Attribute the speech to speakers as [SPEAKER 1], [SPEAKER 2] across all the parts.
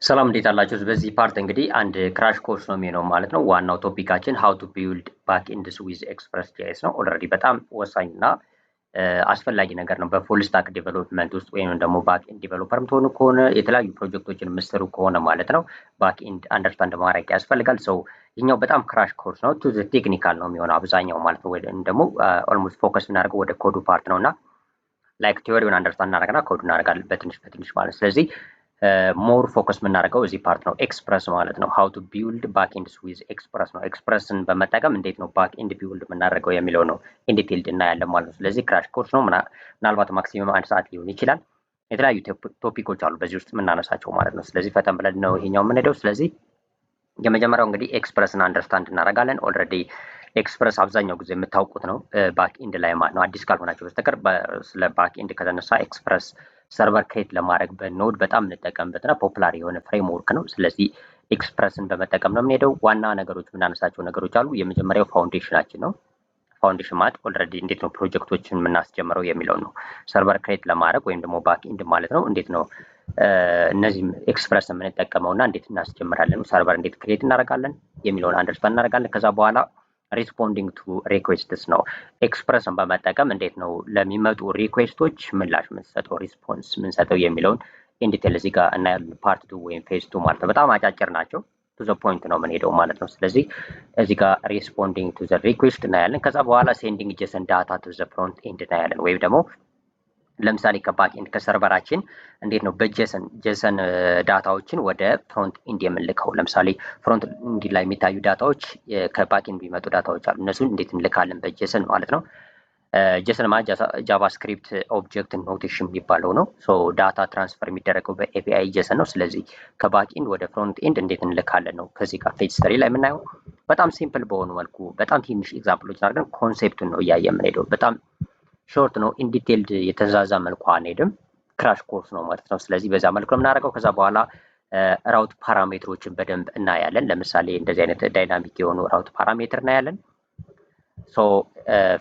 [SPEAKER 1] ሰላም እንዴት አላችሁ? በዚህ ፓርት እንግዲህ አንድ ክራሽ ኮርስ ነው የሚሆነው ማለት ነው። ዋናው ቶፒካችን ሃው ቱ ቢልድ ባክ ኤንድስ ዊዝ ኤክስፕረስ ጄኤስ ነው። ኦልሬዲ በጣም ወሳኝ እና አስፈላጊ ነገር ነው በፉል ስታክ ዴቨሎፕመንት ውስጥ ወይም ደግሞ ባክ ኤንድ ዴቨሎፐር የምትሆኑ ከሆነ የተለያዩ ፕሮጀክቶችን የምትሰሩ ከሆነ ማለት ነው ባክ ኤንድ አንደርስታንድ ማድረግ ያስፈልጋል። ሰው ይህኛው በጣም ክራሽ ኮርስ ነው። ቱ ቴክኒካል ነው የሚሆነው አብዛኛው ማለት ነው። ወይም ደግሞ ኦልሞስት ፎከስ እናደርገው ወደ ኮዱ ፓርት ነው እና ላይክ ቲዮሪውን አንደርስታንድ እናደርግና ኮዱ እናደርጋለን በትንሽ ማለት ስለዚህ ሞር ፎከስ የምናደርገው እዚህ ፓርት ነው። ኤክስፕረስ ማለት ነው። ሃው ቱ ቢልድ ባክ ኤንድስ ዊዝ ኤክስፕረስ ነው። ኤክስፕረስን በመጠቀም እንዴት ነው ባክ ኤንድ ቢልድ የምናደርገው የሚለው ነው ኢንዲቴይልድ እናያለን ማለት ነው። ስለዚህ ክራሽ ኮርስ ነው። ምናልባት ማክሲመም 1 ሰዓት ሊሆን ይችላል። የተለያዩ ቶፒኮች አሉ በዚህ ውስጥ የምናነሳቸው ማለት ነው። ስለዚህ ፈጠን ብለን ነው ይሄኛው የምንሄደው። ስለዚህ የመጀመሪያው እንግዲህ ኤክስፕረስን አንደርስታንድ እናደርጋለን። ኦልሬዲ ኤክስፕረስ አብዛኛው ጊዜ የምታውቁት ነው ባክ ኤንድ ላይ ማለት ነው። አዲስ ካልሆናቸው በስተቀር ስለ ባክ ኤንድ ከተነሳ ኤክስፕረስ ሰርቨር ክሬት ለማድረግ በኖድ በጣም እንጠቀምበት እና ፖፑላር የሆነ ፍሬምወርክ ነው። ስለዚህ ኤክስፕረስን በመጠቀም ነው የምንሄደው። ዋና ነገሮች የምናነሳቸው ነገሮች አሉ። የመጀመሪያው ፋውንዴሽናችን ነው። ፋውንዴሽን ማለት ኦልሬዲ እንዴት ነው ፕሮጀክቶችን የምናስጀምረው የሚለው ነው። ሰርቨር ክሬት ለማድረግ ወይም ደግሞ ባክ ኤንድ ማለት ነው። እንዴት ነው እነዚህም ኤክስፕረስ የምንጠቀመው እና እንዴት እናስጀምራለን፣ ሰርቨር እንዴት ክሬት እናደርጋለን የሚለውን አንደርስታንድ እናደርጋለን። ከዛ በኋላ ሪስፖንዲንግ ቱ ሪኩዌስትስ ነው። ኤክስፕረስን በመጠቀም እንዴት ነው ለሚመጡ ሪኩዌስቶች ምላሽ የምንሰጠው ሪስፖንስ የምንሰጠው የሚለውን ኢንዲቴል እዚህ ጋር እናያለን። ፓርት 2 ወይም ፌዝ 2 ማለት ነው። በጣም አጫጭር ናቸው። ቱ ዘ ፖይንት ነው የምንሄደው ማለት ነው። ስለዚህ እዚህ ጋር ሪስፖንዲንግ ቱ ዘ ሪኩዌስት እናያለን። ከዛ በኋላ ሴንዲንግ ጄሰን ዳታ ቱ ዘ ፍሮንት ኤንድ እናያለን። ወይም ደግሞ ለምሳሌ ከባክ ኤንድ ከሰርቨራችን እንዴት ነው በጄሰን ዳታዎችን ወደ ፍሮንት ኤንድ የምንልከው። ለምሳሌ ፍሮንት ኤንድ ላይ የሚታዩ ዳታዎች ከባክ ኤንድ የሚመጡ ዳታዎች አሉ። እነሱን እንዴት እንልካለን በጄሰን ማለት ነው። ጄሰን ማለት ጃቫስክሪፕት ኦብጀክት ኖቴሽን የሚባለው ነው። ሶ ዳታ ትራንስፈር የሚደረገው በኤፒአይ ጄሰን ነው። ስለዚህ ከባክ ኤንድ ወደ ፍሮንት ኤንድ እንዴት እንልካለን ነው ከዚህ ጋር ፌጅ ስተዲ ላይ የምናየው። በጣም ሲምፕል በሆኑ መልኩ በጣም ትንሽ ኤግዛምፕሎች አድርገን ኮንሴፕቱን ነው እያየ የምንሄደው። በጣም ሾርት ነው። ኢንዲቴይልድ የተዛዛ መልኩ አንሄድም። ክራሽ ኮርስ ነው ማለት ነው። ስለዚህ በዛ መልኩ ነው የምናደርገው። ከዛ በኋላ ራውት ፓራሜትሮችን በደንብ እናያለን። ለምሳሌ እንደዚህ አይነት ዳይናሚክ የሆኑ ራውት ፓራሜትር እናያለን። ሶ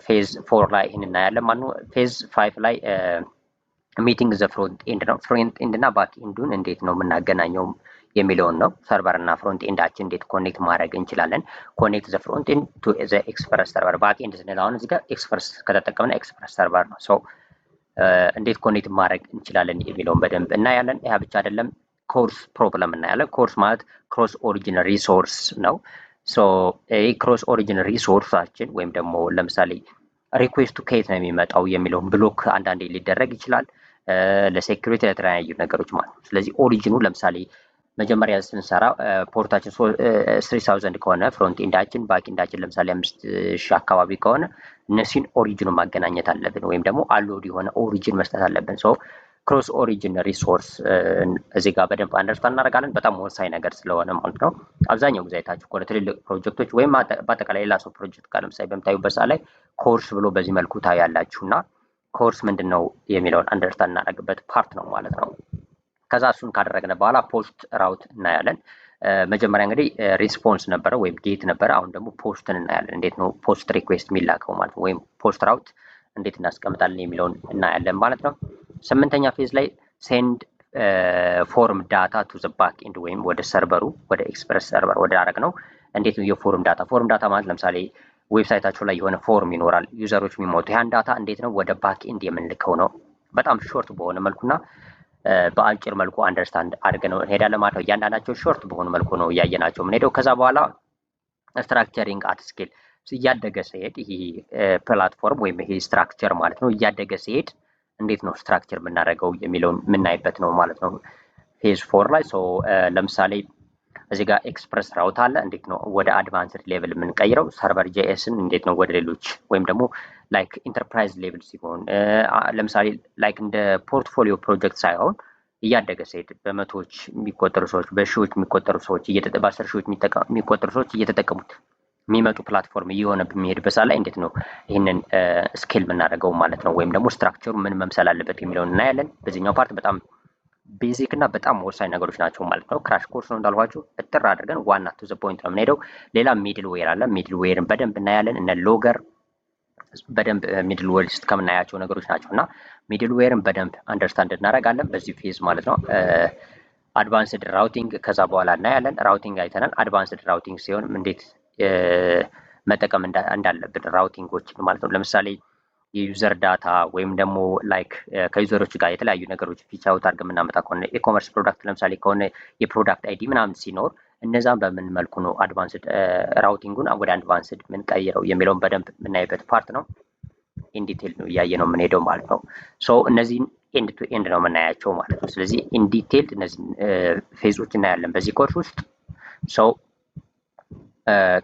[SPEAKER 1] ፌዝ 4 ላይ ይህን እናያለን ማለት ነው። ፌዝ 5 ላይ ሚቲንግ ዘ ፍሮንት ኤንድ ነው። ፍሮንት ኤንድ እና ባክ ኤንዱን እንዴት ነው የምናገናኘው የሚለውን ነው። ሰርቨር እና ፍሮንት ኤንዳችን እንዴት ኮኔክት ማድረግ እንችላለን። ኮኔክት ዘ ፍሮንት ኤንድ ቱ ዘ ኤክስፕረስ ሰርቨር። ባክ ኤንድ ስንል አሁን እዚህ ጋር ኤክስፕረስ ከተጠቀምና ኤክስፕረስ ሰርቨር ነው። ሶ እንዴት ኮኔክት ማድረግ እንችላለን የሚለውን በደንብ እናያለን። ያ ብቻ አይደለም፣ ኮርስ ፕሮብለም እናያለን። ኮርስ ማለት ክሮስ ኦሪጂን ሪሶርስ ነው። ሶ ይህ ክሮስ ኦሪጂን ሪሶርሳችን ወይም ደግሞ ለምሳሌ ሪኩዌስቱ ከየት ነው የሚመጣው የሚለውን ብሎክ አንዳንዴ ሊደረግ ይችላል ለሴኩሪቲ ለተለያዩ ነገሮች ማለት ነው። ስለዚህ ኦሪጂኑ ለምሳሌ መጀመሪያ ስንሰራ ፖርታችን 3000 ከሆነ ፍሮንት ኤንዳችን ባክ ኤንዳችን ለምሳሌ 5000 አካባቢ ከሆነ እነዚህን ኦሪጂኑ ማገናኘት አለብን፣ ወይም ደግሞ አሎድ የሆነ ኦሪጂን መስጠት አለብን። ሶ ክሮስ ኦሪጂን ሪሶርስ እዚህ ጋር በደንብ አንደርስታንድ እናደርጋለን። በጣም ወሳኝ ነገር ስለሆነ ማለት ነው። አብዛኛው ጊዜ አይታችሁ ከሆነ ትልልቅ ፕሮጀክቶች ወይም በአጠቃላይ ሌላ ሰው ፕሮጀክት ጋር ለምሳሌ በምታዩበት ሰዓት ላይ ኮርስ ብሎ በዚህ መልኩ ታያላችሁ እና ኮርስ ምንድን ነው የሚለውን አንደርስታንድ እናደርግበት ፓርት ነው ማለት ነው። ከዛ እሱን ካደረግን በኋላ ፖስት ራውት እናያለን። መጀመሪያ እንግዲህ ሪስፖንስ ነበረ ወይም ጌት ነበረ። አሁን ደግሞ ፖስትን እናያለን። እንዴት ነው ፖስት ሪኩዌስት የሚላከው ማለት ነው፣ ወይም ፖስት ራውት እንዴት እናስቀምጣለን የሚለውን እናያለን ማለት ነው። 8ኛ ፌዝ ላይ ሴንድ ፎርም ዳታ ቱ ዘ ባክ ኤንድ ወይም ወደ ሰርቨሩ ወደ ኤክስፕረስ ሰርቨር ወደ አረግ ነው። እንዴት ነው የፎርም ዳታ ማለት ለምሳሌ ዌብሳይታቸው ላይ የሆነ ፎርም ይኖራል ዩዘሮች የሚሞቱ ያን ዳታ እንዴት ነው ወደ ባክ ኤንድ የምንልከው ነው። በጣም ሾርት በሆነ መልኩና በአጭር መልኩ አንደርስታንድ አድርገን እንሄዳለን ማለት ነው። እያንዳንዳቸው ሾርት በሆነ መልኩ ነው እያየናቸው የምንሄደው። ከዛ በኋላ ስትራክቸሪንግ አት ስኬል እያደገ ሲሄድ ይሄ ፕላትፎርም ወይም ይሄ ስትራክቸር ማለት ነው እያደገ ሲሄድ እንዴት ነው ስትራክቸር የምናደርገው የሚለውን የምናይበት ነው ማለት ነው ፌዝ 4 ላይ። ሶ ለምሳሌ እዚህ ጋር ኤክስፕረስ ራውት አለ። እንዴት ነው ወደ አድቫንስድ ሌቭል የምንቀይረው? ሰርቨር ጄኤስን እንዴት ነው ወደ ሌሎች ወይም ደግሞ ላይክ ኢንተርፕራይዝ ሌቭል ሲሆን ለምሳሌ ላይክ እንደ ፖርትፎሊዮ ፕሮጀክት ሳይሆን እያደገ ሲሄድ በመቶዎች የሚቆጠሩ ሰዎች በሺዎች የሚቆጠሩ ሰዎች በ10 ሺዎች የሚቆጠሩ ሰዎች እየተጠቀሙት የሚመጡ ፕላትፎርም እየሆነ በሚሄድበት ሰዓት ላይ እንዴት ነው ይህንን ስኬል የምናደርገው ማለት ነው፣ ወይም ደግሞ ስትራክቸሩ ምን መምሰል አለበት የሚለውን እናያለን። በዚህኛው ፓርት በጣም ቤዚክ እና በጣም ወሳኝ ነገሮች ናቸው ማለት ነው። ክራሽ ኮርስ ነው እንዳልኳችሁ። እጥር አድርገን ዋና ቱ ዘ ፖይንት ነው የምንሄደው። ሌላ ሚድል ዌር አለ። ሚድል ዌርን በደንብ እናያለን። እነ ሎገር በደንብ ሚድል ዌር ውስጥ ከምናያቸው ነገሮች ናቸው እና ሚድል ዌርን በደንብ አንደርስታንድ እናደርጋለን በዚህ ፌዝ ማለት ነው። አድቫንስድ ራውቲንግ ከዛ በኋላ እናያለን። ራውቲንግ አይተናል። አድቫንስድ ራውቲንግ ሲሆን እንዴት መጠቀም እንዳለብን ራውቲንጎችን ማለት ነው። ለምሳሌ የዩዘር ዳታ ወይም ደግሞ ላይክ ከዩዘሮች ጋር የተለያዩ ነገሮች ፊች አውት አድርገን የምናመጣ ከሆነ ኢኮመርስ ፕሮዳክት ለምሳሌ ከሆነ የፕሮዳክት አይዲ ምናምን ሲኖር እነዛም በምን መልኩ ነው አድቫንስድ ራውቲንጉን ወደ አድቫንስድ የምንቀይረው የሚለውን በደንብ የምናይበት ፓርት ነው። ኢንዲቴል ነው እያየ ነው የምንሄደው ማለት ነው። ሶ እነዚህን ኤንድ ቱ ኤንድ ነው የምናያቸው ማለት ነው። ስለዚህ ኢንዲቴል እነዚህን ፌዞች እናያለን በዚህ ኮርስ ውስጥ። ሶ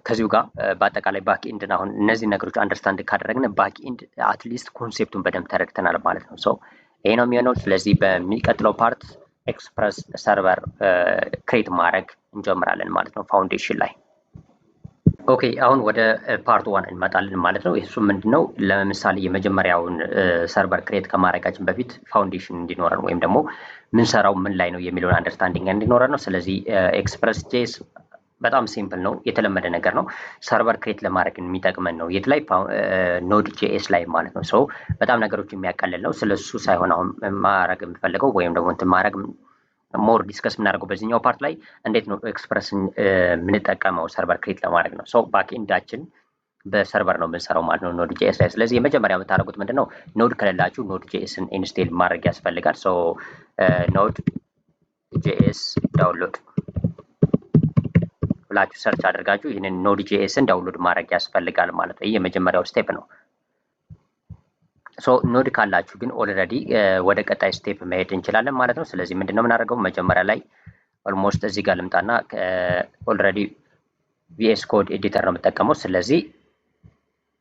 [SPEAKER 1] ከዚሁ ጋር በአጠቃላይ ባክ ኤንድን አሁን እነዚህ ነገሮች አንደርስታንድ ካደረግን ባክ ኤንድ አትሊስት ኮንሴፕቱን በደንብ ተረድተናል ማለት ነው። ሶ ይሄ ነው የሚሆነው። ስለዚህ በሚቀጥለው ፓርት ኤክስፕረስ ሰርቨር ክሬት ማድረግ እንጀምራለን ማለት ነው ፋውንዴሽን ላይ። ኦኬ አሁን ወደ ፓርት ዋን እንመጣለን ማለት ነው። እሱ ምንድነው? ለምሳሌ የመጀመሪያውን ሰርቨር ክሬት ከማድረጋችን በፊት ፋውንዴሽን እንዲኖረን ወይም ደግሞ ምንሰራው ምን ላይ ነው የሚለውን አንደርስታንዲንግ እንዲኖረን ነው። ስለዚህ ኤክስፕረስ ጄኤስ በጣም ሲምፕል ነው፣ የተለመደ ነገር ነው። ሰርቨር ክሬት ለማድረግ የሚጠቅመን ነው። የት ላይ? ኖድ ጄኤስ ላይ ማለት ነው። ሰው በጣም ነገሮች የሚያቀልል ነው። ስለሱ ሳይሆን አሁን ማድረግ የምፈልገው ወይም ደግሞ እንትን ማድረግ ሞር ዲስከስ የምናደርገው በዚህኛው ፓርት ላይ እንዴት ነው ኤክስፕረስን የምንጠቀመው ሰርቨር ክሬት ለማድረግ ነው። ሰው ባክ ኤንዳችን በሰርቨር ነው የምንሰራው ማለት ነው ኖድ ጄኤስ ላይ። ስለዚህ የመጀመሪያ የምታደርጉት ምንድን ነው? ኖድ ከሌላችሁ ኖድ ጄኤስን ኢንስቴል ማድረግ ያስፈልጋል። ሶ ኖድ ጄኤስ ዳውንሎድ ብላችሁ ሰርች አድርጋችሁ ይህንን ኖድ ጄኤስን ዳውንሎድ ማድረግ ያስፈልጋል ማለት ነው። ይህ የመጀመሪያው ስቴፕ ነው። ሶ ኖድ ካላችሁ ግን ኦልሬዲ ወደ ቀጣይ ስቴፕ መሄድ እንችላለን ማለት ነው። ስለዚህ ምንድነው የምናደርገው? መጀመሪያ ላይ ኦልሞስት እዚህ ጋር ልምጣና ኦልሬዲ ቪኤስ ኮድ ኤዲተር ነው የምጠቀመው። ስለዚህ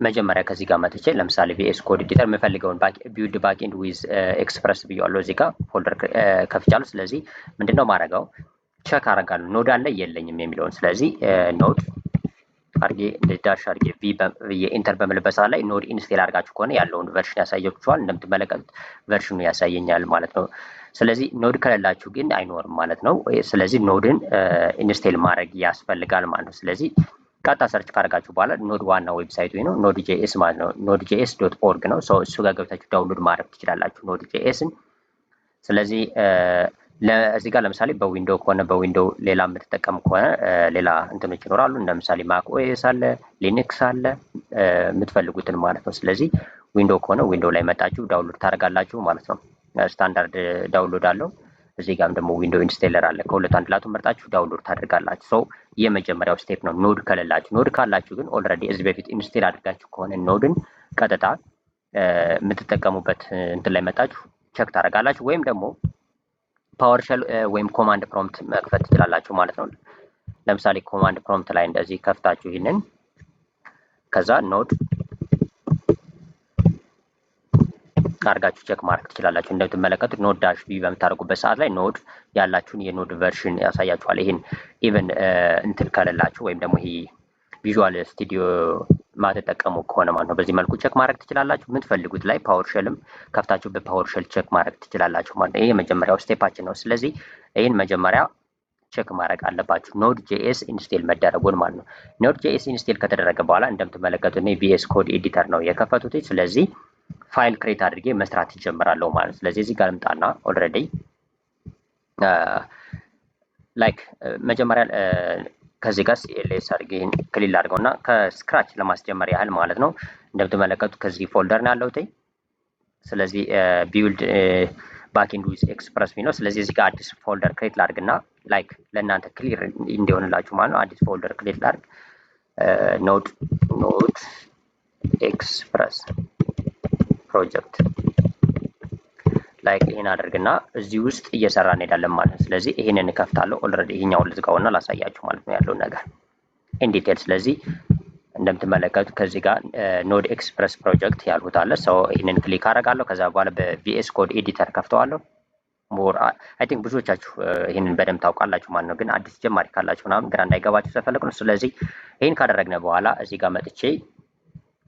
[SPEAKER 1] መጀመሪያ ከዚህ ጋር መጥቼ ለምሳሌ ቪኤስ ኮድ ኤዲተር የምፈልገውን ቢውልድ ባክኤንድ ዊዝ ኤክስፕረስ ብያለሁ። እዚህ ጋር ፎልደር ከፍቻለሁ። ስለዚህ ምንድነው ማድረገው? ቸክ አደርጋለሁ ኖድ አለ የለኝም የሚለውን። ስለዚህ ኖድ አርጌ ዳሽ አርጌ ኢንተር በምልበት ሰዓት ላይ ኖድ ኢንስቴል አድርጋችሁ ከሆነ ያለውን ቨርሽን ያሳያችኋል። እንደምትመለከቱት ቨርሽኑ ያሳየኛል ማለት ነው። ስለዚህ ኖድ ከሌላችሁ ግን አይኖርም ማለት ነው። ስለዚህ ኖድን ኢንስቴል ማድረግ ያስፈልጋል ማለት ነው። ስለዚህ ቀጥታ ሰርች ካደረጋችሁ በኋላ ኖድ ዋና ዌብሳይቱ ነው ኖድ ጄኤስ ማለት ነው። ኖድ ጄኤስ ዶት ኦርግ ነው። እሱ ጋር ገብታችሁ ዳውንሎድ ማድረግ ትችላላችሁ ኖድ ጄኤስን። ስለዚህ እዚህ ጋር ለምሳሌ በዊንዶው ከሆነ በዊንዶው ሌላ የምትጠቀም ከሆነ ሌላ እንትኖች ይኖራሉ። እንደምሳሌ ማክ ኦኤስ አለ፣ ሊነክስ አለ፣ የምትፈልጉትን ማለት ነው። ስለዚህ ዊንዶው ከሆነ ዊንዶው ላይ መጣችሁ ዳውንሎድ ታደርጋላችሁ ማለት ነው። ስታንዳርድ ዳውንሎድ አለው። እዚህ ጋርም ደግሞ ዊንዶው ኢንስቴለር አለ። ከሁለቱ አንድ ላቱ መርጣችሁ ዳውንሎድ ታደርጋላችሁ። ሰው የመጀመሪያው ስቴፕ ነው ኖድ ከሌላችሁ። ኖድ ካላችሁ ግን ኦልሬዲ እዚህ በፊት ኢንስቴል አድርጋችሁ ከሆነ ኖድን ቀጥታ የምትጠቀሙበት እንትን ላይ መጣችሁ ቸክ ታደርጋላችሁ። ወይም ደግሞ ፓወርሸል ወይም ኮማንድ ፕሮምፕት መክፈት ትችላላችሁ ማለት ነው። ለምሳሌ ኮማንድ ፕሮምፕት ላይ እንደዚህ ከፍታችሁ ይህንን ከዛ ኖድ አድርጋችሁ ቼክ ማድረግ ትችላላችሁ። እንደምትመለከቱት ኖድ ዳሽ ቢ በምታደርጉበት ሰዓት ላይ ኖድ ያላችሁን የኖድ ቨርሽን ያሳያችኋል። ይህን ኢቨን እንትን ከሌላችሁ ወይም ደግሞ ይሄ ቪዥዋል ስቱዲዮ ማትጠቀሙ ከሆነ ማለት ነው በዚህ መልኩ ቼክ ማድረግ ትችላላችሁ። የምትፈልጉት ላይ ፓወርሸልም ከፍታችሁ በፓወርሸል ቼክ ማድረግ ትችላላችሁ ማለት ነው። ይሄ የመጀመሪያው ስቴፓችን ነው። ስለዚህ ይህን መጀመሪያ ቼክ ማድረግ አለባችሁ ኖድ ጄኤስ ኢንስቴል መደረጉን ማለት ነው። ኖድ ጄኤስ ኢንስቴል ከተደረገ በኋላ እንደምትመለከቱት እኔ ቪኤስ ኮድ ኤዲተር ነው የከፈቱት። ስለዚህ ፋይል ክሬት አድርጌ መስራት ይጀምራለሁ ማለት ነው። ስለዚህ እዚህ ጋር ልምጣና ኦልሬዲ ላይክ መጀመሪያ ከዚህ ጋር ሲኤልኤስ አድርጌ ክሊል አድርገውና ከስክራች ለማስጀመር ያህል ማለት ነው። እንደምትመለከቱት ከዚህ ፎልደር ነው ያለው። ስለዚህ ቢውልድ ባክኤንድ ዊዝ ኤክስፕረስ ነው። ስለዚህ እዚህ ጋር አዲስ ፎልደር ክሬት ላድርግና ላይክ ለእናንተ ክሊር እንዲሆንላችሁ ማለት ነው። አዲስ ፎልደር ክሬት ላድርግ ኖድ ኤክስፕረስ ፕሮጀክት ላይክ ይሄን አድርግና እዚህ ውስጥ እየሰራ እንሄዳለን ማለት ነው። ስለዚህ ይሄንን እከፍታለሁ። ኦልሬዲ ይሄኛውን ልዝጋውና ላሳያችሁ ማለት ነው ያለውን ነገር ኢን ዲቴል። ስለዚህ እንደምትመለከቱት ከዚህ ጋር ኖድ ኤክስፕረስ ፕሮጀክት ያልሁት አለ። ሰው ይሄንን ክሊክ አደርጋለሁ። ከዛ በኋላ በቪኤስ ኮድ ኤዲተር ከፍተዋለሁ። ሞር አይ ቲንክ ብዙዎቻችሁ ይሄንን በደንብ ታውቃላችሁ ማለት ነው። ግን አዲስ ጀማሪ ካላችሁ ምናምን ግራ እንዳይገባችሁ ስለፈለኩ ነው። ስለዚህ ይሄን ካደረግነ በኋላ እዚህ ጋር መጥቼ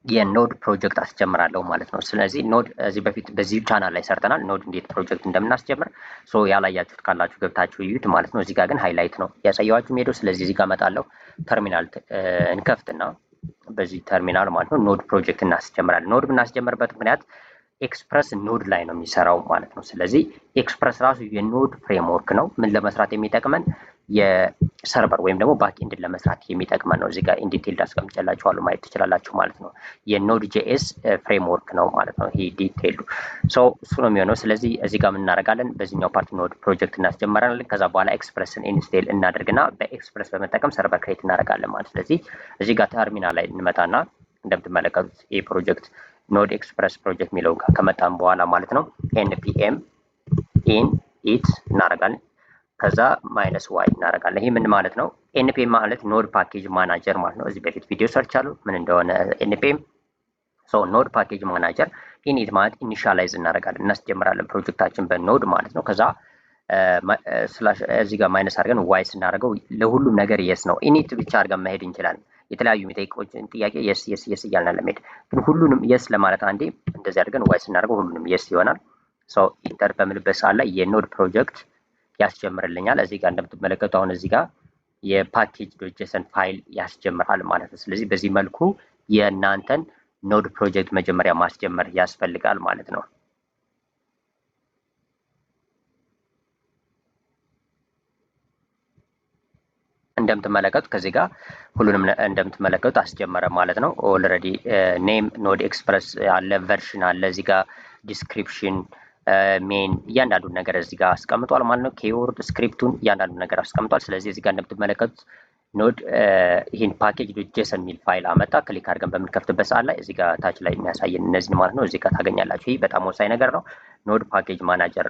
[SPEAKER 1] የኖድ ፕሮጀክት አስጀምራለሁ ማለት ነው። ስለዚህ ኖድ እዚህ በፊት በዚህ ቻናል ላይ ሰርተናል ኖድ እንዴት ፕሮጀክት እንደምናስጀምር። ሶ ያላያችሁት ካላችሁ ገብታችሁ እዩት ማለት ነው። እዚህ ጋር ግን ሃይላይት ነው ያሳየዋችሁ ሄዶ። ስለዚህ እዚህ ጋር መጣለሁ። ተርሚናል እንከፍትና በዚህ ተርሚናል ማለት ነው ኖድ ፕሮጀክት እናስጀምራለን። ኖድ ብናስጀምርበት ምክንያት ኤክስፕረስ ኖድ ላይ ነው የሚሰራው ማለት ነው። ስለዚህ ኤክስፕረስ ራሱ የኖድ ፍሬምወርክ ነው። ምን ለመስራት የሚጠቅመን የሰርቨር ወይም ደግሞ ባክ ኤንድን ለመስራት የሚጠቅመን ነው። እዚህ ጋር ኢንዲቴል አስቀምጬላችኋለሁ ማየት ትችላላችሁ ማለት ነው። የኖድ ጄኤስ ፍሬምወርክ ነው ማለት ነው። ይሄ ዲቴይሉ እሱ ነው የሚሆነው። ስለዚህ እዚህ ጋር ምን እናደርጋለን? በዚህኛው ፓርት ኖድ ፕሮጀክት እናስጀምራለን። ከዛ በኋላ ኤክስፕረስን ኢንስቴል እናደርግና በኤክስፕረስ በመጠቀም ሰርቨር ክሬት እናደርጋለን ማለት። ስለዚህ እዚህ ጋር ተርሚናል ላይ እንመጣና እንደምትመለከቱት ይህ ፕሮጀክት ኖድ ኤክስፕረስ ፕሮጀክት የሚለው ጋር ከመጣን በኋላ ማለት ነው npm ኢን ኢት እናደርጋለን። ከዛ ማይነስ ዋይ እናደርጋለን። ይህ ምን ማለት ነው? npm ማለት ኖድ ፓኬጅ ማናጀር ማለት ነው። እዚህ በፊት ቪዲዮ ሰርች አሉ ምን እንደሆነ npm ኖድ ፓኬጅ ማናጀር። ኢኒት ማለት ኢኒሻላይዝ እናደርጋለን፣ እናስጀምራለን ፕሮጀክታችን በኖድ ማለት ነው። ከዛ ስላሽ እዚህ ጋር ማይነስ አድርገን ዋይ ስናደርገው ለሁሉም ነገር የስ ነው። ኢኒት ብቻ አድርገን መሄድ እንችላለን። የተለያዩ የሚጠይቆችን ጥያቄ የስ የስ የስ እያልን ለመሄድ ግን ሁሉንም የስ ለማለት አንዴ እንደዚህ አድርገን ዋይ ስናደርገው ሁሉንም የስ ይሆናል። ኢንተር በምልበት ሰዓት ላይ የኖድ ፕሮጀክት ያስጀምርልኛል። እዚህ ጋር እንደምትመለከቱ አሁን እዚህ ጋር የፓኬጅ ጄሰን ፋይል ያስጀምራል ማለት ነው። ስለዚህ በዚህ መልኩ የእናንተን ኖድ ፕሮጀክት መጀመሪያ ማስጀመር ያስፈልጋል ማለት ነው። እንደምትመለከቱት ከዚህ ጋር ሁሉንም እንደምትመለከቱት አስጀመረ ማለት ነው። ኦልሬዲ ኔም ኖድ ኤክስፕረስ አለ፣ ቨርሽን አለ፣ እዚህ ጋር ዲስክሪፕሽን ሜን እያንዳንዱን ነገር እዚህ ጋር አስቀምጧል ማለት ነው። ኬወርድ ስክሪፕቱን እያንዳንዱን ነገር አስቀምጧል። ስለዚህ እዚህ ጋር እንደምትመለከቱት ኖድ ይህን ፓኬጅ ጄሰን የሚል ፋይል አመጣ። ክሊክ አድርገን በምንከፍትበት ሰዓት ላይ እዚህ ጋር ታች ላይ የሚያሳየን እነዚህን ማለት ነው። እዚህ ጋር ታገኛላችሁ። ይህ በጣም ወሳኝ ነገር ነው። ኖድ ፓኬጅ ማናጀር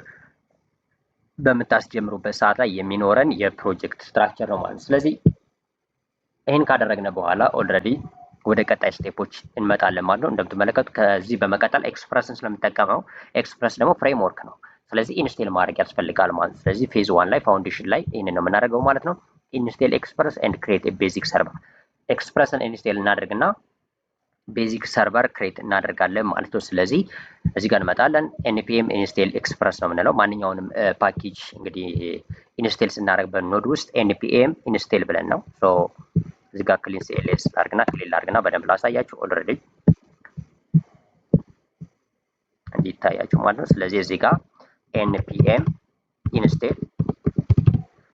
[SPEAKER 1] በምታስጀምሩበት ሰዓት ላይ የሚኖረን የፕሮጀክት ስትራክቸር ነው ማለት ነው። ስለዚህ ይህን ካደረግነ በኋላ ኦልሬዲ ወደ ቀጣይ ስቴፖች እንመጣለን ማለት ነው። እንደምትመለከቱት ከዚህ በመቀጠል ኤክስፕረስን ስለምጠቀመው ኤክስፕረስ ደግሞ ፍሬምወርክ ነው። ስለዚህ ኢንስቴል ማድረግ ያስፈልጋል ማለት ነው። ስለዚህ ፌዝ 1 ላይ ፋውንዴሽን ላይ ይህንን ነው የምናደርገው ማለት ነው። ኢንስቴል ኤክስፕረስ ኤንድ ክሬት ቤዚክ ሰርቨር። ኤክስፕረስን ኢንስቴል እናደርግና ቤዚክ ሰርቨር ክሬት እናደርጋለን ማለት ነው። ስለዚህ እዚህ ጋር እንመጣለን። npm ኢንስቴል ኤክስፕረስ ነው የምንለው። ማንኛውንም ፓኬጅ እንግዲህ ኢንስቴል ስናደርግበት ኖድ ውስጥ npm ኢንስቴል ብለን ነው። እዚህ ጋር ክሊን cls አድርግና ክሊል አድርግና በደንብ ላሳያችሁ ኦልሬዲ እንዲታያችሁ ማለት ነው። ስለዚህ እዚህ ጋር npm ኢንስቴል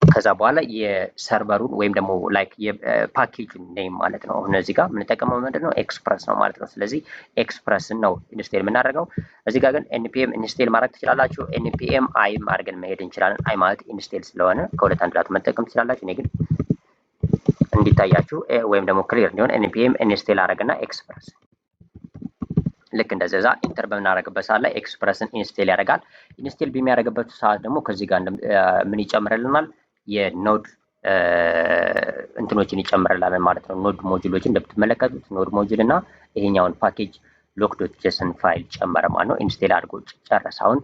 [SPEAKER 1] ከዛ በኋላ የሰርቨሩን ወይም ደግሞ ላይክ የፓኬጁን ኔም ማለት ነው። አሁን እዚህ ጋር የምንጠቀመው ምንድነው? ኤክስፕረስ ነው ማለት ነው። ስለዚህ ኤክስፕረስን ነው ኢንስቴል የምናደርገው። እዚህ ጋር ግን npm ኢንስቴል ማድረግ ትችላላችሁ። npm አይም አድርገን መሄድ እንችላለን። አይ ማለት ኢንስቴል ስለሆነ ከሁለት አንድ ላቱ መጠቀም ትችላላችሁ። እኔ ግን እንዲታያችሁ ወይም ደግሞ ክሊር እንዲሆን npm ኢንስቴል አደረግና ኤክስፕረስ ልክ እንደዛ ኢንተር በምናደርግበት ሰዓት ላይ ኤክስፕረስን ኢንስቴል ያደርጋል። ኢንስቴል በሚያደርግበት ሰዓት ደግሞ ከዚህ ጋር ምን ይጨምርልናል? የኖድ እንትኖችን ይጨምርልናል ማለት ነው። ኖድ ሞጁሎችን እንደምትመለከቱት ኖድ ሞጁል እና ይሄኛውን ፓኬጅ ሎክ.json ፋይል ጨመረ ማለት ነው። ኢንስቴል አድርጎ ጨረሰ። አሁን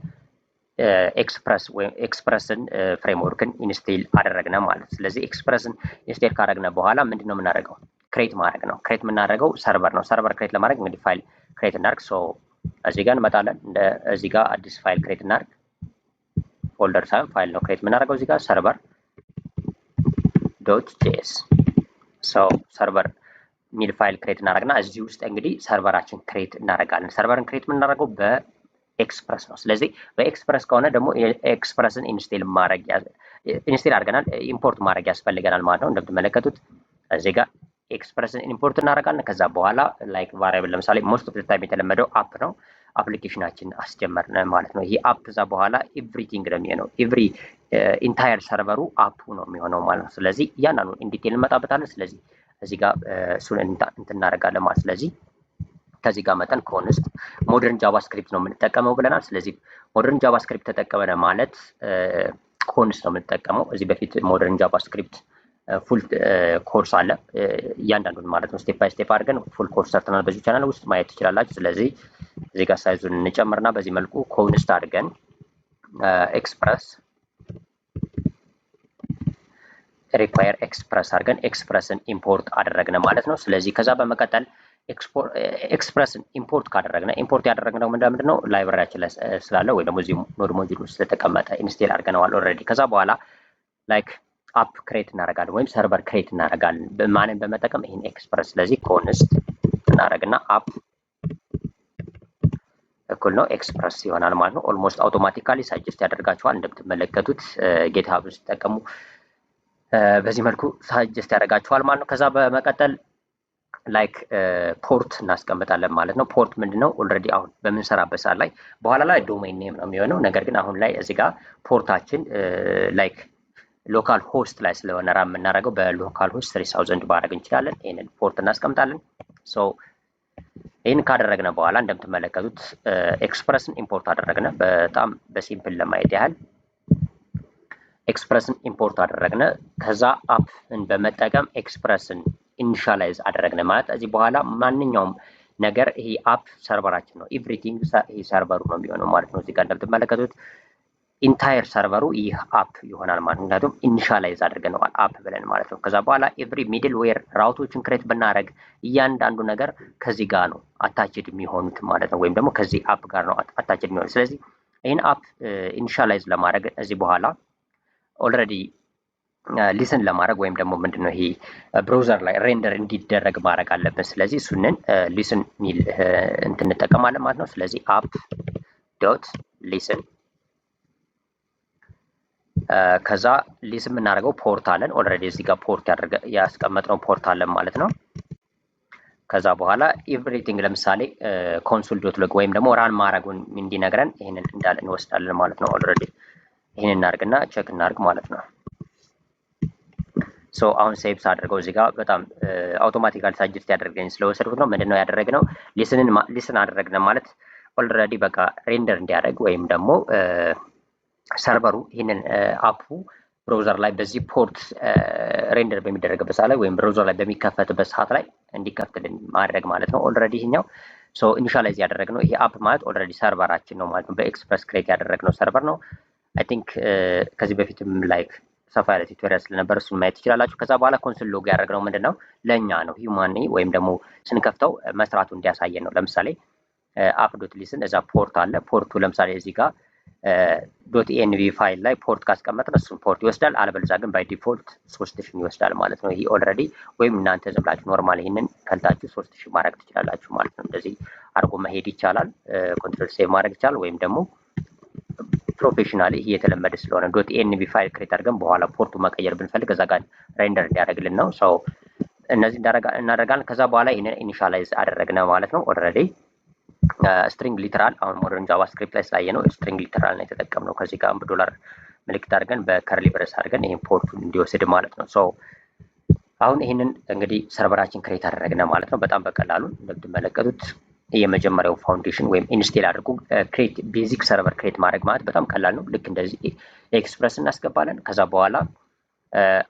[SPEAKER 1] ኤክስፕረስን ፍሬምወርክን ኢንስቴል አደረግነ ማለት ነው። ስለዚህ ኤክስፕረስን ኢንስቴል ካደረግነ በኋላ ምንድነው የምናደርገው? ክሬት ማድረግ ነው። ክሬት የምናደርገው ሰርቨር ነው። ሰርቨር ክሬት ለማድረግ እንግዲህ ፋይል ክሬት እናድርግ። እዚህ ጋር እንመጣለን። እዚህ ጋር አዲስ ፋይል ክሬት እናድርግ። ፎልደር ሳይሆን ፋይል ነው ክሬት የምናደርገው። እዚህ ጋር ሰርቨር .js ሰርቨር ሚል ፋይል ክሬት እናደርግና እዚህ ውስጥ እንግዲህ ሰርቨራችን ክሬት እናደርጋለን። ሰርቨርን ክሬት የምናደርገው በኤክስፕረስ ነው። ስለዚህ በኤክስፕረስ ከሆነ ደግሞ ኤክስፕረስን ኢንስቴል አድርገናል፣ ኢምፖርት ማድረግ ያስፈልገናል ማለት ነው። እንደምትመለከቱት እዚህ ጋር ኤክስፕረስን ኢምፖርት እናደርጋለን። ከዛ በኋላ ላይክ ቫሪያብል ለምሳሌ ሞስት ኦፍ ዘ ታይም የተለመደው አፕ ነው። አፕሊኬሽናችን አስጀመርን ማለት ነው። ይሄ አፕ እዛ በኋላ ኤቭሪቲንግ ነው የሚሆነው። ኤቭሪ ኢንታየር ሰርቨሩ አፑ ነው የሚሆነው ማለት ነው። ስለዚህ እያንዳንዱ ኢንዲቴል እንመጣበታለን። ስለዚህ እዚህ ጋር እሱን እንትን እናደርጋለን ማለት። ስለዚህ ከዚህ ጋር መጠን ኮንስት ሞደርን ጃቫስክሪፕት ነው የምንጠቀመው ብለናል። ስለዚህ ሞደርን ጃቫስክሪፕት ተጠቀመን ማለት ኮንስት ነው የምንጠቀመው። እዚህ በፊት ሞደርን ጃቫስክሪፕት ፉል ኮርስ አለ እያንዳንዱን ማለት ነው። ስቴፕ ባይ ስቴፕ አድርገን ፉል ኮርስ ሰርተናል። በዚህ ቻናል ውስጥ ማየት ትችላላችሁ። ስለዚህ እዚህ ጋር ሳይዙን እንጨምርና በዚህ መልኩ ኮንስት አድርገን ኤክስፕረስ ሪኳየር ኤክስፕረስ አድርገን ኤክስፕረስን ኢምፖርት አደረግነ ማለት ነው። ስለዚህ ከዛ በመቀጠል ኤክስፕረስን ኢምፖርት ካደረግነ ኢምፖርት ያደረግነው ምንድን ነው? ላይብራሪያችን ላይ ስላለ ወይ ደግሞ እዚህ ኖድ ሞጁል ውስጥ ስለተቀመጠ ኢንስቴል አድርገነዋል ኦልሬዲ። ከዛ በኋላ ላይክ አፕ ክሬት እናደርጋለን ወይም ሰርቨር ክሬት እናደርጋለን ማንን በመጠቀም ይሄን ኤክስፕረስ። ስለዚህ ኮንስት እናደርግና አፕ እኩል ነው ኤክስፕረስ ይሆናል ማለት ነው። ኦልሞስት አውቶማቲካሊ ሳጀስት ያደርጋችኋል እንደምትመለከቱት ጌትሀብ ስትጠቀሙ በዚህ መልኩ ሳጀስት ያደርጋችኋል ማለት ነው። ከዛ በመቀጠል ላይክ ፖርት እናስቀምጣለን ማለት ነው። ፖርት ምንድነው? ኦልሬዲ አሁን በምንሰራበት ሰዓት ላይ በኋላ ላይ ዶሜን ኔም ነው የሚሆነው። ነገር ግን አሁን ላይ እዚህ ጋር ፖርታችን ላይክ ሎካል ሆስት ላይ ስለሆነ ራም የምናደርገው በሎካል ሆስት 3000 ማድረግ እንችላለን። ይህንን ፖርት እናስቀምጣለን። ሶ ይህን ካደረግነ በኋላ እንደምትመለከቱት ኤክስፕረስን ኢምፖርት አደረግነ። በጣም በሲምፕል ለማየት ያህል ኤክስፕረስን ኢምፖርት አደረግነ። ከዛ አፕን በመጠቀም ኤክስፕረስን ኢኒሻላይዝ አደረግነ ማለት እዚህ በኋላ ማንኛውም ነገር ይሄ አፕ ሰርቨራችን ነው። ኤቭሪቲንግ ይሄ ሰርቨሩ ነው የሚሆነው ማለት ነው። እዚህ ጋር እንደምትመለከቱት ኢንታየር ሰርቨሩ ይህ አፕ ይሆናል ማለት ነው። ምክንያቱም ኢኒሻላይዝ አድርገነዋል አፕ ብለን ማለት ነው። ከዛ በኋላ ኤቭሪ ሚድል ዌር ራውቶችን ክሬት ብናደረግ እያንዳንዱ ነገር ከዚህ ጋር ነው አታችድ የሚሆኑት ማለት ነው። ወይም ደግሞ ከዚህ አፕ ጋር ነው አታችድ የሚሆኑት። ስለዚህ ይህን አፕ ኢኒሻላይዝ ለማድረግ እዚህ በኋላ ኦልሬዲ ሊስን ለማድረግ ወይም ደግሞ ምንድነው ይሄ ብራውዘር ላይ ሬንደር እንዲደረግ ማድረግ አለብን። ስለዚህ እሱንን ሊስን ሚል እንጠቀማለን ማለት ነው። ስለዚህ አፕ ዶት ሊስን ከዛ ሊስን የምናደርገው ፖርት አለን ኦልሬዲ እዚህ ጋር ፖርት ያስቀመጥነው ፖርት አለን ማለት ነው። ከዛ በኋላ ኤቭሪቲንግ ለምሳሌ ኮንሶል ዶት ሎግ ወይም ደግሞ ራን ማድረጉን እንዲነግረን ይሄንን እንዳለ እንወስዳለን ማለት ነው። ኦልሬዲ ይሄንን እናድርግና ቼክ እናድርግ ማለት ነው። ሶ አሁን ሴቭስ አድርገው እዚህ ጋር በጣም አውቶማቲካሊ ሳጀስት ያደርገኝ ስለወሰድኩት ነው። ምንድነው ያደረግነው? ሊስን አደረግነ ማለት ኦልሬዲ በቃ ሬንደር እንዲያደርግ ወይም ደግሞ ሰርቨሩ ይህንን አፑ ብራውዘር ላይ በዚህ ፖርት ሬንደር በሚደረግበት ሰዓት ላይ ወይም ብራውዘር ላይ በሚከፈትበት ሰዓት ላይ እንዲከፍትልን ማድረግ ማለት ነው። ኦልሬዲ ይሄኛው ሶ ኢኒሻላይዝ ያደረግነው ይሄ አፕ ማለት ኦልሬዲ ሰርቨራችን ነው ማለት ነው። በኤክስፕረስ ክሬት ያደረግነው ሰርቨር ነው። አይ ቲንክ ከዚህ በፊትም ላይክ ሰፋ ያለ ቱቶሪያል ስለነበር እሱን ማየት ትችላላችሁ። ከዛ በኋላ ኮንሶል ሎግ ያደረግነው ምንድነው? ለእኛ ነው ሂውማኒ ወይም ደግሞ ስንከፍተው መስራቱ እንዲያሳየን ነው። ለምሳሌ አፕ ዶት ሊስን እዛ ፖርት አለ። ፖርቱ ለምሳሌ እዚህ ጋር ዶት ኤንቪ ፋይል ላይ ፖርት ካስቀመጥን እሱን ፖርት ይወስዳል። አለበለዚያ ግን ባይ ዲፎልት 3000 ይወስዳል ማለት ነው። ይሄ ኦልሬዲ ወይም እናንተ ዝም ብላችሁ ኖርማል ይሄንን ከልታችሁ 3000 ማድረግ ትችላላችሁ ማለት ነው። እንደዚህ አድርጎ መሄድ ይቻላል። ኮንትሮል ሴቭ ማድረግ ይቻላል። ወይም ደግሞ ፕሮፌሽናሊ ይሄ የተለመደ ስለሆነ ዶት ኤንቪ ፋይል ክሬት አድርገን በኋላ ፖርቱ መቀየር ብንፈልግ እዛ ጋር ሬንደር እንዲያደርግልን ነው። ሰው እነዚህ እናደርጋለን። ከዛ በኋላ ይሄንን ኢኒሻላይዝ አደረግነ ማለት ነው። ኦልሬዲ ስትሪንግ ሊተራል አሁን ሞደርን ጃቫስክሪፕት ላይ ስላየ ነው ስትሪንግ ሊተራል ነው የተጠቀምነው። ከዚህ ጋር $1 ምልክት አድርገን በከርሊ ብሬስ አድርገን ይሄን ፖርቱን እንዲወስድ ማለት ነው። ሶ አሁን ይሄንን እንግዲህ ሰርቨራችን ክሬት አደረግነ ማለት ነው። በጣም በቀላሉ እንደምትመለከቱት የመጀመሪያው ፋውንዴሽን ወይም ኢንስቴል አድርጎ ክሬት ቤዚክ ሰርቨር ክሬት ማድረግ ማለት በጣም ቀላል ነው። ልክ እንደዚህ ኤክስፕረስ እናስገባለን። ከዛ በኋላ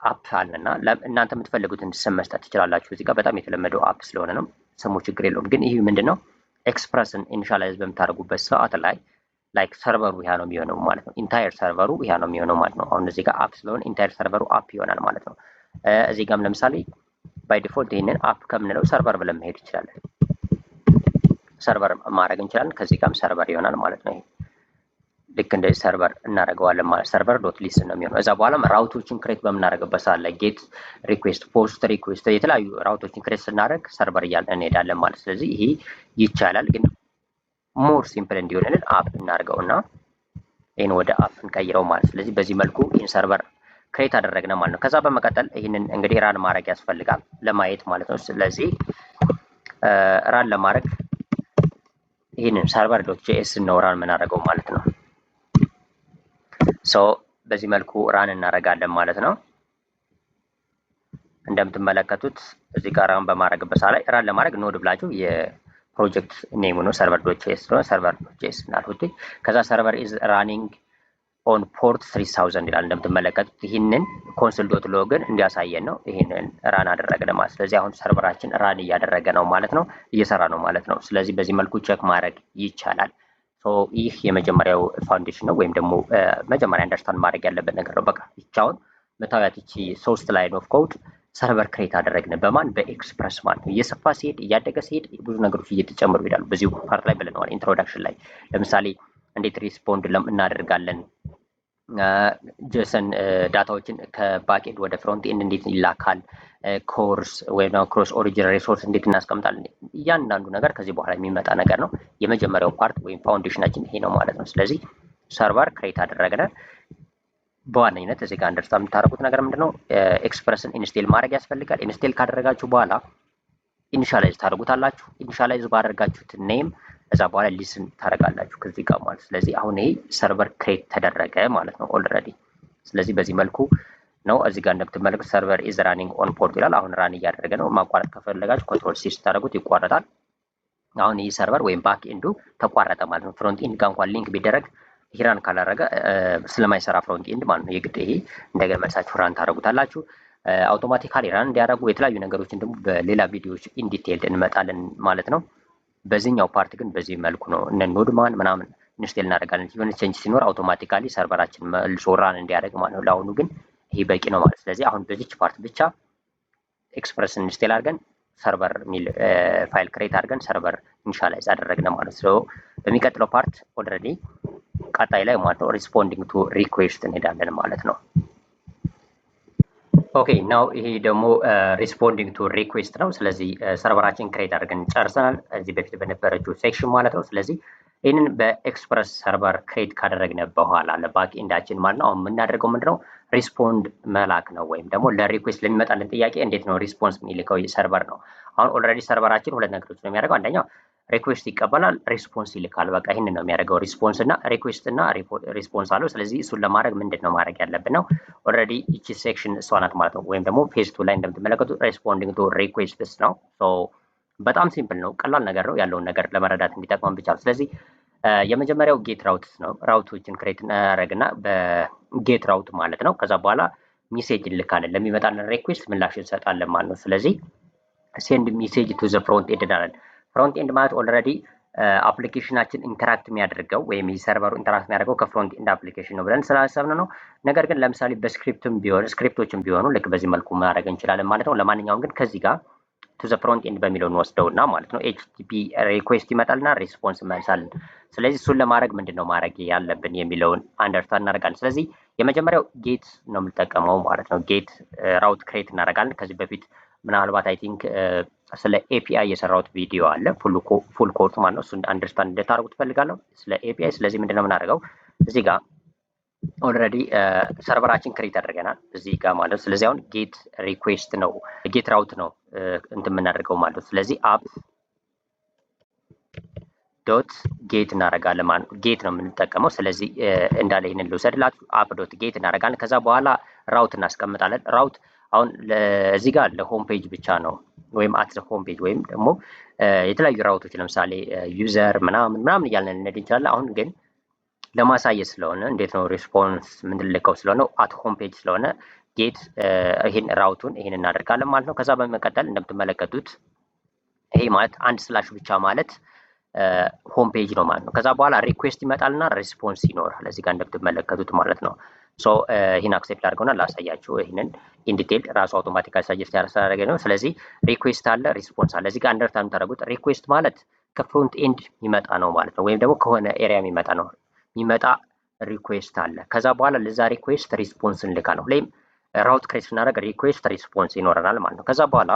[SPEAKER 1] አፕ አለና እናንተ የምትፈልጉትን ስም መስጠት ትችላላችሁ። እዚህ ጋር በጣም የተለመደው አፕ ስለሆነ ነው ስሙ ችግር የለውም። ግን ይህ ምንድነው ኤክስፕረስን ኢኒሻላይዝ በምታደርጉበት ሰዓት ላይ ላይክ ሰርቨሩ ይሄ ነው የሚሆነው ማለት ነው። ኢንታየር ሰርቨሩ ይሄ ነው የሚሆነው ማለት ነው። አሁን እዚህ ጋር አፕ ስለሆነ ኢንታየር ሰርቨሩ አፕ ይሆናል ማለት ነው። እዚህ ጋርም ለምሳሌ ባይ ዲፎልት ይሄንን አፕ ከምንለው ሰርቨር ብለን መሄድ እንችላለን። ሰርቨር ማድረግ እንችላለን። ከዚህ ጋርም ሰርቨር ይሆናል ማለት ነው። ልክ እንደዚህ ሰርቨር እናደርገዋለን ማለት ሰርቨር ዶት ሊስን ነው የሚሆነው። እዛ በኋላ ራውቶችን ክሬት በምናደርግበት ሰዓት ላይ ጌት ሪኩዌስት፣ ፖስት ሪኩዌስት የተለያዩ ራውቶችን ክሬት ስናደርግ ሰርቨር እያልን እንሄዳለን ማለት። ስለዚህ ይሄ ይቻላል፣ ግን ሞር ሲምፕል እንዲሆንልን አፕ እናደርገውና ይህን ወደ አፕ እንቀይረው ማለት። ስለዚህ በዚህ መልኩ ይህን ሰርቨር ክሬት አደረግነ ማለት ነው። ከዛ በመቀጠል ይህንን እንግዲህ ራን ማድረግ ያስፈልጋል ለማየት ማለት ነው። ስለዚህ ራን ለማድረግ ይህንን ሰርቨር ዶት ጄኤስ ነው ራን የምናደርገው ማለት ነው። ሶ በዚህ መልኩ ራን እናደርጋለን ማለት ነው። እንደምትመለከቱት እዚህ ጋር ራን በማድረግበት ሰዓት ላይ ራን ለማድረግ ኖድ ብላችሁ የፕሮጀክት ኔሙ ነው ሰርቨር ዶት ጄኤስ ነው። ሰርቨር ዶት ጄኤስ እናልሁት። ከዛ ሰርቨር ኢዝ ራኒንግ ኦን ፖርት 3000 ይላል። እንደምትመለከቱት ይህንን ኮንሶል ዶት ሎግን እንዲያሳየን ነው። ይህንን ራን አደረግን ማለት። ስለዚህ አሁን ሰርቨራችን ራን እያደረገ ነው ማለት ነው፣ እየሰራ ነው ማለት ነው። ስለዚህ በዚህ መልኩ ቼክ ማድረግ ይቻላል። ይህ የመጀመሪያው ፋውንዴሽን ነው፣ ወይም ደግሞ መጀመሪያ አንደርስታንድ ማድረግ ያለበት ነገር ነው። በቃ ይቻውን መታወቂያት ይቺ 3 ላይን ኦፍ ኮድ ሰርቨር ክሬት አደረግን በማን በኤክስፕረስ ማለት ነው። እየሰፋ ሲሄድ እያደገ ሲሄድ ብዙ ነገሮች እየተጨመሩ ይሄዳሉ። በዚሁ ፓርት ላይ ብለናል ኢንትሮዳክሽን ላይ። ለምሳሌ እንዴት ሪስፖንድ እናደርጋለን፣ ጄሰን ዳታዎችን ከባክኤንድ ወደ ፍሮንት ኤንድ እንዴት ይላካል፣ ኮርስ ወይም ክሮስ ኦሪጂን ሪሶርስ እንዴት እናስቀምጣለን። እያንዳንዱ ነገር ከዚህ በኋላ የሚመጣ ነገር ነው። የመጀመሪያው ፓርት ወይም ፋውንዴሽናችን ይሄ ነው ማለት ነው። ስለዚህ ሰርቨር ክሬት አደረግን። በዋነኝነት እዚህ ጋር አንደርስታንድ የምታደርጉት ነገር ምንድነው? ኤክስፕረስን ኢንስቴል ማድረግ ያስፈልጋል። ኢንስቴል ካደረጋችሁ በኋላ ኢኒሻላይዝ ታደርጉታላችሁ። ኢኒሻላይዝ ባደረጋችሁት ኔም ከዛ በኋላ ሊስን ታደርጋላችሁ ከዚህ ጋር ማለት። ስለዚህ አሁን ይሄ ሰርቨር ክሬት ተደረገ ማለት ነው ኦልሬዲ። ስለዚህ በዚህ መልኩ ነው። እዚህ ጋር እንደምትመለከቱት ሰርቨር ኢዝ ራኒንግ ኦን ፖርት ይላል። አሁን ራን እያደረገ ነው። ማቋረጥ ከፈለጋችሁ ኮንትሮል ሲ ስታደርጉት ይቋረጣል። አሁን ይህ ሰርቨር ወይም ባክ ኤንዱ ተቋረጠ ማለት ነው። ፍሮንት ኤንድ ጋር እንኳን ሊንክ ቢደረግ ራን ካላደረገ ስለማይሰራ ፍሮንት ኤንድ ማለት ነው። የግድ ይሄ እንደገና መልሳችሁ ራን ታደርጉታላችሁ። አውቶማቲካሊ ራን እንዲያደርጉ የተለያዩ ነገሮችን ደግሞ በሌላ ቪዲዮዎች ኢንዲቴይልድ እንመጣለን ማለት ነው። በዚህኛው ፓርት ግን በዚህ መልኩ ነው እነ ኖድማን ምናምን ኢንስቴል እናደርጋለን። የሆነ ቼንጅ ሲኖር አውቶማቲካሊ ሰርቨራችን መልሶ ራን እንዲያደርግ ማለት ነው። ለአሁኑ ግን ይሄ በቂ ነው ማለት። ስለዚህ አሁን በዚች ፓርት ብቻ ኤክስፕረስ ኢንስቴል አድርገን ሰርቨር ሚል ፋይል ክሬት አድርገን ሰርቨር ኢኒሻላይዝ አደረግን ማለት ነው። በሚቀጥለው ፓርት ኦልሬዲ ቀጣይ ላይ ማለት ነው ሪስፖንዲንግ ቱ ሪኩዌስት እንሄዳለን ማለት ነው። ኦኬ ናው ይሄ ደግሞ ሪስፖንዲንግ ቱ ሪኩዌስት ነው። ስለዚህ ሰርቨራችን ክሬት አድርገን ጨርሰናል እዚህ በፊት በነበረችው ሴክሽን ማለት ነው። ስለዚህ ይህንን በኤክስፕረስ ሰርቨር ክሬት ካደረግን በኋላ ለባክ ኤንዳችን ማለት ነው አሁን የምናደርገው ምንድነው ሪስፖንድ መላክ ነው። ወይም ደግሞ ለሪኩዌስት ለሚመጣልን ጥያቄ እንዴት ነው ሪስፖንስ የሚልከው ሰርቨር ነው። አሁን ኦልሬዲ ሰርቨራችን ሁለት ነገሮች ነው የሚያደርገው። አንደኛው ሪኩዌስት ይቀበላል፣ ሪስፖንስ ይልካል። በቃ ይህንን ነው የሚያደርገው። ሪስፖንስ እና ሪኩዌስት እና ሪስፖንስ አለው። ስለዚህ እሱን ለማድረግ ምንድን ነው ማድረግ ያለብን ነው ኦልሬዲ ይቺ ሴክሽን እሷ ናት ማለት ነው። ወይም ደግሞ ፔጅ 2 ላይ እንደምትመለከቱት ሪስፖንዲንግ ቱ ሪኩዌስትስ ነው። በጣም ሲምፕል ነው፣ ቀላል ነገር ነው። ያለውን ነገር ለመረዳት እንዲጠቅመን ብቻ ነው። ስለዚህ የመጀመሪያው ጌት ራውት ነው። ራውቶችን ክሬት እናደርግና በጌት ራውት ማለት ነው። ከዛ በኋላ ሜሴጅ እንልካለን፣ ለሚመጣልን ሪኩዌስት ምላሽ እንሰጣለን ማለት ነው። ስለዚህ ሴንድ ሜሴጅ ቱ ዘ ፍሮንት ኤንድ እንላለን። ፍሮንት ኤንድ ማለት ኦልሬዲ አፕሊኬሽናችን ኢንተራክት የሚያደርገው ወይም ሰርቨሩ ኢንተራክት የሚያደርገው ከፍሮንት ኤንድ አፕሊኬሽን ነው ብለን ስላሰብን ነው። ነገር ግን ለምሳሌ በስክሪፕትም ቢሆን ስክሪፕቶችም ቢሆኑ ልክ በዚህ መልኩ ማድረግ እንችላለን ማለት ነው። ለማንኛውም ግን ከዚህ ጋር ቱ ዘ ፍሮንት ኤንድ በሚለው እንወስደውና ማለት ነው ኤችቲቲፒ ሪኩዌስት ይመጣልና ሪስፖንስ መልሳለን። ስለዚህ እሱን ለማድረግ ምንድን ነው ማድረግ ያለብን የሚለውን አንደርስታንድ እናደርጋለን። ስለዚህ የመጀመሪያው ጌት ነው የምንጠቀመው ማለት ነው። ጌት ራውት ክሬት እናደርጋለን። ከዚህ በፊት ምናልባት አይ ቲንክ ስለ ኤፒአይ የሰራሁት ቪዲዮ አለ ፉል ኮርስ ማለት ነው። እሱን አንደርስታንድ እንድታደርጉ ትፈልጋለሁ ስለ ኤፒአይ። ስለዚህ ምንድን ነው የምናደርገው እዚህ ጋር ኦልሬዲ ሰርቨራችን ክሬት አድርገናል እዚህ ጋር ማለት ነው። ስለዚህ አሁን ጌት ሪኩዌስት ነው ጌት ራውት ነው እንትን የምናደርገው ማለት ነው። ስለዚህ አፕ ዶት ጌት እናደርጋለን ማለት ነው። ጌት ነው የምንጠቀመው። ስለዚህ እንዳለ ይህንን ልውሰድላችሁ። አፕ ዶት ጌት እናደርጋለን። ከዛ በኋላ ራውት እናስቀምጣለን። ራውት አሁን እዚህ ጋር ለሆም ፔጅ ብቻ ነው ወይም አት ሆም ፔጅ ወይም ደግሞ የተለያዩ ራውቶች ለምሳሌ ዩዘር ምናምን እያልን እንሄድ እንችላለን። አሁን ግን ለማሳየት ስለሆነ እንዴት ነው ሪስፖንስ ምንልከው ስለሆነ አት ሆም ፔጅ ስለሆነ ጌት ይሄን ራውቱን ይሄን እናደርጋለን ማለት ነው። ከዛ በመቀጠል እንደምትመለከቱት ይሄ ማለት አንድ ስላሽ ብቻ ማለት ሆም ፔጅ ነው ማለት ነው። ከዛ በኋላ ሪኩዌስት ይመጣልና ሪስፖንስ ይኖራል እዚህ ጋር እንደምትመለከቱት ማለት ነው። ይህን አክሴፕት አድርገውና ላሳያችሁ። ይህንን ኢንዲቴል ራሱ አውቶማቲካሊ ሳጀስት ያደረገ ነው። ስለዚህ ሪኩዌስት አለ፣ ሪስፖንስ አለ። እዚህ ጋር አንደርስታንድ ታደርጉት ሪኩዌስት ማለት ከፍሮንት ኤንድ የሚመጣ ነው ማለት ነው። ወይም ደግሞ ከሆነ ኤሪያ የሚመጣ ነው የሚመጣ ሪኩዌስት አለ። ከዛ በኋላ ለዛ ሪኩዌስት ሪስፖንስ እንልካለን። ወይም ራውት ክሬት ስናደርግ ሪኩዌስት ሪስፖንስ ይኖረናል ማለት ነው። ከዛ በኋላ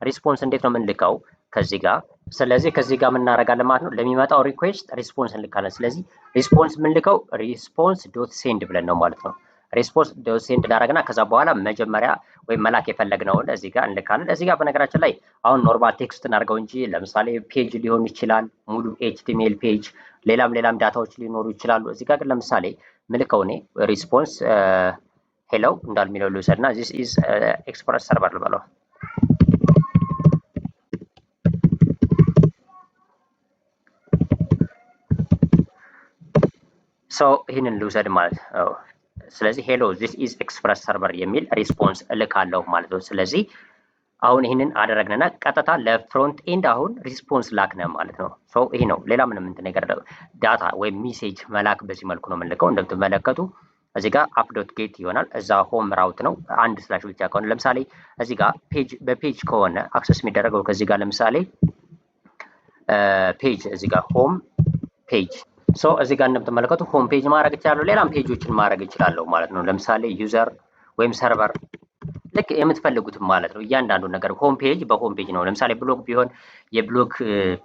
[SPEAKER 1] ሪስፖንስ እንዴት ነው የምንልከው ከዚህ ጋር። ስለዚህ ከዚህ ጋር ምን እናደርጋለን ማለት ነው ለሚመጣው ሪኩዌስት ሪስፖንስ እንልካለን። ስለዚህ ሪስፖንስ የምንልከው ሪስፖንስ ዶት ሴንድ ብለን ነው ማለት ነው። ሪስፖንስ ዶት ሴንድ እናደርግና ከዛ በኋላ መጀመሪያ ወይም መላክ የፈለግነውን እዚህ ጋር እንልካለን። እዚህ ጋር በነገራችን ላይ አሁን ኖርማል ቴክስት እናድርገው እንጂ ለምሳሌ ፔጅ ሊሆን ይችላል፣ ሙሉ ኤችቲኤምኤል ፔጅ፣ ሌላም ዳታዎች ሊኖሩ ይችላሉ። እዚህ ጋር ግን ለምሳሌ ምልከው እኔ ሪስፖንስ ሄሎ እንዳልሚለው ልውሰድና ዚስ ኢዝ ኤክስፕረስ ሰርቨር ልበለው። ይህንን ልውሰድ ማለት ነው። ስለዚህ ሄሎ ዚስ ኢዝ ኤክስፕረስ ሰርቨር የሚል ሪስፖንስ እልካለሁ ማለት ነው። ስለዚህ አሁን ይህንን አደረግንና ቀጥታ ለፍሮንት ኤንድ አሁን ሪስፖንስ ላክነ ማለት ነው። ይሄ ነው። ሌላ ምንም እንትን ነገር ዳታ ወይም ሜሴጅ መላክ በዚህ መልኩ ነው የምንልከው። እንደምትመለከቱ እዚህ ጋር አፕ ዶት ጌት ይሆናል። እዛ ሆም ራውት ነው አንድ ስላሽ ብቻ ከሆነ ለምሳሌ እዚህ ጋር በፔጅ ከሆነ አክሰስ የሚደረገው ከዚህ ጋር ለምሳሌ ፔጅ እዚህ ጋር ሆም ፔጅ ሶ እዚህ ጋር እንደምትመለከቱ ሆም ፔጅ ማድረግ እችላለሁ። ሌላም ፔጆችን ማድረግ እችላለሁ ማለት ነው። ለምሳሌ ዩዘር ወይም ሰርቨር ልክ የምትፈልጉትም ማለት ነው። እያንዳንዱ ነገር ሆም ፔጅ በሆም ፔጅ ነው። ለምሳሌ ብሎግ ቢሆን የብሎግ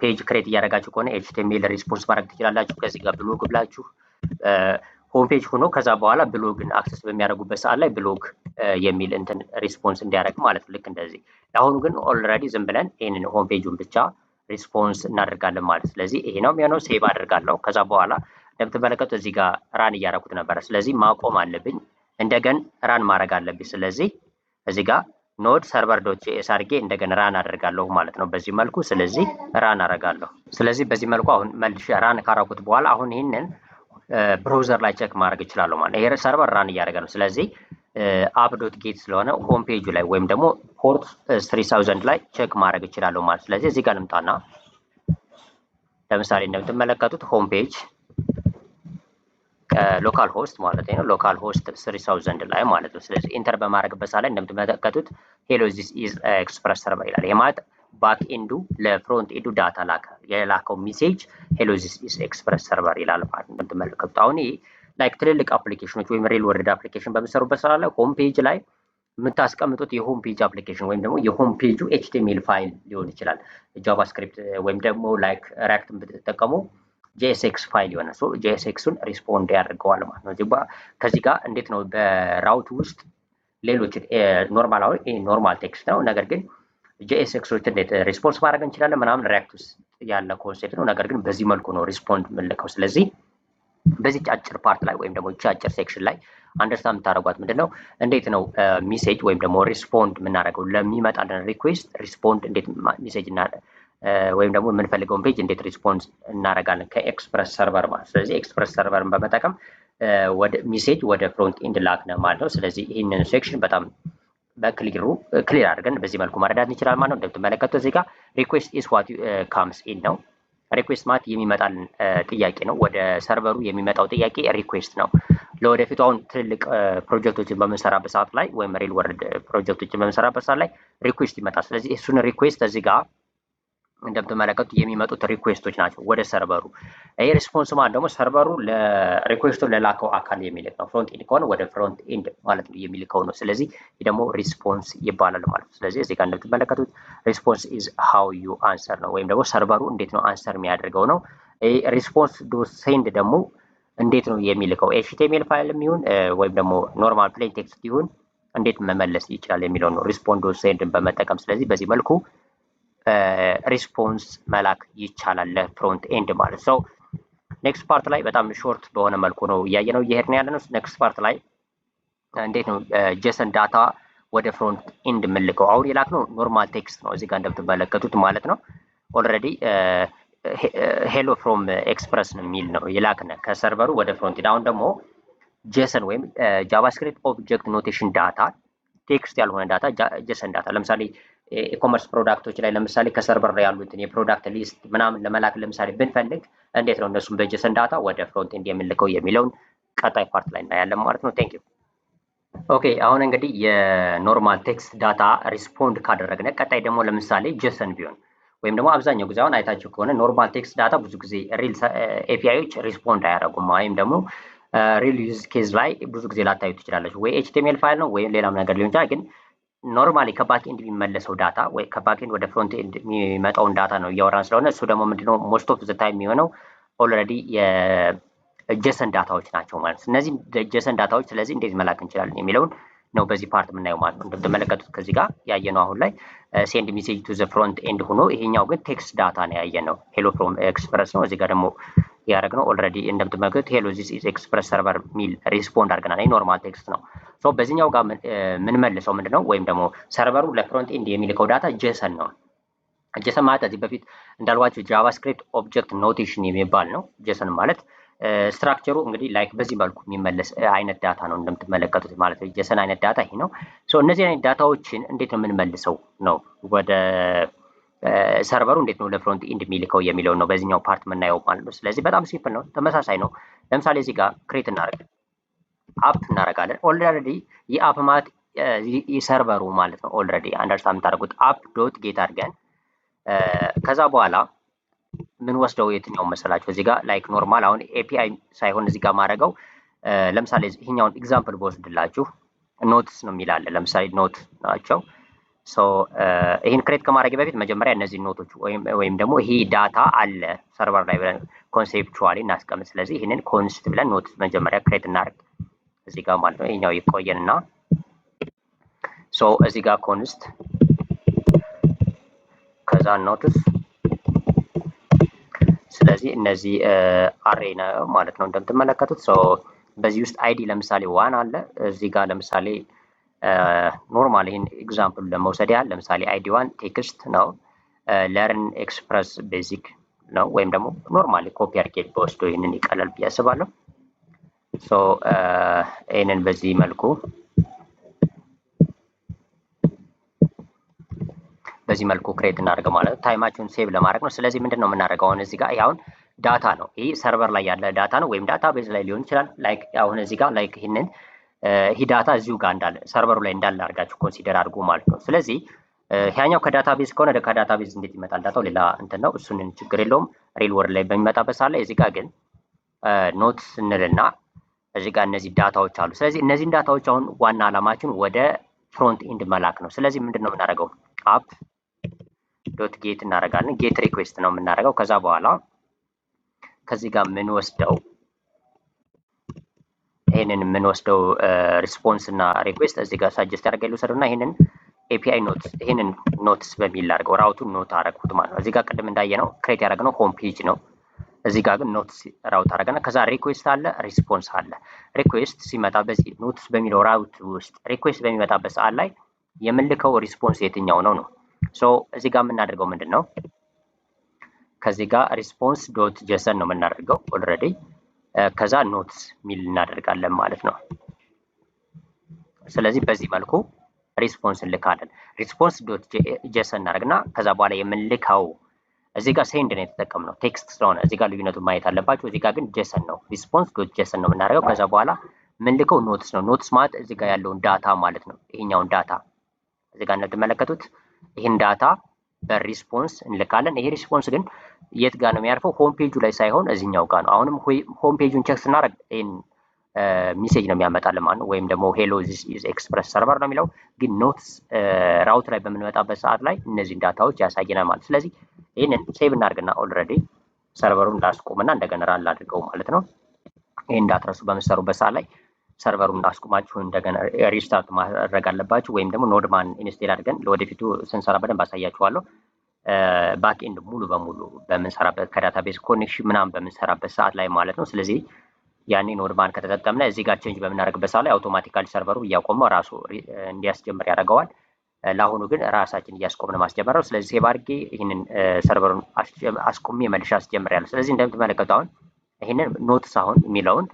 [SPEAKER 1] ፔጅ ክሬት እያደረጋችሁ ከሆነ ኤችቲኤምኤል ሪስፖንስ ማድረግ ትችላላችሁ። ከዚህ ጋር ብሎግ ብላችሁ ሆም ፔጅ ሆኖ ከዛ በኋላ ብሎግን አክሰስ በሚያደርጉበት ሰዓት ላይ ብሎግ የሚል እንትን ሪስፖንስ እንዲያደርግ ማለት ነው። ልክ እንደዚህ። አሁኑ ግን ኦልሬዲ ዝም ብለን ይህንን ሆም ፔጁን ብቻ ሪስፖንስ እናደርጋለን ማለት። ስለዚህ ይሄ ነው የሚሆነው። ሴቭ አድርጋለሁ። ከዛ በኋላ እንደምትመለከቱት እዚህ ጋር ራን እያደረኩት ነበረ። ስለዚህ ማቆም አለብኝ፣ እንደገን ራን ማድረግ አለብኝ። ስለዚህ እዚህ ጋር ኖድ ሰርቨር ዶት ጄኤስ አድርጌ እንደገና ራን አደርጋለሁ ማለት ነው በዚህ መልኩ። ስለዚህ ራን አደርጋለሁ። ስለዚህ በዚህ መልኩ አሁን መልሼ ራን ካረኩት በኋላ አሁን ይህንን ብራውዘር ላይ ቼክ ማድረግ እችላለሁ ማለት ነው። ይሄ ሰርቨር ራን እያደረገ ነው። ስለዚህ አፕ ዶት ጌት ስለሆነ ሆም ፔጁ ላይ ወይም ደግሞ ፖርት 3000 ላይ ቼክ ማድረግ እችላለሁ ማለት። ስለዚህ እዚህ ጋር ልምጣና ለምሳሌ እንደምትመለከቱት ሆም ፔጅ ሎካል ሆስት ማለት ነው። ሎካል ሆስት 3000 ላይ ማለት ነው። ስለዚህ ኢንተር በማድረግበት ሰዓት ላይ እንደምትመለከቱት ሄሎ ዚስ ኢዝ ኤክስፕረስ ሰርቨር ይላል። ይሄ ማለት ባክ ኤንዱ ለፍሮንት ኤንዱ ዳታ ላከ። የላከው ሜሴጅ ሄሎ ዚስ ኢዝ ኤክስፕረስ ሰርቨር ይላል ማለት ነው። እንደምትመለከቱት አሁን ይሄ ላይክ ትልልቅ አፕሊኬሽኖች ወይም ሪል ወርልድ አፕሊኬሽን በምሰሩበት ሰዓት ላይ ሆም ፔጅ ላይ የምታስቀምጡት የሆም ፔጅ አፕሊኬሽን ወይም ደግሞ የሆም ፔጁ ኤችቲኤምኤል ፋይል ሊሆን ይችላል። ጃቫስክሪፕት ወይም ደግሞ ላይክ ሪያክትን ብትጠቀሙ ጄኤስኤክስ ፋይል የሆነ ሰው ጄኤስኤክሱን ሪስፖንድ ያደርገዋል ማለት ነው። ከዚህ ጋር እንዴት ነው በራውት ውስጥ ሌሎች ኖርማል ቴክስት ነው፣ ነገር ግን ጄኤስኤክሶች እንዴት ሪስፖንስ ማድረግ እንችላለን ምናምን ሪያክት ውስጥ ያለ ኮንሴፕት ነው። ነገር ግን በዚህ መልኩ ነው ሪስፖንድ የምንልከው። ስለዚህ በዚህ አጭር ፓርት ላይ ወይም ደግሞ አጭር ሴክሽን ላይ አንደርስታንድ የምታደርጓት ምንድነው እንዴት ነው ሜሴጅ ወይም ደግሞ ሪስፖንድ የምናደርገው ለሚመጣልን ሪኩዌስት ሪስፖንድ እንዴት ሜሴጅ ወይም ደግሞ የምንፈልገውን ፔጅ እንዴት ሪስፖንስ እናደርጋለን ከኤክስፕረስ ሰርቨር ማለት። ስለዚህ ኤክስፕረስ ሰርቨርን በመጠቀም ወደ ሜሴጅ ወደ ፍሮንት ኤንድ ላክነ ማለት ነው። ስለዚህ ይህንን ሴክሽን በጣም ክሊር አድርገን በዚህ መልኩ መረዳት እንችላለን ማለት ነው። እንደምትመለከቱት እዚህ ጋር ሪኩዌስት ኢስ ዋት ካምስ ኢን ነው። ሪኩዌስት ማለት የሚመጣልን ጥያቄ ነው። ወደ ሰርቨሩ የሚመጣው ጥያቄ ሪኩዌስት ነው። ለወደፊቱ አሁን ትልልቅ ፕሮጀክቶችን በምንሰራበት ሰዓት ላይ ወይም ሪል ወርልድ ፕሮጀክቶችን በምንሰራበት ሰዓት ላይ ሪኩዌስት ይመጣል። ስለዚህ እሱን ሪኩዌስት እዚህ ጋር እንደምትመለከቱት የሚመጡት ሪኩዌስቶች ናቸው ወደ ሰርቨሩ። ይሄ ሪስፖንስ ማለት ደግሞ ሰርቨሩ ለሪኩዌስቱን ለላከው አካል የሚልክ ነው። ፍሮንት ኤንድ ከሆነ ወደ ፍሮንት ኤንድ ማለት ነው የሚልከው ነው። ስለዚህ ይህ ደግሞ ሪስፖንስ ይባላል ማለት ነው። ስለዚህ እዚህ ጋር እንደምትመለከቱት ሪስፖንስ ኢዝ ሃው ዩ አንሰር ነው፣ ወይም ደግሞ ሰርቨሩ እንዴት ነው አንሰር የሚያደርገው ነው። ሪስፖንስ ዶ ሴንድ ደግሞ እንዴት ነው የሚልከው ኤችቲኤምኤል ፋይል የሚሆን ወይም ደግሞ ኖርማል ፕሌን ቴክስት ይሁን እንዴት መመለስ ይችላል የሚለው ነው ሪስፖንስ ዶ ሴንድን በመጠቀም። ስለዚህ በዚህ መልኩ ሪስፖንስ መላክ ይቻላል ለፍሮንት ኤንድ ማለት ነው። ኔክስት ፓርት ላይ በጣም ሾርት በሆነ መልኩ ነው እያየነው እየሄድን ያለ ነው። ኔክስት ፓርት ላይ እንዴት ነው ጄሰን ዳታ ወደ ፍሮንት ኤንድ የምንልከው። አሁን የላክነው ኖርማል ቴክስት ነው እዚህ ጋር እንደምትመለከቱት ማለት ነው። ኦልሬዲ ሄሎ ፍሮም ኤክስፕረስ ነው የሚል ነው የላክነ ከሰርቨሩ ወደ ፍሮንት ኤንድ። አሁን ደግሞ ጄሰን ወይም ጃቫስክሪፕት ኦብጀክት ኖቴሽን ዳታ ቴክስት ያልሆነ ዳታ ጄሰን ዳታ ለምሳሌ ኢኮመርስ ፕሮዳክቶች ላይ ለምሳሌ ከሰርቨር ላይ ያሉትን የፕሮዳክት ሊስት ምናምን ለመላክ ለምሳሌ ብንፈልግ እንዴት ነው እነሱም በጄሰን ዳታ ወደ ፍሮንት ኤንድ የምንልከው የሚለውን ቀጣይ ፓርት ላይ እናያለን ማለት ነው። ቴንክ ዩ። ኦኬ አሁን እንግዲህ የኖርማል ቴክስት ዳታ ሪስፖንድ ካደረግነ ቀጣይ ደግሞ ለምሳሌ ጄሰን ቢሆን ወይም ደግሞ አብዛኛው ጊዜ አሁን አይታችሁ ከሆነ ኖርማል ቴክስት ዳታ ብዙ ጊዜ ሪል ኤፒአይዎች ሪስፖንድ አያደርጉም፣ ወይም ደግሞ ሪል ዩዝ ኬዝ ላይ ብዙ ጊዜ ላታዩ ትችላለች። ወይ ኤችቲኤምኤል ፋይል ነው ወይም ሌላም ነገር ሊሆን ይችላል። ግን ኖርማሊ ከባክኤንድ የሚመለሰው ዳታ ወይ ከባክኤንድ ወደ ፍሮንት ኤንድ የሚመጣውን ዳታ ነው እያወራን ስለሆነ እሱ ደግሞ ምንድነው ሞስት ኦፍ ዘ ታይም የሚሆነው ኦልሬዲ የጄሰን ዳታዎች ናቸው ማለት ነው። እነዚህ ጄሰን ዳታዎች ስለዚህ እንዴት መላክ እንችላለን የሚለውን ነው በዚህ ፓርት የምናየው ማለት ነው። እንደምትመለከቱት ከዚህ ጋር ያየነው አሁን ላይ ሴንድ ሜሴጅ ቱ ዘ ፍሮንት ኤንድ ሆኖ ይሄኛው ግን ቴክስት ዳታ ነው ያየነው ሄሎ ፍሮም ኤክስፕረስ ነው። እዚህ ጋር ደግሞ ያደረግነው ኦልሬዲ እንደምትመለከቱት ሄሎ ዚስ ኢዝ ኤክስፕረስ ሰርቨር ሚል ሪስፖንድ አድርገናል። ይሄ ኖርማል ቴክስት ነው። ሶ በዚህኛው ጋር ምን መልሰው ምንድነው ወይም ደግሞ ሰርቨሩ ለፍሮንት ኤንድ የሚልከው ዳታ ጄሰን ነው። ጄሰን ማለት ከዚህ በፊት እንዳልኳችሁ ጃቫስክሪፕት ኦብጀክት ኖቴሽን የሚባል ነው። ጄሰን ማለት ስትራክቸሩ እንግዲህ ላይክ በዚህ መልኩ የሚመለስ አይነት ዳታ ነው እንደምትመለከቱት ማለት ነው። ጄሰን አይነት ዳታ ይሄ ነው። ሶ እነዚህ አይነት ዳታዎችን እንዴት ነው የምንመልሰው ነው ወደ ሰርቨሩ እንዴት ነው ለፍሮንት ኤንድ የሚልከው የሚለው ነው በዚህኛው ፓርት የምናየው ማለት ነው። ስለዚህ በጣም ሲምፕል ነው፣ ተመሳሳይ ነው። ለምሳሌ እዚህ ጋር ክሬት አፕ እናደርጋለን። ኦልሬዲ የአፕ ማለት የሰርቨሩ ማለት ነው። ኦልሬዲ አንደርስታንድ የምታደርጉት አፕ ዶት ጌት አድርገን ከዛ በኋላ ምን ወስደው የትኛው መሰላችሁ እዚህ ጋር ላይክ ኖርማል አሁን ኤፒአይ ሳይሆን እዚህ ጋር ማድረገው ለምሳሌ ይሄኛውን ኤግዛምፕል በወስድላችሁ ኖትስ ነው የሚላለ ለምሳሌ ኖት ናቸው። ሶ ይሄን ክሬት ከማድረግ በፊት መጀመሪያ እነዚህ ኖቶች ወይም ደግሞ ይሄ ዳታ አለ ሰርቨር ላይ ብለን ኮንሴፕቹዋሊ እናስቀምጥ። ስለዚህ ይሄንን ኮንስት ብለን ኖት መጀመሪያ ክሬት እናደርግ እዚህ ጋር ማለት ነው። ይሄኛው ይቆየንና ሶ እዚህ ጋር ኮንስት ከዛ ኖትስ ስለዚህ እነዚህ አሬ ነው ማለት ነው እንደምትመለከቱት። ሶ በዚህ ውስጥ አይዲ ለምሳሌ ዋን አለ እዚህ ጋር ለምሳሌ ኖርማል ይሄን ኤግዛምፕል ለመውሰድ ያህል ለምሳሌ አይዲ ዋን ቴክስት ነው ለርን ኤክስፕረስ ቤዚክ ነው ወይም ደግሞ ኖርማሊ ኮፒ አድርጌ በወስዶ ይህንን ይቀላል ብዬ አስባለሁ። ሶ ይህንን በዚህ መልኩ ክሬት እናደርገው ማለት ነው። ታይማችሁን ሴቭ ለማድረግ ነው። ስለዚህ ምንድን ነው የምናደርገው አሁን እዚህ ጋር አሁን ዳታ ነው ይህ ሰርቨር ላይ ያለ ዳታ ነው ወይም ዳታ ቤዝ ላይ ሊሆን ይችላል። ላይክ አሁን እዚህ ጋር ላይክ ይህንን ይህ ዳታ እዚሁ ጋር እንዳለ ሰርቨሩ ላይ እንዳለ አድርጋችሁ ኮንሲደር አድርጉ ማለት ነው። ስለዚህ ያኛው ከዳታቤዝ ከሆነ ከዳታቤዝ እንዴት ይመጣል ዳታው ሌላ እንትን ነው። እሱን ችግር የለውም ሪል ወርድ ላይ በሚመጣበት ሰዓት ላይ እዚህ ጋር ግን ኖት ስንልና እዚህ ጋር እነዚህ ዳታዎች አሉ። ስለዚህ እነዚህን ዳታዎች አሁን ዋና ዓላማችን ወደ ፍሮንት ኢንድ መላክ ነው። ስለዚህ ምንድን ነው የምናደርገው አፕ ዶት ጌት እናደርጋለን። ጌት ሪኩዌስት ነው የምናደርገው። ከዛ በኋላ ከዚህ ጋር የምንወስደው ይሄንን የምንወስደው ሪስፖንስ እና ሪኩዌስት እዚህ ጋር ሳጀስት ያደርጋል ልውሰድና ይሄንን ኤፒአይ ኖትስ ይሄንን ኖትስ በሚል አድርገው ራውቱን ኖት አደረግኩት ማለት ነው። እዚህ ጋር ቅድም እንዳየነው ክሬት ያደረግነው ሆም ፔጅ ነው። እዚህ ጋር ግን ኖትስ ራውት አደረገና ከዛ ሪኩዌስት አለ ሪስፖንስ አለ። ሪኩዌስት ሲመጣ በዚህ ኖትስ በሚለው ራውት ውስጥ ሪኩዌስት በሚመጣበት ሰዓት ላይ የምንልከው ሪስፖንስ የትኛው ነው ነው። ሶ እዚህ ጋር የምናደርገው ምንድን ነው ከዚህ ጋር ሪስፖንስ ዶት ጄሰን ነው የምናደርገው ኦልሬዲ ከዛ ኖትስ ሚል እናደርጋለን ማለት ነው። ስለዚህ በዚህ መልኩ ሪስፖንስ እንልካለን። ሪስፖንስ ዶት ጄሰን እናደርግና ከዛ በኋላ የምንልካው እዚህ ጋር ሴንድ ነው የተጠቀምነው ቴክስት ስለሆነ እዚህ ጋር ልዩነቱን ማየት አለባችሁ። እዚህ ጋር ግን ጄሰን ነው ሪስፖንስ ዶት ጄሰን ነው የምናደርገው። ከዛ በኋላ የምንልከው ኖትስ ነው። ኖትስ ማለት እዚህ ጋር ያለውን ዳታ ማለት ነው። ይሄኛውን ዳታ እዚህ ጋር እንደምትመለከቱት ይህን ዳታ በሪስፖንስ እንልካለን። ይሄ ሪስፖንስ ግን የት ጋር ነው የሚያርፈው? ሆም ፔጁ ላይ ሳይሆን እዚህኛው ጋር ነው። አሁንም ሆም ፔጁን ቼክ ስናደርግ ይሄን ሚሴጅ ነው የሚያመጣልን ማለት ነው። ወይም ደግሞ ሄሎ ዚስ ኢዝ ኤክስፕረስ ሰርቨር ነው የሚለው ግን ኖትስ ራውት ላይ በምንመጣበት ሰዓት ላይ እነዚህን ዳታዎች ያሳየናል ማለት። ስለዚህ ይህንን ሴቭ እናድርግና ኦልሬዲ ሰርቨሩን እንዳስቆምና እንደገና ራን አድርገው ማለት ነው። ይህን እንዳትረሱ በምትሰሩበት ሰዓት ላይ ሰርቨሩን እንዳስቆማችሁ እንደገና ሪስታርት ማድረግ አለባችሁ። ወይም ደግሞ ኖድማን ኢንስቴል አድርገን ለወደፊቱ ስንሰራ በደንብ አሳያችኋለሁ። ባክኤንድ ሙሉ በሙሉ በምንሰራበት ከዳታቤዝ ኮኔክሽን ምናምን በምንሰራበት ሰዓት ላይ ማለት ነው። ስለዚህ ያኔ ኖድማን ከተጠቀምነ እዚህ ጋር ቼንጅ በምናደርግበት ሰዓት ላይ አውቶማቲካሊ ሰርቨሩ እያቆመ ራሱ እንዲያስጀምር ያደርገዋል። ለአሁኑ ግን ራሳችን እያስቆምን ማስጀመር ነው። ስለዚህ ሴቭ አድርጌ ይህንን ሰርቨሩን አስቆሜ መልሼ አስጀምሬያለሁ። ስለዚህ እንደምትመለከቱ አሁን ይህንን ኖትስ አሁን የሚለውን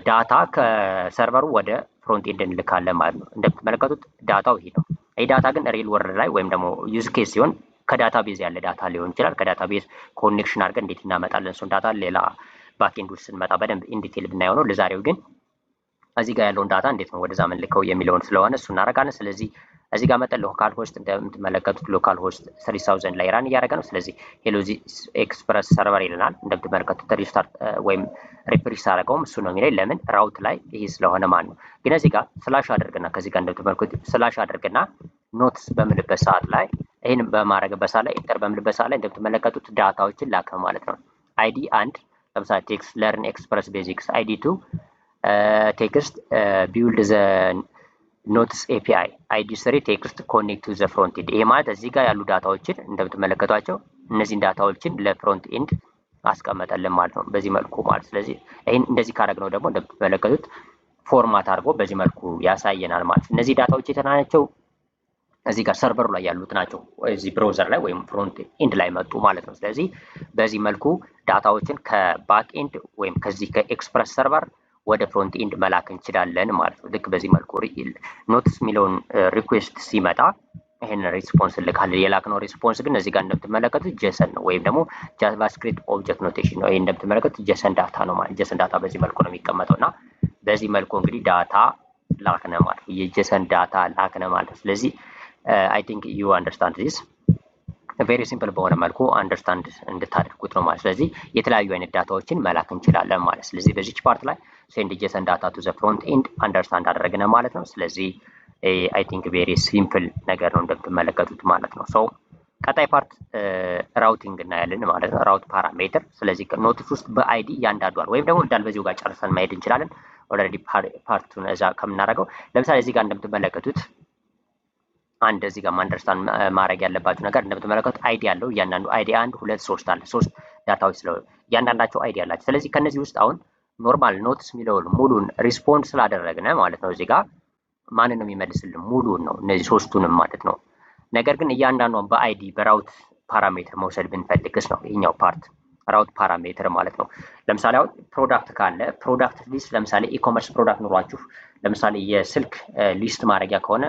[SPEAKER 1] ዳታ ከሰርቨሩ ወደ ፍሮንት ኤንድ እንልካለን ማለት ነው። እንደምትመለከቱት ዳታው ይሄ ነው። ይህ ዳታ ግን ሪል ወርልድ ላይ ወይም ደግሞ ዩዝ ኬስ ሲሆን ከዳታቤዝ ያለ ዳታ ሊሆን ይችላል። ከዳታቤዝ ኮኔክሽን አድርገን እንዴት እናመጣለን እሱን ዳታ ሌላ ባክኤንድ ውስጥ ስንመጣ በደንብ ኢንዲቴል ብናየው ነው። ለዛሬው ግን እዚህ ጋር ያለውን ዳታ እንዴት ነው ወደዛ ምንልከው የሚለውን ስለሆነ እሱ እናደርጋለን። ስለዚህ እዚህ ጋር መጠን ሎካል ሆስት እንደምትመለከቱት ሎካል ሆስት 3000 ላይ ራን እያደረገ ነው። ስለዚህ ሄሎ ዚስ ኤክስፕረስ ሰርቨር ይለናል። እንደምትመለከቱት ሪስታርት ወይም ሪፍሬሽ አደረገውም እሱ ነው የሚለኝ ለምን ራውት ላይ ይሄ ስለሆነ ማለት ነው። ግን እዚህ ጋር ስላሽ አድርግና ከዚህ ጋር እንደምትመለከቱት ስላሽ አድርግና ኖትስ በምልበት ሰዓት ላይ ይሄን በማድረግበት ሰዓት ላይ ኢንተር በምልበት ሰዓት ላይ እንደምትመለከቱት ዳታዎችን ላከ ማለት ነው። አይዲ 1 ለምሳሌ ቴክስት ለርን ኤክስፕረስ ቤዚክስ፣ አይዲ 2 ቴክስት ቢውልድ ዘ ኖትስ ኤፒአይ፣ አይዲ 3 ቴክስት ኮኔክት ቱ ዘ ፍሮንት ኤንድ። ይሄ ማለት እዚህ ጋር ያሉ ዳታዎችን እንደምትመለከቷቸው እነዚህን ዳታዎችን ለፍሮንት ኤንድ አስቀመጠልን ማለት ነው በዚህ መልኩ ማለት። ስለዚህ ይሄን እንደዚህ ካደረግነው ደግሞ እንደምትመለከቱት ፎርማት አድርጎ በዚህ መልኩ ያሳየናል ማለት ነው። እነዚህ ዳታዎች የተናናቸው እዚህ ጋር ሰርቨሩ ላይ ያሉት ናቸው። እዚህ ብራውዘር ላይ ወይም ፍሮንት ኤንድ ላይ መጡ ማለት ነው። ስለዚህ በዚህ መልኩ ዳታዎችን ከባክ ኤንድ ወይም ከዚህ ከኤክስፕረስ ሰርቨር ወደ ፍሮንት ኤንድ መላክ እንችላለን ማለት ነው። ልክ በዚህ መልኩ ኖትስ የሚለውን ሪኩዌስት ሲመጣ ይሄን ሪስፖንስ ልካለን። የላክነው ሪስፖንስ ግን እዚህ ጋር እንደምትመለከቱት ጄሰን ነው ወይም ደግሞ ጃቫስክሪፕት ኦብጀክት ኖቴሽን ነው። ይሄ እንደምትመለከቱት ጄሰን ዳታ ነው ማለት ጄሰን ዳታ በዚህ መልኩ ነው የሚቀመጠውና በዚህ መልኩ እንግዲህ ዳታ ላክነ ማለት የጄሰን ዳታ ላክነ ማለት። ስለዚህ አይ ቲንክ ዩ አንደርስታንድ ዚስ። ቬሪ ሲምፕል በሆነ መልኩ አንደርስታንድ እንድታደርጉት ነው ማለት። ስለዚህ የተለያዩ አይነት ዳታዎችን መላክ እንችላለን ማለት። ስለዚህ በዚች ፓርት ላይ ሴንድ ጄሰን ዳታ ቱ ዘ ፍሮንት ኤንድ አንደርስታንድ አደረግን ማለት ነው። ስለዚህ አይ ቲንክ ቬሪ ሲምፕል ነገር ነው እንደምትመለከቱት ማለት ነው። ሶ ቀጣይ ፓርት ራውቲንግ እናያለን ማለት ነው። ራውት ፓራሜትር። ስለዚህ ኖትስ ውስጥ በአይዲ እያንዳንዷን ወይም ደግሞ እንዳልበዚሁ ጋር ጨርሰን ማሄድ እንችላለን። ኦልሬዲ ፓርቱን እዛ ከምናደርገው ለምሳሌ እዚህ ጋር እንደምትመለከቱት አንድ እዚህ ጋር አንደርስታንድ ማድረግ ያለባችሁ ነገር እንደምትመለከቱት አይዲ ያለው እያንዳንዱ አይዲ 1 2 3 አለ። 3 ዳታዎች ስለሆነ እያንዳንዳቸው አይዲ ያላቸው። ስለዚህ ከነዚህ ውስጥ አሁን ኖርማል ኖትስ የሚለውን ሙሉን ሪስፖንድ ስላደረግነ ማለት ነው እዚህ ጋር ማንን ነው የሚመልስልን? ሙሉን ነው እነዚህ ሶስቱንም ማለት ነው። ነገር ግን እያንዳንዷን በአይዲ በራውት ፓራሜትር መውሰድ ብንፈልግስ ነው ይሄኛው ፓርት ራውት ፓራሜትር ማለት ነው። ለምሳሌ አሁን ፕሮዳክት ካለ ፕሮዳክት ሊስት ለምሳሌ ኢኮመርስ ፕሮዳክት ኑሯችሁ ለምሳሌ የስልክ ሊስት ማድረጊያ ከሆነ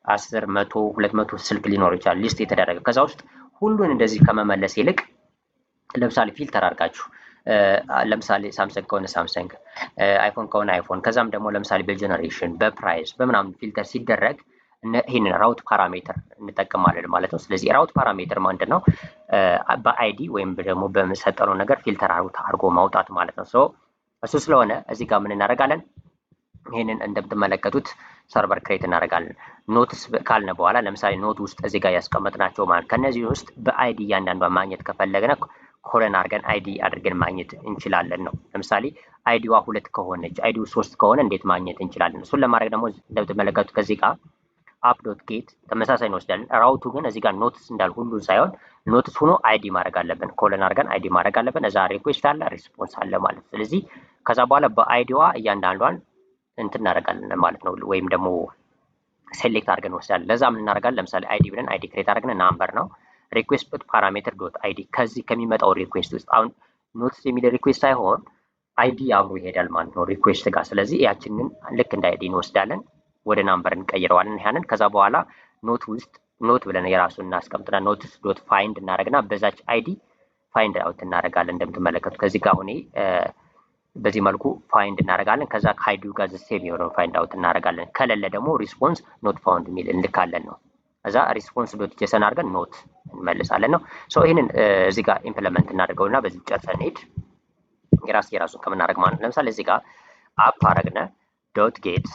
[SPEAKER 1] 10 100 200 ስልክ ሊኖር ይችላል ሊስት የተደረገ። ከዛ ውስጥ ሁሉን እንደዚህ ከመመለስ ይልቅ ለምሳሌ ፊልተር አድርጋችሁ ለምሳሌ ሳምሰንግ ከሆነ ሳምሰንግ፣ አይፎን ከሆነ አይፎን፣ ከዛም ደግሞ ለምሳሌ በጀነሬሽን በፕራይስ በምናምን ፊልተር ሲደረግ ይህንን ራውት ፓራሜትር እንጠቀማለን ማለት ነው። ስለዚህ ራውት ፓራሜትር ምንድን ነው? በአይዲ ወይም ደግሞ በምሰጠነው ነገር ፊልተር አድርጎ ማውጣት ማለት ነው። እሱ ስለሆነ እዚህ ጋር ምን እናደርጋለን? ይህንን እንደምትመለከቱት ሰርቨር ክሬት እናደርጋለን። ኖትስ ካልነ በኋላ ለምሳሌ ኖት ውስጥ እዚህ ጋር ያስቀመጥናቸው ማለት ከነዚህ ውስጥ በአይዲ እያንዳንዷን ማግኘት ከፈለግነ ኮለን አድርገን አይዲ አድርገን ማግኘት እንችላለን ነው። ለምሳሌ አይዲዋ 2 ከሆነች አይዲው 3 ከሆነ እንዴት ማግኘት እንችላለን? እሱን ለማድረግ ደግሞ እንደምትመለከቱት ከዚህ ጋር አፕ ዶት ጌት ተመሳሳይ እንወስዳለን። ራውቱ ግን እዚህ ጋር ኖትስ እንዳል ሁሉን ሳይሆን ኖትስ ሆኖ አይዲ ማድረግ አለብን። ኮለን አድርገን አይዲ ማድረግ አለብን። እዛ ሪኩዌስት አለ ሪስፖንስ አለ ማለት። ስለዚህ ከዛ በኋላ በአይዲዋ እያንዳንዷን እንትን እናደርጋለን ማለት ነው። ወይም ደግሞ ሴሌክት አድርገን ወስዳለን። ለዛ ምን እናደርጋለን? ለምሳሌ አይዲ ብለን አይዲ ክሬት አድርገን ናምበር ነው ሪኩዌስት ፑት ፓራሜትር ዶት አይዲ ከዚህ ከሚመጣው ሪኩዌስት ውስጥ አሁን ኖትስ የሚል ሪኩዌስት ሳይሆን አይዲ አብሮ ይሄዳል ማለት ነው ሪኩዌስት ጋር። ስለዚህ ያችንን ልክ እንደ አይዲ እንወስዳለን ወደ ናምበር እንቀይረዋለን ያንን። ከዛ በኋላ ኖት ውስጥ ኖት ብለን የራሱን እናስቀምጥና ኖትስ ዶት ፋይንድ እናደርግና በዛች አይዲ ፋይንድ አውት እናደርጋለን። እንደምትመለከቱት ከዚህ ጋር አሁን በዚህ መልኩ ፋይንድ እናደርጋለን። ከዛ ከአይዲው ጋር ሴም የሆነውን ፋይንድ አውት እናደርጋለን። ከሌለ ደግሞ ሪስፖንስ ኖት ፋውንድ የሚል እንልካለን ነው። እዛ ሪስፖንስ ዶት ጄሰን አድርገን ኖት እንመልሳለን ነው። ይህንን እዚህ ጋር ኢምፕለመንት እናደርገውና በዚህ ጨርሰን ሄድ የራሱን ከምናደርግ ማለት ነው። ለምሳሌ እዚህ ጋር አፕ አረግነ ዶት ጌት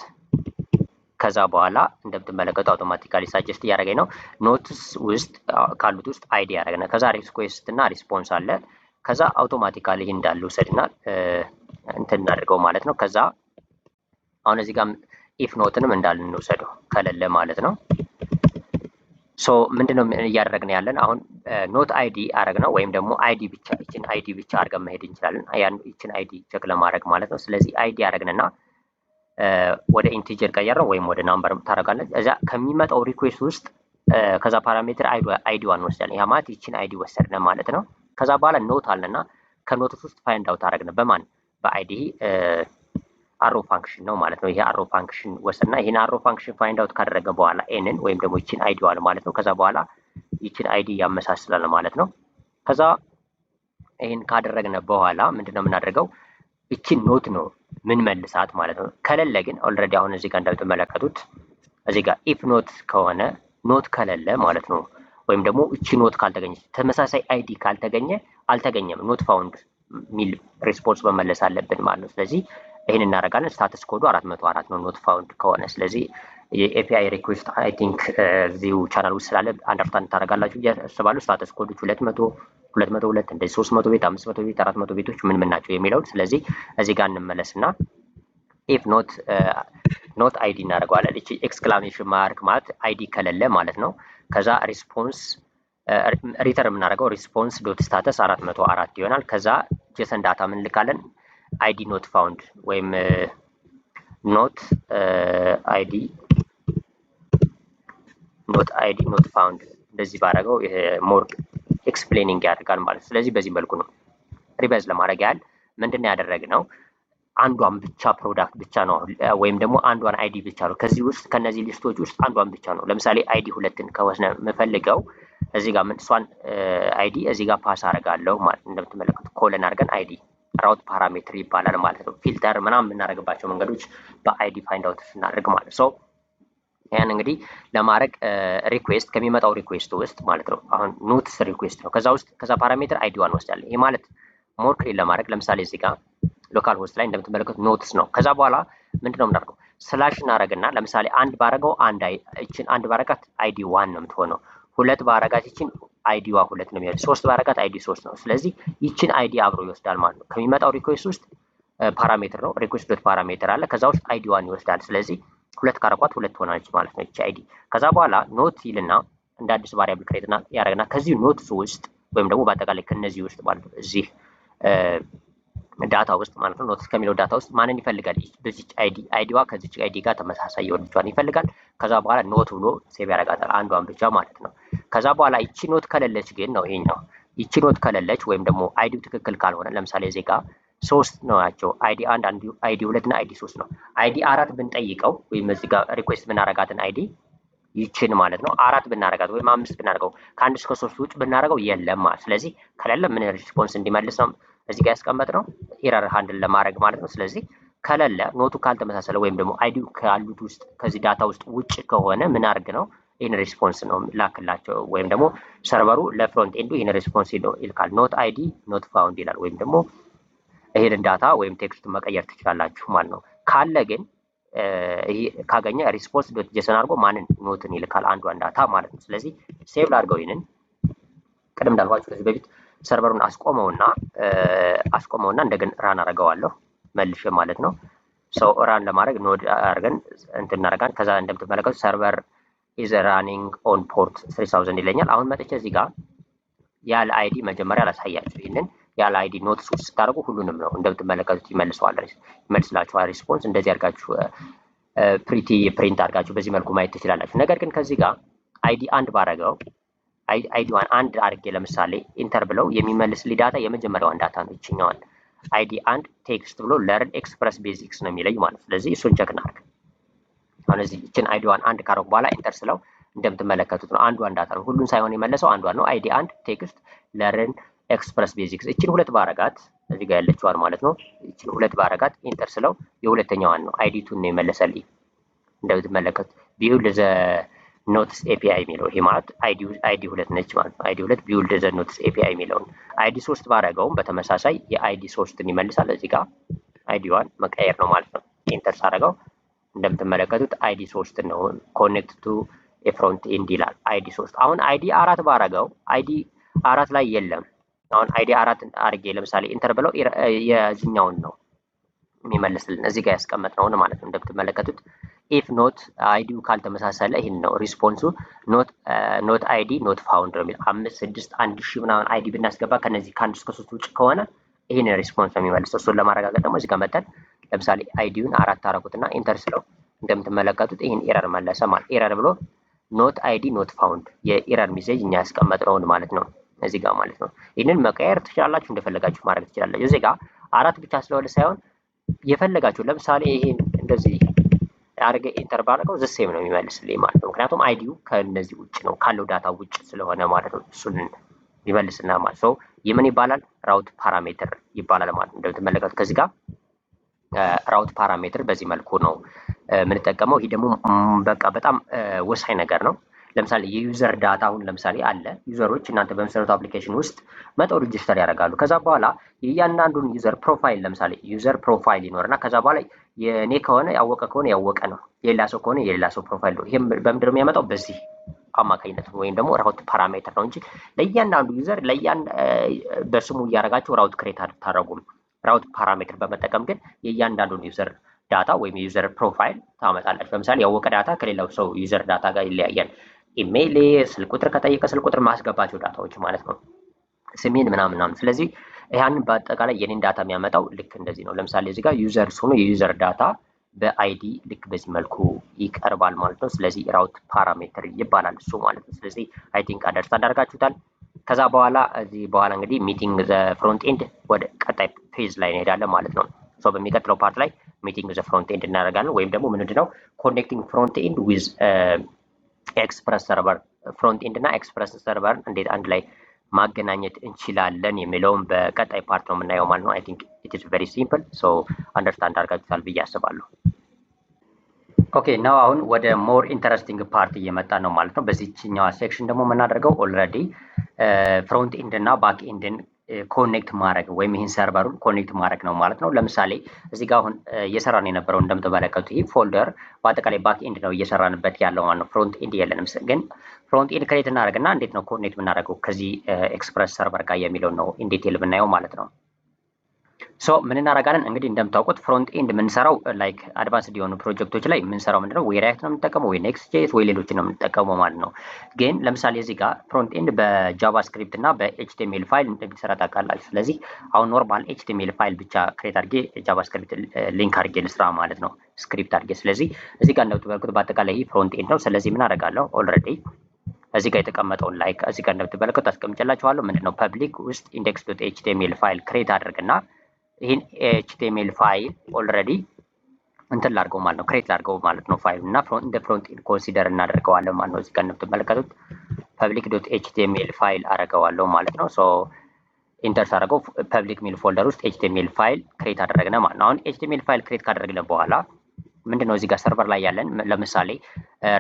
[SPEAKER 1] ከዛ በኋላ እንደምትመለከቱ አውቶማቲካሊ ሳጀስት እያደረገኝ ነው። ኖትስ ውስጥ ካሉት ውስጥ አይዲ ያደረግነ ከዛ ሪኩዌስት እና ሪስፖንስ አለ። ከዛ አውቶማቲካሊ ይሄ እንዳለ ውሰድና እንትን እናደርገው ማለት ነው። ከዛ አሁን እዚህ ጋር ኢፍ ኖትንም እንዳለ እንውሰደው ከሌለ ማለት ነው። ምንድነው እያደረግን ያለን አሁን ኖት አይዲ አረግነው ወይም ደግሞ አይዲ ብቻ ይችን አይዲ ብቻ አድርገን መሄድ እንችላለን። ይችን አይዲ ቼክ ለማድረግ ማለት ነው። ስለዚህ አይዲ አረግንና ወደ ኢንቲጀር ቀየር ነው ወይም ወደ ናምበር ታደርጋለች። እዛ ከሚመጣው ሪኩዌስት ውስጥ ከዛ ፓራሜትር አይዲዋን ወስደን ያ ማለት ይችን አይዲ ወሰድን ማለት ነው። ከዛ በኋላ ኖት አለና ከኖትስ ውስጥ ፋይንድ አውት አደረግን በማን በአይዲ አሮ ፋንክሽን ነው ማለት ነው። ይሄ አሮ ፋንክሽን ወሰድና ይሄን አሮ ፋንክሽን ፋይንድ አውት ካደረገ በኋላ ኤንን ወይም ደግሞ ይችን አይዲዋን ማለት ነው። ከዛ በኋላ ይችን አይዲ ያመሳስላል ማለት ነው። ከዛ ይሄን ካደረግን በኋላ ምንድነው የምናደርገው? ይችን ኖት ነው ምን መልሳት ማለት ነው። ከሌለ ግን ኦልሬዲ አሁን እዚህ ጋር እንደምትመለከቱት እዚህ ጋር ኢፍ ኖት ከሆነ ኖት ከሌለ ማለት ነው ወይም ደግሞ እቺ ኖት ካልተገኘች ተመሳሳይ አይዲ ካልተገኘ አልተገኘም ኖት ፋውንድ ሚል ሪስፖንስ መመለስ አለብን ማለት ነው። ስለዚህ ይሄን እናደርጋለን። ስታተስ ኮዱ 404 ነው ኖት ፋውንድ ከሆነ። ስለዚህ የኤፒአይ ሪኩዌስት አይ ቲንክ እዚሁ ቻናል ውስጥ ስላለ አንደርስታንድ ታደርጋላችሁ እያስባለሁ። ስታተስ ኮዶች 200 202 እንደዚህ 300 ቤት 500 ቤት 400 ቤቶች ምን ምን ናቸው የሚለውን ስለዚህ እዚህ ጋር እንመለስና ኢፍ ኖት አይዲ እናደርገዋለን። እቺ ኤክስክላሜሽን ማርክ ማለት አይዲ ከሌለ ማለት ነው። ከዛ ሪስፖንስ ሪተርን የምናደርገው ሪስፖንስ ዶት ስታተስ 404 ይሆናል። ከዛ ጄሰን ዳታ ምን ልካለን? አይዲ ኖት ፋውንድ ወይም ኖት አይዲ ኖት ፋውንድ እንደዚህ ባደረገው ይሄ ሞር ኤክስፕሌኒንግ ያደርጋል ማለት። ስለዚህ በዚህ መልኩ ነው ሪቫይዝ ለማድረግ ያህል ምንድነው ያደረግነው? አንዷን ብቻ ፕሮዳክት ብቻ ነው ወይም ደግሞ አንዷን አይዲ ብቻ ነው ከዚህ ውስጥ ከነዚህ ሊስቶች ውስጥ አንዷን ብቻ ነው። ለምሳሌ አይዲ 2ን ከወስነ የምፈልገው እዚህ ጋር ምን እሷን አይዲ እዚህ ጋር ፓስ አደርጋለሁ ማለት እንደምትመለከቱት ኮለን አድርገን አይዲ ራውት ፓራሜትር ይባላል ማለት ነው። ፊልተር ምናምን የምናደርግባቸው መንገዶች በአይዲ ፋይንድ አውት ስናደርግ ማለት ነው። ያን እንግዲህ ለማድረግ ሪኩዌስት ከሚመጣው ሪኩዌስት ውስጥ ማለት ነው አሁን ኖትስ ሪኩዌስት ነው ከዛ ፓራሜትር አይዲዋን ወስዳለን። ይሄ ማለት ሞር ክሊር ለማድረግ ለምሳሌ እዚህ ጋር ሎካል ሆስት ላይ እንደምትመለከቱት ኖትስ ነው። ከዛ በኋላ ምንድነው የምናደርገው ስላሽ እናደርግና ለምሳሌ አንድ ባረገው አንድ ባረጋት አይዲ 1 ነው የምትሆነው። ሁለት ባረጋት ይችን አይዲዋ 2 ነው የሚሆነው። ሶስት ባረጋት አይዲ 3 ነው። ስለዚህ ይችን አይዲ አብሮ ይወስዳል ማለት ነው። ከሚመጣው ሪኩዌስት ውስጥ ፓራሜትር ነው ሪኩዌስት ዶት ፓራሜትር አለ። ከዛ ውስጥ አይዲዋን ይወስዳል። ስለዚህ ሁለት ካረኳት ሁለት ትሆናለች ማለት ነው ይቺ አይዲ። ከዛ በኋላ ኖት ይልና እንደ አዲስ ቫሪያብል ክሬት ያደርግና ከዚህ ኖትስ ውስጥ ወይም ደግሞ በአጠቃላይ ከነዚህ ውስጥ ማለት ነው እዚህ ዳታ ውስጥ ማለት ነው ኖትስ ከሚለው ዳታ ውስጥ ማንን ይፈልጋል? በዚች አይዲዋ ከዚች አይዲ ጋር ተመሳሳይ የሆነችዋን ይፈልጋል። ከዛ በኋላ ኖት ብሎ ሴቭ ያደርጋታል አንዷን ብቻ ማለት ነው። ከዛ በኋላ ይቺ ኖት ከሌለች ግን ነው ይሄኛው ይቺ ኖት ከሌለች ወይም ደግሞ አይዲው ትክክል ካልሆነ ለምሳሌ እዚህ ጋር ሶስት ናቸው አይዲ 1 አይዲ 2 እና አይዲ 3 ነው። አይዲ 4 ብንጠይቀው ወይም እዚህ ጋር ሪኩዌስት ብናረጋትን አይዲ ይችን ማለት ነው 4 ብናረጋት ወይም 5 ብናረገው ከ1 እስከ 3 ውጭ ብናረገው የለም ማለት። ስለዚህ ከሌለ ምን ሪስፖንስ እንዲመልስ ነው እዚህ ጋር ያስቀመጥነው ኤረር ሃንድል ለማድረግ ማለት ነው። ስለዚህ ከሌለ ኖቱ ካልተመሳሰለ ወይም ደግሞ አይዲው ካሉት ውስጥ ከዚህ ዳታ ውስጥ ውጭ ከሆነ ምን አድርግ ነው ይህን ሪስፖንስ ነው ላክላቸው ወይም ደግሞ ሰርቨሩ ለፍሮንት ኤንዱ ይህን ሪስፖንስ ይልካል። ኖት አይዲ ኖት ፋውንድ ይላል ወይም ደግሞ ይሄንን ዳታ ወይም ቴክስቱን መቀየር ትችላላችሁ ማለት ነው። ካለ ግን ይሄ ካገኘ ሪስፖንስ ዶት ጄሰን አድርጎ ማንን ኖትን ይልካል አንዷን ዳታ ማለት ነው። ስለዚህ ሴቭ ላድርገው ይሄንን ቅድም እንዳልኳችሁ ከዚህ በፊት ሰርቨሩን አስቆመውና እንደገና ራን አደርገዋለሁ መልሼ ማለት ነው። ሶ ራን ለማድረግ ኖድ አድርገን እንትን እናደርጋለን። ከዛ እንደምትመለከቱት ሰርቨር ኢዝ ራኒንግ ኦን ፖርት 3000 ይለኛል። አሁን መጥቼ እዚህ ጋር ያለ አይዲ መጀመሪያ ላሳያችሁ። ይሄንን ያለ አይዲ ኖትስ ውስጥ ስታደርጉ ሁሉንም ነው እንደምትመለከቱት ይመልስላችኋል ሪስፖንስ። እንደዚህ አድርጋችሁ ፕሪንት አድርጋችሁ በዚህ መልኩ ማየት ትችላላችሁ። ነገር ግን ከዚህ ጋር አይዲ 1 ባረገው አይዲዋን 1 አድርጌ ለምሳሌ ኢንተር ብለው የሚመልስልኝ ዳታ የመጀመሪያዋን ዳታ ነው ይችኛዋን አይዲ 1 ቴክስት ብሎ ለርን ኤክስፕረስ ቤዚክስ ነው የሚለኝ ማለት። ስለዚህ እሱን ቼክ እናድርግ። አሁን እዚህ ይችን አይዲዋን 1 ካረኩ በኋላ ኢንተር ስለው እንደምትመለከቱት ነው አንዷን ዳታ ነው ሁሉን ሳይሆን የመለሰው አንዷን ነው። አይዲ 1 ቴክስት ለርን ኤክስፕረስ ቤዚክስ እችን ሁለት ባረጋት እዚህ ጋር ያለችዋን ማለት ነው። እችን ሁለት ባረጋት ኢንተር ስለው የሁለተኛዋን ነው አይዲ 2 ነው የመለሰልኝ እንደምትመለከቱት ቢውልድ ዘ ኖትስ ኤፒአይ የሚለው ይሄ ማለት አይዲ 2 ነች ማለት ነው። አይዲ 2 ቢውልድ ዘ ኖትስ ኤፒአይ የሚለውን አይዲ 3 ባረገውም በተመሳሳይ የአይዲ 3ን ይመልሳል። እዚህ ጋር አይዲ 1 መቀየር ነው ማለት ነው። ኢንተር ሳረገው እንደምትመለከቱት አይዲ 3 ነው ኮኔክት ቱ ፍሮንት ኤንድ ይላል አይዲ 3። አሁን አይዲ 4 ባረገው አይዲ 4 ላይ የለም። አሁን አይዲ 4 አድርጌ ለምሳሌ ኢንተር ብለው የዚህኛውን ነው የሚመልስልን እዚህ ጋር ያስቀመጥነውን ማለት ነው። እንደምትመለከቱት ኢፍ ኖት አይዲው ካልተመሳሰለ ይሄን ነው ሪስፖንሱ ኖት አይዲ ኖት ፋውንድ ነው የሚለው 5 6 1000 ምናምን አይዲ ብናስገባ ከነዚህ ከ1 እስከ 3 ውጭ ከሆነ ይሄን ሪስፖንስ ነው የሚመልሰው። እሱን ለማረጋገጥ ደግሞ እዚህ ጋር መጠን ለምሳሌ አይዲውን 4 አረጉትና ኢንተር ስለው እንደምትመለከቱት ይሄን ኤረር መለሰ ማለት ኤረር ብሎ ኖት አይዲ ኖት ፋውንድ የኤረር ሜሴጅ እኛ ያስቀመጥነውን ማለት ነው እዚህ ጋር ማለት ነው። ይሄንን መቀየር ትችላላችሁ እንደፈለጋችሁ ማድረግ ትችላላችሁ። እዚህ ጋር 4 ብቻ ስለሆነ ሳይሆን የፈለጋችሁ ለምሳሌ ይሄን እንደዚህ አድርገ ኢንተር ባረገው ዘሴም ነው የሚመልስልኝ ማለት ነው። ምክንያቱም አይዲው ከነዚህ ውጭ ነው ካለው ዳታ ውጭ ስለሆነ ማለት ነው። እሱን ይመልስና ማለት ነው። የምን ይባላል ራውት ፓራሜትር ይባላል ማለት ነው። እንደምትመለከቱት ከዚህ ጋር ራውት ፓራሜትር በዚህ መልኩ ነው የምንጠቀመው። ይሄ ደግሞ በቃ በጣም ወሳኝ ነገር ነው። ለምሳሌ የዩዘር ዳታ አሁን ለምሳሌ አለ ዩዘሮች እናንተ በምትሰሩት አፕሊኬሽን ውስጥ መጠው ሬጂስተር ያደርጋሉ። ከዛ በኋላ የእያንዳንዱን ዩዘር ፕሮፋይል ለምሳሌ ዩዘር ፕሮፋይል ይኖርና ከዛ በኋላ የኔ ከሆነ ያወቀ ከሆነ ያወቀ ነው፣ የሌላ ሰው ከሆነ የሌላ ሰው ፕሮፋይል ነው። ይሄም በምንድን ነው የሚያመጣው በዚህ አማካኝነት ወይም ደግሞ ራውት ፓራሜትር ነው እንጂ ለእያንዳንዱ ዩዘር በስሙ እያደረጋችሁ ራውት ክሬት አታደርጉም። ራውት ፓራሜትር በመጠቀም ግን የእያንዳንዱን ዩዘር ዳታ ወይም የዩዘር ፕሮፋይል ታመጣላችሁ። ለምሳሌ ያወቀ ዳታ ከሌላው ሰው ዩዘር ዳታ ጋር ይለያያል። ኢሜይል፣ ስልክ ቁጥር ከጠየቀ ስልክ ቁጥር ማስገባቸው ዳታዎች ማለት ነው፣ ስሜን ምናምን። ስለዚህ ያንን በአጠቃላይ የኔን ዳታ የሚያመጣው ልክ እንደዚህ ነው። ለምሳሌ እዚህ ጋር ዩዘር ሆኖ የዩዘር ዳታ በአይዲ ልክ በዚህ መልኩ ይቀርባል ማለት ነው። ስለዚህ ራውት ፓራሜትር ይባላል እሱ ማለት ነው። ስለዚህ አይ ቲንክ አንደርስታንድ አድርጋችሁታል። ከዛ በኋላ እዚህ በኋላ እንግዲህ ሚቲንግ ዘ ፍሮንት ኤንድ ወደ ቀጣይ ፌዝ ላይ እንሄዳለን ማለት ነው። ሶ በሚቀጥለው ፓርት ላይ ሚቲንግ ዘ ፍሮንት ኤንድ እናደርጋለን ወይም ደግሞ ምንድነው ኮኔክቲንግ ፍሮንት ኤንድ ዊዝ ኤክስፕረስ ሰርቨር ፍሮንት ኤንድ እና ኤክስፕረስ ሰርቨር እንዴት አንድ ላይ ማገናኘት እንችላለን የሚለውን በቀጣይ ፓርት ነው የምናየው ማለት ነው። አይ ቲንክ ኢት ኢዝ ቬሪ ሲምፕል ሶ አንደርስታንድ አድርጋችሁታል ብዬ አስባለሁ። ኦኬ ናው አሁን ወደ ሞር ኢንተረስቲንግ ፓርት እየመጣ ነው ማለት ነው። በዚህኛዋ ሴክሽን ደግሞ የምናደርገው ኦልሬዲ ፍሮንት ኤንድ እና ባክ ኤንድን ኮኔክት ማድረግ ወይም ይህን ሰርቨሩን ኮኔክት ማድረግ ነው ማለት ነው። ለምሳሌ እዚህ ጋር አሁን እየሰራን የነበረው እንደምትመለከቱት ይህ ፎልደር በአጠቃላይ ባክ ኤንድ ነው እየሰራንበት ያለው ማለት ነው። ፍሮንት ኤንድ የለንም። ግን ፍሮንት ኤንድ ክሬት እናደርግና እንዴት ነው ኮኔክት የምናደርገው ከዚህ ኤክስፕረስ ሰርቨር ጋር የሚለው ነው ኢን ዲቴል ብናየው ማለት ነው። ሶ ምን እናደርጋለን እንግዲህ እንደምታውቁት ፍሮንት ኤንድ የምንሰራው ላይክ አድቫንስድ የሆኑ ፕሮጀክቶች ላይ የምንሰራው ምንድነው ወይ ሪያክት ነው የምንጠቀመው ወይ ኔክስት ጄስ ወይ ሌሎችን ነው የምንጠቀመው ማለት ነው። ግን ለምሳሌ እዚህ ጋር ፍሮንት ኤንድ በጃቫስክሪፕት እና በኤችቲኤምኤል ፋይል እንደሚሰራ ታውቃላችሁ። ስለዚህ አሁን ኖርማል ኤችቲኤምኤል ፋይል ብቻ ክሬት አድርጌ ጃቫስክሪፕት ሊንክ አድርጌ ልስራ ማለት ነው ስክሪፕት አድርጌ። ስለዚህ እዚህ ጋር እንደምትመለከቱት በአጠቃላይ ይህ ፍሮንት ኤንድ ነው። ስለዚህ ምን አደርጋለሁ ኦልሬዲ እዚህ ጋር የተቀመጠውን ላይክ እዚህ ጋር እንደምትመለከቱት አስቀምጬላችኋለሁ። ምንድነው ፐብሊክ ውስጥ ኢንዴክስ ዶት ኤችቲኤምኤል ፋይል ክሬት አድርግና ይህን ኤችቲኤምኤል ፋይል ኦልሬዲ እንትን ላድርገው ማለት ነው ክሬት ላድርገው ማለት ነው ፋይል እና እንደ ፍሮንት ኤንድ ኮንሲደር እናደርገዋለን ማለት ነው። እዚህ ጋር እንደምትመለከቱት ፐብሊክ ዶት ኤችቲኤምኤል ፋይል አደርገዋለሁ ማለት ነው። ሶ ኢንተር ሳደርገው ፐብሊክ ሚል ፎልደር ውስጥ ኤችቲኤምኤል ፋይል ክሬት አደረግነ ማለት ነው። አሁን ኤችቲኤምኤል ፋይል ክሬት ካደረግነ በኋላ ምንድነው እዚህ ጋር ሰርቨር ላይ ያለን ለምሳሌ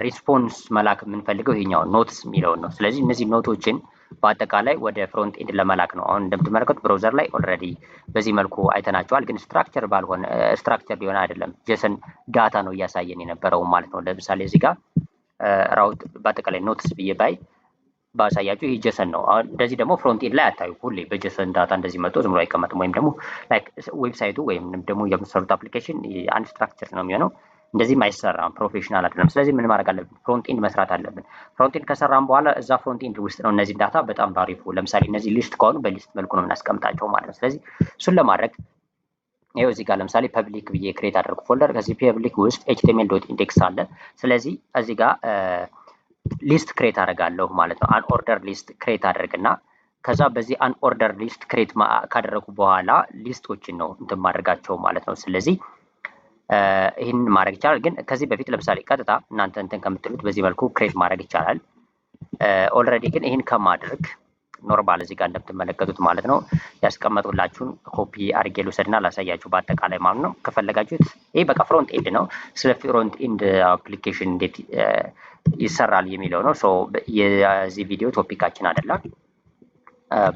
[SPEAKER 1] ሪስፖንስ መላክ የምንፈልገው ይሄኛው ኖትስ የሚለውን ነው። ስለዚህ እነዚህ ኖቶችን በአጠቃላይ ወደ ፍሮንት ኤንድ ለመላክ ነው። አሁን እንደምትመለከቱት ብራውዘር ላይ ኦልሬዲ በዚህ መልኩ አይተናቸዋል። ግን ስትራክቸር ባልሆነ ስትራክቸር ሊሆን አይደለም ጄሰን ዳታ ነው እያሳየን የነበረው ማለት ነው። ለምሳሌ እዚህ ጋር ራውት በአጠቃላይ ኖትስ ብዬ ባሳያችሁ ይህ ጄሰን ነው። አሁን እንደዚህ ደግሞ ፍሮንት ኤንድ ላይ አታዩ። ሁሌ በጄሰን ዳታ እንደዚህ መጥቶ ዝም ብሎ አይቀመጥም። ወይም ደግሞ ላይክ ዌብሳይቱ ወይም ደግሞ የምትሰሩት አፕሊኬሽን አንድ ስትራክቸር ነው የሚሆነው። እንደዚህም አይሰራም፣ ፕሮፌሽናል አይደለም። ስለዚህ ምን ማድረግ አለብን? ፍሮንት ኤንድ መስራት አለብን። ፍሮንት ኤንድ ከሰራን በኋላ እዛ ፍሮንት ኤንድ ውስጥ ነው እነዚህ ዳታ በጣም ባሪፉ። ለምሳሌ እነዚህ ሊስት ከሆኑ በሊስት መልኩ ነው የምናስቀምጣቸው ማለት ነው። ስለዚህ እሱን ለማድረግ ይኸው እዚህ ጋር ለምሳሌ ፐብሊክ ብዬ ክሬት አደረኩ ፎልደር። ከዚህ ፐብሊክ ውስጥ ኤችቲኤምኤል ዶት ኢንዴክስ አለ። ስለዚህ እዚህ ጋር ሊስት ክሬት አደርጋለሁ ማለት ነው። አን ኦርደር ሊስት ክሬት አደርግና ከዛ በዚህ አን ኦርደር ሊስት ክሬት ካደረኩ በኋላ ሊስቶችን ነው እንትን ማድረጋቸው ማለት ነው። ስለዚህ ይህን ማድረግ ይቻላል። ግን ከዚህ በፊት ለምሳሌ ቀጥታ እናንተ እንትን ከምትሉት በዚህ መልኩ ክሬት ማድረግ ይቻላል። ኦልሬዲ ግን ይህን ከማድረግ ኖርማል እዚህ ጋር እንደምትመለከቱት ማለት ነው ያስቀመጡላችሁን ኮፒ አድርጌ ልውሰድና ላሳያችሁ በአጠቃላይ ማለት ነው። ከፈለጋችሁት ይህ በቃ ፍሮንት ኤንድ ነው። ስለ ፍሮንት ኤንድ አፕሊኬሽን እንዴት ይሰራል የሚለው ነው። ሶ የዚህ ቪዲዮ ቶፒካችን አይደለም።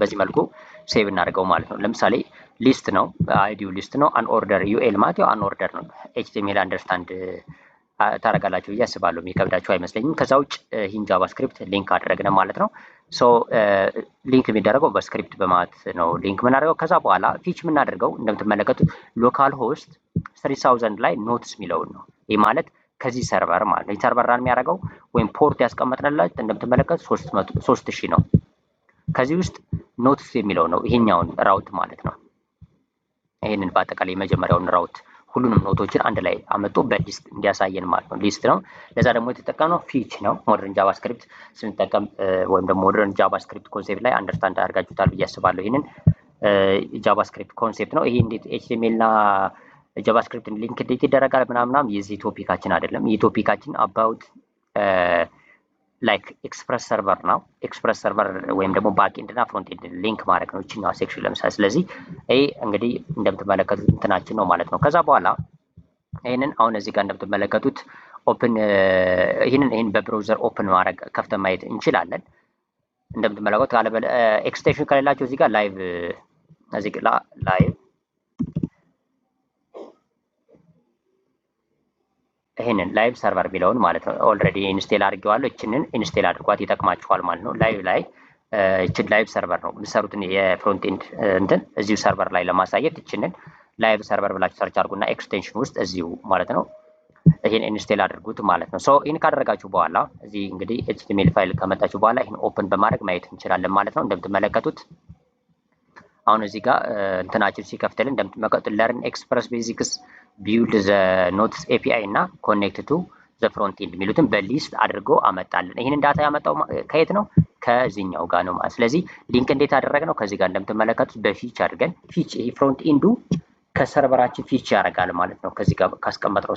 [SPEAKER 1] በዚህ መልኩ ሴቭ እናደርገው ማለት ነው። ለምሳሌ ሊስት ነው፣ አይዲው ሊስት ነው። አን ኦርደር ዩኤል ማለት ያው አን ኦርደር ነው። ኤችቲኤምኤል አንደርስታንድ ታደርጋላችሁ ብዬ አስባለሁ። የሚከብዳችሁ አይመስለኝም። ከዛ ውጭ ይህን ጃቫስክሪፕት ሊንክ አደረግነ ማለት ነው። ሶ ሊንክ የሚደረገው በስክሪፕት በማለት ነው ሊንክ የምናደርገው። ከዛ በኋላ ፊች የምናደርገው እንደምትመለከቱት ሎካል ሆስት 3000 ላይ ኖትስ የሚለውን ነው። ይህ ማለት ከዚህ ሰርቨር ማለት ነው። ሰርቨር ራን የሚያደርገው ወይም ፖርት ያስቀመጥንላችሁ እንደምትመለከቱት 3000 ነው። ከዚህ ውስጥ ኖትስ የሚለው ነው ይሄኛውን ራውት ማለት ነው። ይሄንን በአጠቃላይ የመጀመሪያውን ራውት ሁሉንም ኖቶችን አንድ ላይ አመጡ በሊስት እንዲያሳየን ማለት ነው። ሊስት ነው። ለዛ ደግሞ የተጠቀምነው ፊች ነው። ሞደርን ጃቫስክሪፕት ስንጠቀም ወይም ደግሞ ሞደርን ጃቫስክሪፕት ኮንሴፕት ላይ አንደርስታንድ አድርጋችሁታል ብዬ አስባለሁ። ይሄንን ጃቫስክሪፕት ኮንሴፕት ነው። ይሄ እንዴት ኤችቲኤምኤል እና ጃቫስክሪፕት ሊንክ እንዴት ይደረጋል ምናምናም የዚህ ቶፒካችን አይደለም። ይህ ቶፒካችን አባውት ላይክ ኤክስፕረስ ሰርቨር ነው። ኤክስፕረስ ሰርቨር ወይም ደግሞ ባክ ኤንድ እና ፍሮንት ኤንድ ሊንክ ማድረግ ነው እቺኛው ሴክሽን ለምሳሌ። ስለዚህ ይሄ እንግዲህ እንደምትመለከቱት እንትናችን ነው ማለት ነው። ከዛ በኋላ ይሄንን አሁን እዚህ ጋር እንደምትመለከቱት ኦፕን ይሄንን በብራውዘር ኦፕን ማድረግ ከፍተን ማየት እንችላለን። እንደምትመለከቱት ካለ ኤክስቴንሽን ከሌላችሁ እዚህ ጋር ላይቭ እዚህ ጋር ላይቭ ይሄንን ላይቭ ሰርቨር ቢለውን ማለት ነው ኦልሬዲ ኢንስቴል አድርጌዋለሁ። እችንን ኢንስቴል አድርጓት ይጠቅማችኋል ማለት ነው። ላይቭ ላይ እችን ላይቭ ሰርቨር ነው የምትሰሩትን የፍሮንት ኤንድ እንትን እዚሁ ሰርቨር ላይ ለማሳየት እችንን ላይቭ ሰርቨር ብላችሁ ሰርች አድርጉና ኤክስቴንሽን ውስጥ እዚሁ ማለት ነው ይሄን ኢንስቴል አድርጉት ማለት ነው። ሶ ይሄን ካደረጋችሁ በኋላ እዚህ እንግዲህ ኤችቲኤምኤል ፋይል ከመጣችሁ በኋላ ይሄን ኦፕን በማድረግ ማየት እንችላለን ማለት ነው። እንደምትመለከቱት አሁን እዚህ ጋር እንትናችን ሲከፍትልን እንደምትመለከቱት ለርን ኤክስፕረስ ቤዚክስ ቢውልድ ዘ ኖትስ ኤፒአይ እና ኮኔክት ቱ ዘ ፍሮንት ኤንድ የሚሉትን በሊስት አድርጎ አመጣልን። ይህንን ዳታ ያመጣው ከየት ነው? ከዚህኛው ጋር ነው ማለት። ስለዚህ ሊንክ እንዴት አደረግነው? ከዚህ ጋር እንደምትመለከቱት በፊች አድርገን ፊች ይሄ ፍሮንት ኤንዱ ከሰርቨራችን ፊች ያደርጋል ማለት ነው። ከዚህ ጋር ካስቀመጥነው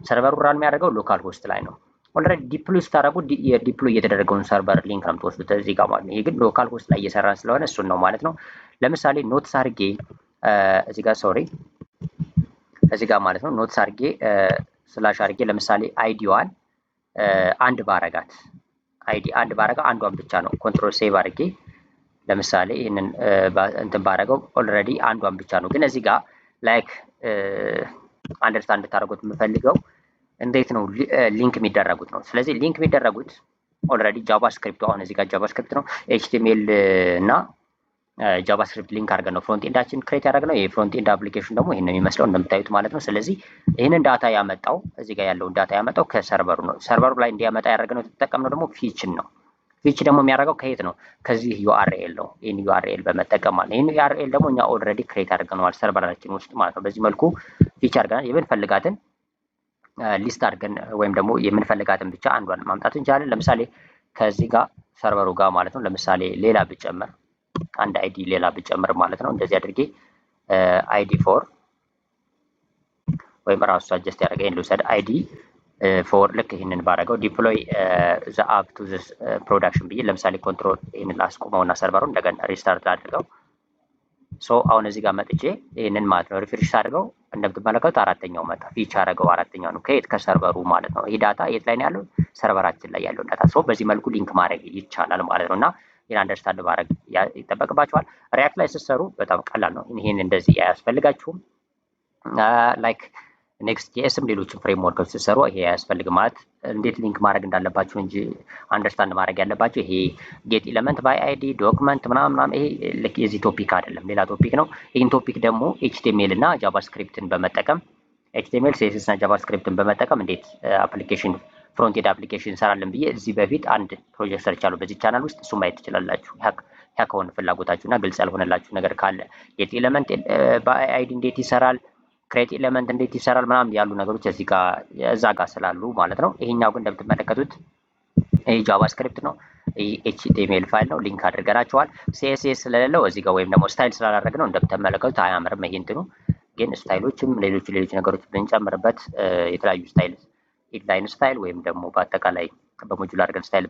[SPEAKER 1] ሰርቨሩ ራን የሚያደርገው ሎካል ሆስት ላይ ነው። ኦልሬዲ ዲፕሎይ ስታደርጉ የዲፕሎይ የተደረገውን ሰርቨር ሊንክ ነው የምትወስዱት እዚህ ጋር ማለት ነው። ይሄ ግን ሎካል ሆስት ላይ እየሰራን ስለሆነ እሱን ነው ማለት ነው። ለምሳሌ ኖትስ አድርጌ እዚህ ጋር ሶሪ እዚህ ጋር ማለት ነው ኖትስ አድርጌ ስላሽ አድርጌ ለምሳሌ አይዲዋን አንድ ባረጋት አንዷን ብቻ ነው ኮንትሮል ሴቭ አድርጌ ለምሳሌ ይህንን እንትን ባረገው ኦልሬዲ አንዷን ብቻ ነው። ግን እዚህ ጋር ላይክ አንደርስታንድ እንድታደርጉት የምፈልገው እንዴት ነው ሊንክ የሚደረጉት ነው። ስለዚህ ሊንክ የሚደረጉት ኦልሬዲ ጃቫስክሪፕቱ አሁን እዚህ ጋር ጃቫስክሪፕት ነው ኤችቲኤምኤል እና ጃቫስክሪፕት ሊንክ አድርገን ነው ፍሮንት ኤንዳችን ክሬት ያደረግነው። ይሄ ፍሮንት ኤንድ አፕሊኬሽን ደግሞ ይሄን ነው የሚመስለው እንደምታዩት ማለት ነው። ስለዚህ ይህንን ዳታ ያመጣው እዚህ ጋር ያለውን ዳታ ያመጣው ከሰርቨሩ ነው። ሰርቨሩ ላይ እንዲያመጣ ያደረግነው የተጠቀምነው ደግሞ ፊችን ነው። ፊች ደግሞ የሚያደርገው ከየት ነው? ከዚህ ዩአርኤል ነው። ይህን ዩአርኤል በመጠቀም ማለት ይህን ዩአርኤል ደግሞ እኛ ኦልሬዲ ክሬት አድርገነዋል ሰርቨራችን ውስጥ ማለት ነው። በዚህ መልኩ ፊች አድርገናል። የምንፈልጋትን ሊስት አድርገን ወይም ደግሞ የምንፈልጋትን ብቻ አንዷን ማምጣት እንችላለን። ለምሳሌ ከዚህ ጋር ሰርቨሩ ጋር ማለት ነው። ለምሳሌ ሌላ ብጨምር አንድ አይዲ ሌላ ብጨምር ማለት ነው። እንደዚህ አድርጌ አይዲ ፎር ወይም ራሱ ሳጀስት ያደረገኝ ልውሰድ አይዲ ፎር ልክ ይህንን ባረገው ዲፕሎይ ዘ አፕ ቱ ዘ ፕሮዳክሽን ብዬ ለምሳሌ ኮንትሮል ይህንን ላስቆመውና ሰርቨሩን እንደገና ሪስታርት አድርገው ሶ አሁን እዚህ ጋር መጥቼ ይህንን ማለት ነው ሪፍሬሽ አድርገው እንደምትመለከቱት አራተኛው መጣ። ፊች አደረገው አራተኛው ነው። ከየት ከሰርቨሩ ማለት ነው። ይህ ዳታ የት ላይ ነው ያለው? ሰርቨራችን ላይ ያለው ዳታ። ሶ በዚህ መልኩ ሊንክ ማድረግ ይቻላል ማለት ነው እና ይህን አንደርስታንድ ማድረግ ይጠበቅባቸዋል። ሪያክት ላይ ስትሰሩ በጣም ቀላል ነው። ይህን እንደዚህ አያስፈልጋችሁም። ላይክ ኔክስት ጂኤስም ሌሎችም ፍሬምወርኮች ስትሰሩ ይሄ አያስፈልግም። ማለት እንዴት ሊንክ ማድረግ እንዳለባችሁ እንጂ አንደርስታንድ ማድረግ ያለባችሁ ይሄ ጌት ኤለመንት ባይ አይዲ ዶክመንት ምናምን ይሄ ልክ የዚህ ቶፒክ አይደለም፣ ሌላ ቶፒክ ነው። ይህን ቶፒክ ደግሞ ኤችቲኤምኤል እና ጃቫስክሪፕትን በመጠቀም ኤችቲኤምኤል ሲኤስኤስ እና ጃቫስክሪፕትን በመጠቀም እንዴት አፕሊኬሽን ፍሮንት ኤንድ አፕሊኬሽን እንሰራለን ብዬ እዚህ በፊት አንድ ፕሮጀክት ሰርቻለሁ በዚህ ቻናል ውስጥ። እሱ ማየት ትችላላችሁ። ያ ከሆነ ፍላጎታችሁ እና ግልጽ ያልሆነላችሁ ነገር ካለ ጌት ኤለመንት ባይ አይዲ እንዴት ይሰራል፣ ክሬት ኤለመንት እንዴት ይሰራል ምናምን ያሉ ነገሮች እዚህ ጋር እዛ ጋር ስላሉ ማለት ነው። ይሄኛው ግን እንደምትመለከቱት ይሄ ጃቫስክሪፕት ነው። ይሄ ኤችቲኤምኤል ፋይል ነው። ሊንክ አድርገናቸዋል። ሲኤስኤስ ስለሌለው እዚህ ጋር ወይም ደግሞ ስታይል ስላላደረግነው እንደምትመለከቱት አያምርም። ይሄ እንትኑ ግን ስታይሎችም ሌሎች ነገሮች ብንጨምርበት የተለያዩ ስታይል ኢንላይን ስታይል ወይም ደግሞ በአጠቃላይ በሞጁል አድርገን ስታይል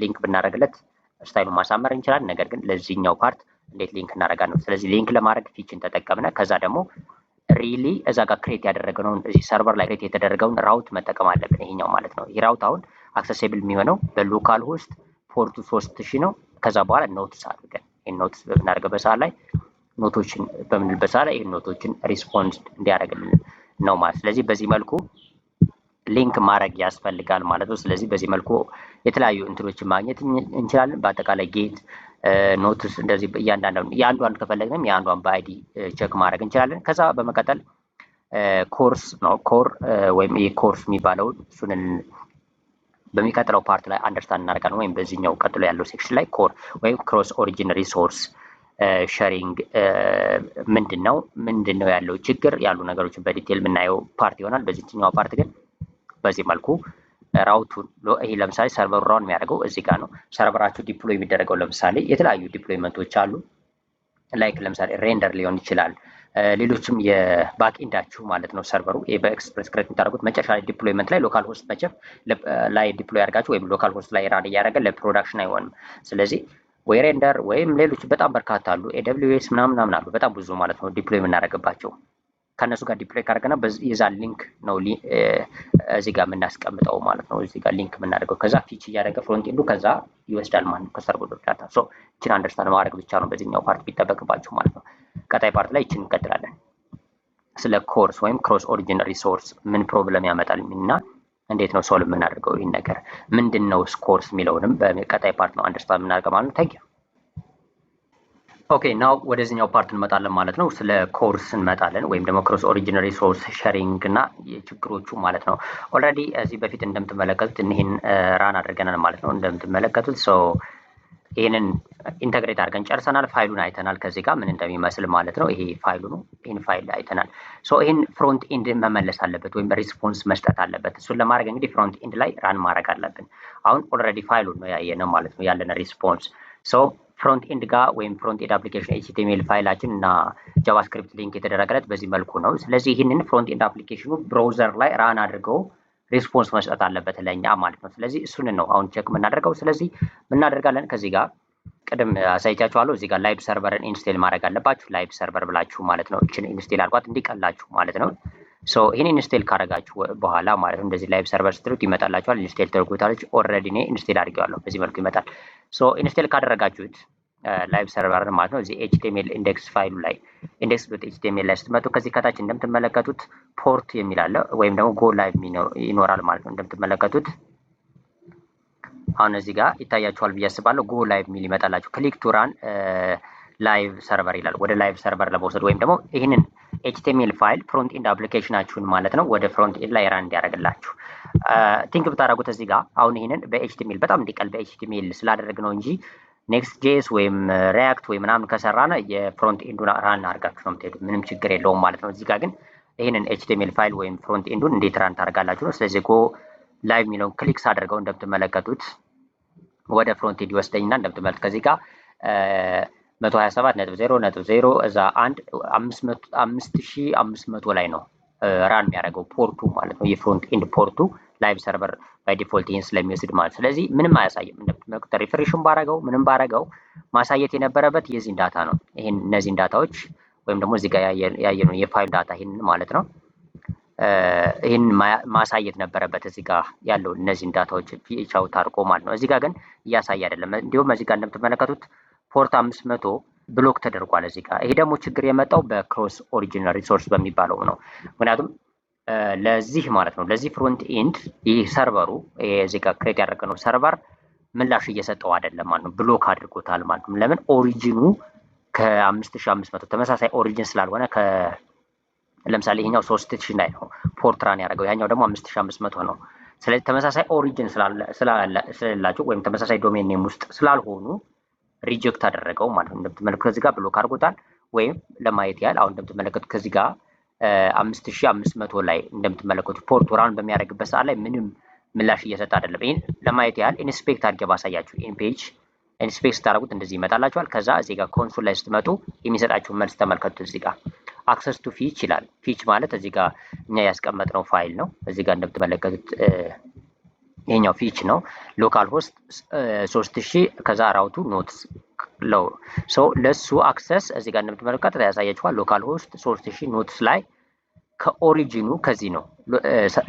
[SPEAKER 1] ሊንክ ብናደርግለት ስታይሉን ማሳመር እንችላለን። ነገር ግን ለዚህኛው ፓርት እንዴት ሊንክ እናደርጋለን ነው። ስለዚህ ሊንክ ለማድረግ ፊችን ተጠቀምነ። ከዛ ደግሞ ሪሊ እዛ ጋር ክሬት ያደረግነውን እዚህ ሰርቨር ላይ ክሬት የተደረገውን ራውት መጠቀም አለብን። ይሄኛው ማለት ነው። ይህ ራውት አሁን አክሰሲብል የሚሆነው በሎካል ሆስት ፖርቱ 3000 ነው። ከዛ በኋላ ኖትስ አድርገን ይህን ኖትስ በምናደርግበት ሰዓት ላይ ኖቶችን በምንልበት ሰዓት ላይ ይህን ኖቶችን ሪስፖንስ እንዲያደርግልን ነው ማለት። ስለዚህ በዚህ መልኩ ሊንክ ማድረግ ያስፈልጋል ማለት ነው። ስለዚህ በዚህ መልኩ የተለያዩ እንትኖችን ማግኘት እንችላለን። በአጠቃላይ ጌት ኖትስ እንደዚህ የአንዷን ከፈለግንም የአንዷን በአይዲ ቼክ ማድረግ እንችላለን። ከዛ በመቀጠል ኮርስ ነው። ኮር ወይም ይህ ኮርስ የሚባለው እሱን በሚቀጥለው ፓርት ላይ አንደርስታንድ እናደርጋለን። ወይም በዚህኛው ቀጥሎ ያለው ሴክሽን ላይ ኮር ወይም ክሮስ ኦሪጂን ሪሶርስ ሼሪንግ ምንድን ነው ያለው ችግር ያሉ ነገሮችን በዲቴል የምናየው ፓርት ይሆናል። በዚህኛው ፓርት ግን በዚህ መልኩ ራውቱን ይሄ ለምሳሌ ሰርቨሩ ራውን የሚያደርገው እዚህ ጋር ነው። ሰርቨራችሁ ዲፕሎይ የሚደረገው ለምሳሌ የተለያዩ ዲፕሎይመንቶች አሉ። ላይክ ለምሳሌ ሬንደር ሊሆን ይችላል። ሌሎችም የባክ ኢንዳችሁ ማለት ነው። ሰርቨሩ በኤክስፕረስ ክሬት የምታደርጉት መጨረሻ ላይ ዲፕሎይመንት ላይ ሎካል ሆስት መቼም ላይ ዲፕሎይ አድርጋችሁ ወይም ሎካል ሆስት ላይ ራን እያደረገ ለፕሮዳክሽን አይሆንም። ስለዚህ ወይ ሬንደር ወይም ሌሎች በጣም በርካታ አሉ። ኤደብሊውኤስ ምናምን አሉ በጣም ብዙ ማለት ነው ዲፕሎይ የምናደርግባቸው። ከነሱ ጋር ዲፕሎይ ካደረገና የዛን ሊንክ ነው እዚህ ጋር የምናስቀምጠው ማለት ነው። እዚህ ጋር ሊንክ የምናደርገው ከዛ ፊች እያደረገ ፍሮንት ኤንዱ ከዛ ይወስዳል ማለት ነው ከሰርቨሩ ዳታ። ሶ እቺን አንደርስታንድ ማድረግ ብቻ ነው በዚህኛው ፓርት ቢጠበቅባችሁ ማለት ነው። ቀጣይ ፓርት ላይ እቺን እንቀጥላለን። ስለ ኮርስ ወይም ክሮስ ኦሪጂን ሪሶርስ ምን ፕሮብለም ያመጣል እና እንዴት ነው ሶልቭ የምናደርገው ይህን ነገር ምንድነው ኮርስ የሚለውንም በቀጣይ ፓርት ነው አንደርስታንድ የምናደርገው ማለት ነው። ታንክ ዩ። ኦኬ ናው ወደዚህኛው ፓርት እንመጣለን ማለት ነው። ስለ ኮርስ እንመጣለን ወይም ደግሞ ክሮስ ኦሪጂን ሪሶርስ ሼሪንግ እና የችግሮቹ ማለት ነው። ኦልሬዲ እዚህ በፊት እንደምትመለከቱት እኒህን ራን አድርገናል ማለት ነው። እንደምትመለከቱት ሶ ይህንን ኢንተግሬት አድርገን ጨርሰናል። ፋይሉን አይተናል ከዚህ ጋር ምን እንደሚመስል ማለት ነው። ይሄ ፋይሉ ነው። ይህን ፋይል አይተናል። ሶ ይህን ፍሮንት ኤንድ መመለስ አለበት ወይም ሪስፖንስ መስጠት አለበት። እሱን ለማድረግ እንግዲህ ፍሮንት ኤንድ ላይ ራን ማድረግ አለብን። አሁን ኦልሬዲ ፋይሉን ነው ያየነው ማለት ነው ያለን ሪስፖንስ። ሶ ፍሮንት ኤንድ ጋር ወይም ፍሮንት ኤንድ አፕሊኬሽን ኤችቲኤምኤል ፋይላችን እና ጃቫስክሪፕት ሊንክ የተደረገለት በዚህ መልኩ ነው። ስለዚህ ይህንን ፍሮንት ኤንድ አፕሊኬሽኑ ብራውዘር ላይ ራን አድርገው ሪስፖንስ መስጠት አለበት ለኛ ማለት ነው። ስለዚህ እሱን ነው አሁን ቼክ የምናደርገው። ስለዚህ ምናደርጋለን ከዚህ ጋር ቅድም አሳይቻችኋለሁ። እዚህ ጋር ላይቭ ሰርቨርን ኢንስቴል ማድረግ አለባችሁ። ላይቭ ሰርቨር ብላችሁ ማለት ነው እችን ኢንስቴል አድርጓት እንዲቀላችሁ ማለት ነው። ሶ ይሄን ኢንስቴል ካደረጋችሁ በኋላ ማለት ነው እንደዚህ ላይቭ ሰርቨር ስትሉት ይመጣላችኋል። ኢንስቴል ተደርጎታለች። ኦልሬዲ እኔ ኢንስቴል አድርጌዋለሁ። በዚህ መልኩ ይመጣል። ሶ ኢንስቴል ካደረጋችሁት ላይቭ ሰርቨር ማለት ነው እዚህ ኤችቲኤምኤል ኢንዴክስ ፋይሉ ላይ index.html ላይ ስትመጡ ከዚህ ከታች እንደምትመለከቱት ፖርት የሚል አለ ወይም ደግሞ ጎ ላይቭ ይኖራል ማለት ነው። እንደምትመለከቱት አሁን እዚህ ጋር ይታያችኋል ብዬ አስባለሁ። ጎ ላይቭ የሚል ይመጣላችሁ። ክሊክ ቱ ራን ላይቭ ሰርቨር ይላል። ወደ ላይቭ ሰርቨር ለመውሰድ ወይም ደግሞ ይህንን ኤችቲኤምኤል ፋይል ፍሮንት ኤንድ አፕሊኬሽናችሁን ማለት ነው ወደ ፍሮንት ኤንድ ላይ ራን እንዲያደርግላችሁ ቲንክ ብታደርጉት እዚህ ጋር አሁን ይህንን በኤችቲኤምኤል በጣም እንዲቀል በኤችቲኤምኤል ስላደረግ ነው እንጂ ኔክስት ጄስ ወይም ሪያክት ወይ ምናምን ከሰራነ የፍሮንት ኤንዱን ራን አድርጋችሁ ነው የምትሄዱት። ምንም ችግር የለውም ማለት ነው። እዚህ ጋር ግን ይህንን ኤችቲኤምኤል ፋይል ወይም ፍሮንት ኤንዱን እንዴት ራን ታደርጋላችሁ ነው። ስለዚህ ጎ ላይቭ የሚለውን ክሊክ ሳደርገው እንደምትመለከቱት ወደ ፍሮንት ኤንድ ይወስደኝና እንደምትመለከቱት ከዚህ ጋር 127.0.0 እዛ 5500 ላይ ነው ራን የሚያደርገው ፖርቱ ማለት ነው። የፍሮንት ኤንድ ፖርቱ ላይቭ ሰርቨር ባይ ዲፎልት ይህን ስለሚወስድ ማለት ስለዚህ ምንም አያሳይም። እንደምትመለከቱት ሪፍሬሽን ባረገው ምንም ባረገው ማሳየት የነበረበት የዚህን ዳታ ነው። ይሄን እነዚህን ዳታዎች ወይም ደግሞ እዚህ ጋር ያየነው የፋይል ዳታ ይሄንን ማለት ነው። ይህን ማሳየት ነበረበት እዚህ ጋር ያለው እነዚህን ዳታዎች ፊቻው ታርቆ ማለት ነው። እዚህ ጋር ግን እያሳየ አይደለም። እንዲሁም እዚህ ጋር እንደምትመለከቱት ፖርት 500 ብሎክ ተደርጓል እዚህ ጋር። ይሄ ደግሞ ችግር የመጣው በክሮስ ኦሪጂን ሪሶርስ በሚባለው ነው። ምክንያቱም ለዚህ ማለት ነው ለዚህ ፍሮንት ኤንድ ይህ ሰርቨሩ እዚህ ጋር ክሬት ያደረግነው ሰርቨር ምላሽ እየሰጠው አይደለም ማለት ነው። ብሎክ አድርጎታል ማለት ነው። ለምን ኦሪጂኑ ከ5500 ተመሳሳይ ኦሪጂን ስላልሆነ ለምሳሌ ይሄኛው 3000 ላይ ነው ፖርት ራን ያደረገው ያኛው ደግሞ 5500 ነው። ስለዚህ ተመሳሳይ ኦሪጂን ስለሌላቸው ወይም ተመሳሳይ ዶሜን ኔም ውስጥ ስላልሆኑ ሪጀክት አደረገው ማለት ነው። እንደምትመለከቱት ከዚህ ጋር ብሎክ አድርጎታል። ወይም ለማየት ያህል አሁን እንደምትመለከቱት ከዚህ ጋር 5500 ላይ እንደምትመለከቱት ፖርት ራን በሚያደርግበት ሰዓት ላይ ምንም ምላሽ እየሰጠ አይደለም። ይሄን ለማየት ያህል ኢንስፔክት አድርጌ ባሳያችሁ ኢን ፔጅ ኢንስፔክት ስታደርጉት እንደዚህ ይመጣላችኋል። ከዛ እዚህ ጋር ኮንሶል ላይ ስትመጡ የሚሰጣችሁን መልስ ተመልከቱት። እዚህ ጋር አክሰስ ቱ ፊች ይላል። ፊች ማለት እዚህ ጋር እኛ ያስቀመጥነው ፋይል ነው። እዚህ ጋር እንደምትመለከቱት ይሄኛው ፊች ነው። ሎካል ሆስት 3000 ከዛ ራውቱ ኖትስ ለው ሶ ለሱ አክሰስ እዚህ ጋር እንደምትመለከቱት ያሳያችኋል። ሎካል ሆስት 3000 ኖትስ ላይ ከኦሪጂኑ ከዚህ ነው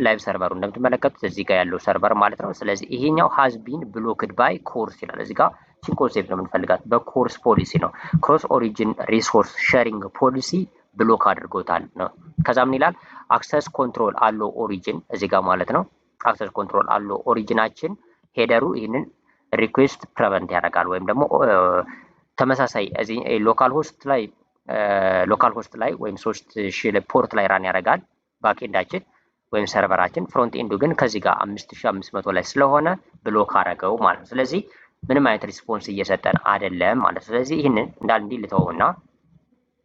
[SPEAKER 1] ላይቭ ሰርቨሩ እንደምትመለከቱት እዚህ ጋር ያለው ሰርቨር ማለት ነው። ስለዚህ ይሄኛው ሃዝ ቢን ብሎክድ ባይ ኮርስ ይላል። እዚህ ጋር ቺን ኮንሴፕት ነው የምንፈልጋት በኮርስ ፖሊሲ ነው። ክሮስ ኦሪጂን ሪሶርስ ሼሪንግ ፖሊሲ ብሎክ አድርጎታል ነው። ከዛ ምን ይላል አክሰስ ኮንትሮል አለው ኦሪጂን እዚህ ጋር ማለት ነው። አክሰስ ኮንትሮል አለው ኦሪጂናችን ሄደሩ ይህንን ሪኩዌስት ፕሪቨንት ያደርጋል ወይም ደግሞ ተመሳሳይ እዚህ ሎካል ሆስት ላይ ወይም 3000 ፖርት ላይ ራን ያደርጋል ባክኤንዳችን ወይም ሰርቨራችን። ፍሮንት ኤንዱ ግን ከዚህ ጋር 5500 ላይ ስለሆነ ብሎክ አደረገው ማለት ነው። ስለዚህ ምንም አይነት ሪስፖንስ እየሰጠን አይደለም ማለት ነው። ስለዚህ ይህንን እንዳል እንዲህ ልተውና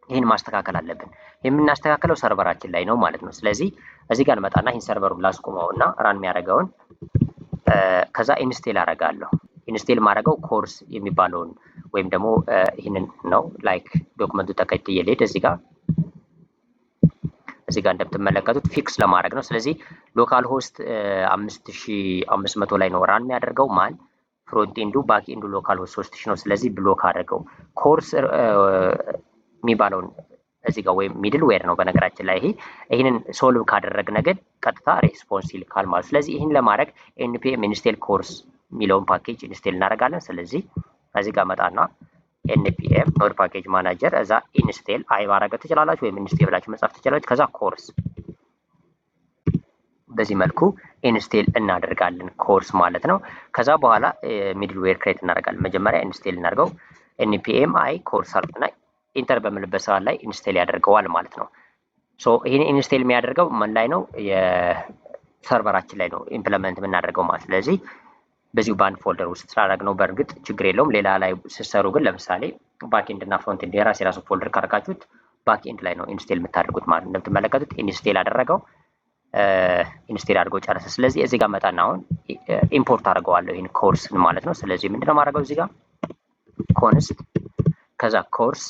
[SPEAKER 1] ይህን ማስተካከል አለብን። የምናስተካከለው ሰርቨራችን ላይ ነው ማለት ነው። ስለዚህ እዚህ ጋር እንመጣና ይህን ሰርቨሩን ላስቆመውና ራን የሚያደርገውን ከዛ ኢንስቴል አደርጋለሁ። ኢንስቴል ማድረገው ኮርስ የሚባለውን ወይም ደግሞ ይህንን ነው ላይክ ዶክመንቱ ተከትዬ ልሄድ እዚህ ጋር እንደምትመለከቱት ፊክስ ለማድረግ ነው። ስለዚህ ሎካል ሆስት 5500 ላይ ነው ራን የሚያደርገው ማን ፍሮንት ኤንዱ ባክ ኤንዱ ሎካል ሆስት 3000 ነው። ስለዚህ ብሎክ አድርገው ኮርስ የሚባለውን እዚህ ጋር ወይም ሚድል ዌር ነው በነገራችን ላይ ይሄንን ሶልቭ ካደረግን ግን ቀጥታ ሬስፖንስ ይልካል ማለት። ስለዚህ ይህን ለማድረግ npm ኢንስቴል ኮርስ የሚለውን ፓኬጅ ኢንስቴል እናደርጋለን። ስለዚህ እዚህ ጋር መጣና npm ኖድ ፓኬጅ ማናጀር እዛ ኢንስቴል አይ ማድረግ ትችላላችሁ ወይም ኢንስቴል ብላችሁ መጻፍ ትችላላችሁ። ከዛ ኮርስ በዚህ መልኩ ኢንስቴል እናደርጋለን ኮርስ ማለት ነው። ከዛ በኋላ ሚድል ዌር ክሬት እናደርጋለን። መጀመሪያ ኢንስቴል እናደርገው npm አይ ኮርስ አልኩና ኢንተር በምልበት ሰዓት ላይ ኢንስቴል ያደርገዋል ማለት ነው። ሶ ይሄን ኢንስቴል የሚያደርገው ምን ላይ ነው? የሰርቨራችን ላይ ነው ኢምፕሊመንት የምናደርገው ማለት። ስለዚህ በዚሁ ባንድ ፎልደር ውስጥ ስላደረግነው በእርግጥ ችግር የለውም። ሌላ ላይ ስትሰሩ ግን ለምሳሌ ባክኤንድ እና ፍሮንትኤንድ የራሱ ፎልደር ካደረጋችሁት ባክኤንድ ላይ ነው ኢንስቴል የምታደርጉት ማለት ነው። እንደምትመለከቱት ኢንስቴል አደረገው ኢንስቴል አድርገው ጨረሰ። ስለዚህ እዚህ ጋር መጣና አሁን ኢምፖርት አድርገዋለሁ ይሄን ኮርስን ማለት ነው። ስለዚህ ምንድነው ማድረገው እዚህ ጋር ኮንስት ከዛ ኮርስ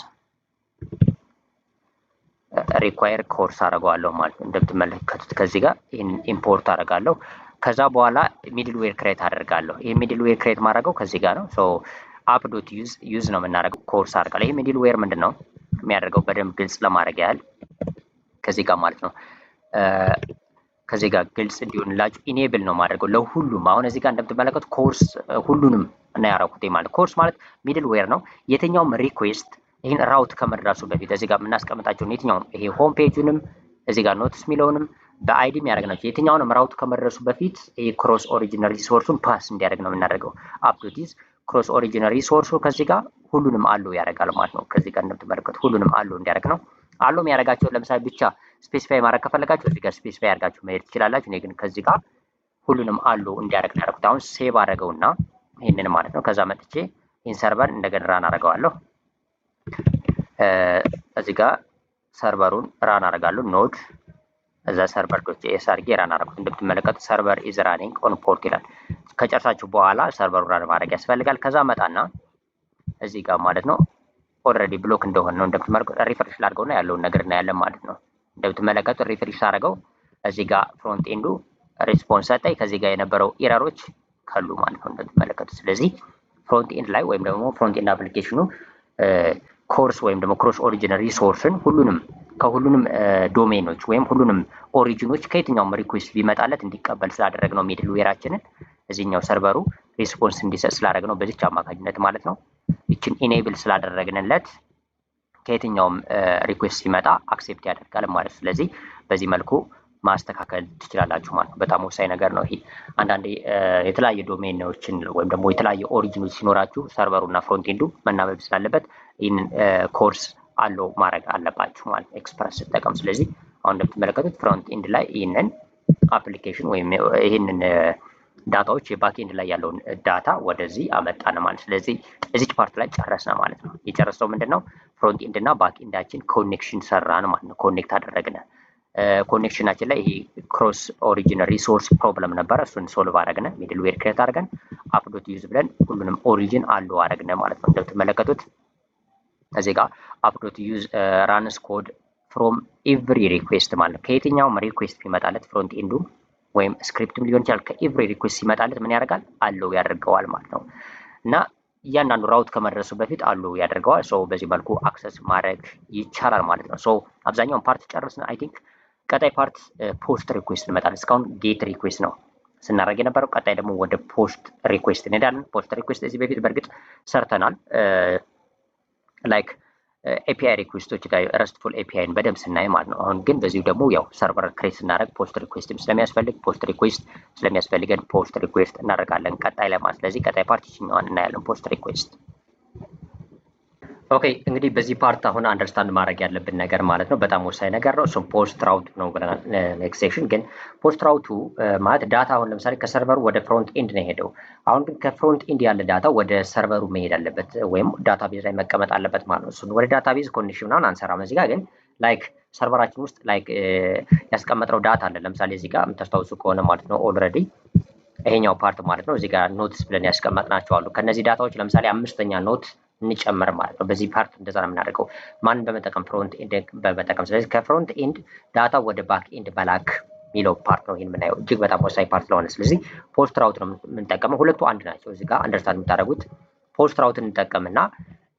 [SPEAKER 1] ሪኳየር ኮርስ አደርገዋለሁ ማለት ነው። እንደምትመለከቱት ከዚህ ጋር ኢምፖርት አደርጋለሁ። ከዛ በኋላ ሚድል ዌር ክሬት አደርጋለሁ። ይሄ ሚድል ዌር ክሬት ማድረገው ከዚህ ጋር ነው። ሶ አፕ ዶት ዩዝ ነው የምናደርገው ኮርስ አደርጋለሁ። ይሄ ሚድል ዌር ምንድነው የሚያደርገው በደንብ ግልጽ ለማድረግ ያህል ከዚህ ጋር ማለት ነው ከዚህ ጋር ግልጽ እንዲሆንላችሁ ኢኔብል ነው ማድረገው ለሁሉም። አሁን እዚህ ጋር እንደምትመለከቱት ኮርስ ሁሉንም እና ያደረኩት ማለት ኮርስ ማለት ሚድል ዌር ነው። የትኛውም ሪኩዌስት ይህን ራውት ከመድረሱ በፊት እዚህ ጋር የምናስቀምጣቸውን የትኛውም ይሄ ሆም ፔጁንም እዚህ ጋር ኖትስ የሚለውንም በአይዲ የሚያደርግናቸው የትኛውንም ራውት ከመድረሱ በፊት ይሄ ክሮስ ኦሪጂን ሪሶርሱን ፓስ እንዲያደርግ ነው የምናደርገው። አፕዶቲዝ ክሮስ ኦሪጂን ሪሶርሱ ከዚህ ጋር ሁሉንም አሎ ያደርጋል ማለት ነው። ከዚህ ጋር እንደምትመለከቱት ሁሉንም አሎ እንዲያደርግ ነው። አሎ የሚያደርጋቸው ለምሳሌ ብቻ ስፔሲፋይ ማድረግ ከፈለጋችሁ እዚህ ጋር ስፔሲፋይ አድርጋችሁ መሄድ ትችላላችሁ። እኔ ግን ከዚህ ጋር ሁሉንም አሎ እንዲያደርግ ነው ያደረኩት። አሁን ሴቭ አደረገውና ይሄንን ማለት ነው። ከዛ መጥቼ ይህን ሰርቨር እንደገና ራን አደርገዋለሁ። እዚህ ጋር ሰርቨሩን ራን አደርጋለሁ። ኖድ እዛ ሰርቨር ዶት ኤስ አድርጌ ራን አደረኩት። እንደምትመለከቱት ሰርቨር ኢዝ ራኒንግ ኦን ፖርት ይላል። ከጨርሳችሁ በኋላ ሰርቨሩ ራን ማድረግ ያስፈልጋል። ከዛ መጣና እዚህ ጋር ማለት ነው ኦልሬዲ ብሎክ እንደሆነ ነው እንደምትመለከቱት ሪፍሬሽ ላድርገውና ያለውን ነገር እናያለን ማለት ነው። እንደምትመለከቱት ሪፍሬሽ አደረገው እዚህ ጋር ፍሮንት ኤንዱ ሪስፖንስ ሰጠኝ። ከዚህ ጋር የነበረው ኤረሮች ካሉ ማለት ነው እንደምትመለከቱት። ስለዚህ ፍሮንት ኤንድ ላይ ወይም ደግሞ ፍሮንት ኤንድ አፕሊኬሽኑ ኮርስ ወይም ደግሞ ክሮስ ኦሪጂን ሪሶርስን ከሁሉንም ዶሜኖች ወይም ሁሉንም ኦሪጂኖች ከየትኛውም ሪኩዌስት ቢመጣለት እንዲቀበል ስላደረግ ነው ሚድል ዌራችንን እዚህኛው ሰርቨሩ ሪስፖንስ እንዲሰጥ ስላደረግ ነው በዚች አማካኝነት ማለት ነው። ይችን ኢኔብል ስላደረግንለት ከየትኛውም ሪኩዌስት ሲመጣ አክሴፕት ያደርጋል ማለት። ስለዚህ በዚህ መልኩ ማስተካከል ትችላላችሁ ማለት ነው። በጣም ወሳኝ ነገር ነው ይሄ። አንዳንዴ የተለያየ ዶሜኖችን ወይም ደግሞ የተለያየ ኦሪጂኖች ሲኖራችሁ ሰርቨሩ እና ፍሮንት ኤንዱ መናበብ ስላለበት ይህንን ኮርስ አሎ ማድረግ አለባችሁ ማለት ነው ኤክስፕረስ ስትጠቀም። ስለዚህ አሁን እንደምትመለከቱት ፍሮንት ኤንድ ላይ ይህንን አፕሊኬሽን ወይም ይህንን ዳታዎች የባክ ኤንድ ላይ ያለውን ዳታ ወደዚህ አመጣን ማለት። ስለዚህ እዚች ፓርት ላይ ጨረስን ማለት ነው። የጨረስነው ምንድነው ፍሮንት ኤንድ እና ባክ ኤንዳችን ኮኔክሽን ሰራን ማለት ነው። ኮኔክት አደረግን። ኮኔክሽናችን ላይ ይሄ ክሮስ ኦሪጂን ሪሶርስ ፕሮብለም ነበረ። እሱን ሶልቭ አደረግን። ሚድል ዌር ክሬት አድርገን አፕዶት ዩዝ ብለን ሁሉንም ኦሪጂን አሎ አደረግን ማለት ነው። እንደምትመለከቱት እዚህ ጋር አፕዶት ዩዝ ራንስ ኮድ ፍሮም ኤቭሪ ሪኩዌስት ማለት ነው። ከየትኛውም ሪኩዌስት ቢመጣለት ፍሮንት ኤንዱ ወይም ስክሪፕትም ሊሆን ይችላል ከኤቭሪ ሪኩዌስት ሲመጣለት ምን ያደርጋል አሎ ያደርገዋል ማለት ነው። እና እያንዳንዱ ራውት ከመድረሱ በፊት አሎ ያደርገዋል። ሶ በዚህ መልኩ አክሰስ ማድረግ ይቻላል ማለት ነው። ሶ አብዛኛውን ፓርት ጨርስን። አይ ቲንክ ቀጣይ ፓርት ፖስት ሪኩዌስት እንመጣለን። እስካሁን ጌት ሪኩዌስት ነው ስናደርግ የነበረው። ቀጣይ ደግሞ ወደ ፖስት ሪኩዌስት እንሄዳለን። ፖስት ሪኩዌስት እዚህ በፊት በእርግጥ ሰርተናል። ላይክ ኤፒአይ ሪኩዌስቶች ጋር ረስትፉል ኤፒአይን በደንብ ስናይ ማለት ነው። አሁን ግን በዚሁ ደግሞ ያው ሰርቨር ክሬት ስናደርግ ፖስት ሪኩዌስትም ስለሚያስፈልግ ፖስት ሪኩዌስት ስለሚያስፈልገን ፖስት ሪኩዌስት እናደርጋለን ቀጣይ ላይ ማለት። ስለዚህ ቀጣይ ፓርት ይችኛዋን እናያለን ፖስት ሪኩዌስት። ኦኬ እንግዲህ በዚህ ፓርት አሁን አንደርስታንድ ማድረግ ያለብን ነገር ማለት ነው በጣም ወሳኝ ነገር ነው። እሱም ፖስት ራውት ነው ብለናል። ኔክስት ሴክሽን ግን ፖስት ራውቱ ማለት ዳታ አሁን ለምሳሌ ከሰርቨሩ ወደ ፍሮንት ኤንድ ነው ሄደው። አሁን ግን ከፍሮንት ኤንድ ያለ ዳታ ወደ ሰርቨሩ መሄድ አለበት ወይም ዳታቤዝ ላይ መቀመጥ አለበት ማለት ነው። እሱን ወደ ዳታቤዝ ኮኔክሽን ምናምን አንሰራም። እዚህ ጋር ግን ላይክ ሰርቨራችን ውስጥ ላይክ ያስቀመጥነው ዳታ አለ። ለምሳሌ እዚህ ጋር የምታስታውሱ ከሆነ ማለት ነው ኦልሬዲ ይሄኛው ፓርት ማለት ነው እዚህ ጋር ኖትስ ብለን ያስቀመጥናቸው አሉ። ከነዚህ ዳታዎች ለምሳሌ 5ኛ ኖት እንጨምር ማለት ነው። በዚህ ፓርት እንደዛ ነው የምናደርገው ማንን በመጠቀም ፍሮንት ኤንድ በመጠቀም። ስለዚህ ከፍሮንት ኤንድ ዳታ ወደ ባክ ኤንድ መላክ የሚለው ፓርት ነው ይሄን የምናየው እጅግ በጣም ወሳኝ ፓርት ስለሆነ። ስለዚህ ፖስት ራውት ነው የምንጠቀመው። ሁለቱ አንድ ናቸው። እዚህ ጋር አንደርስታንድ የምታደርጉት ፖስት ራውት እንጠቀምና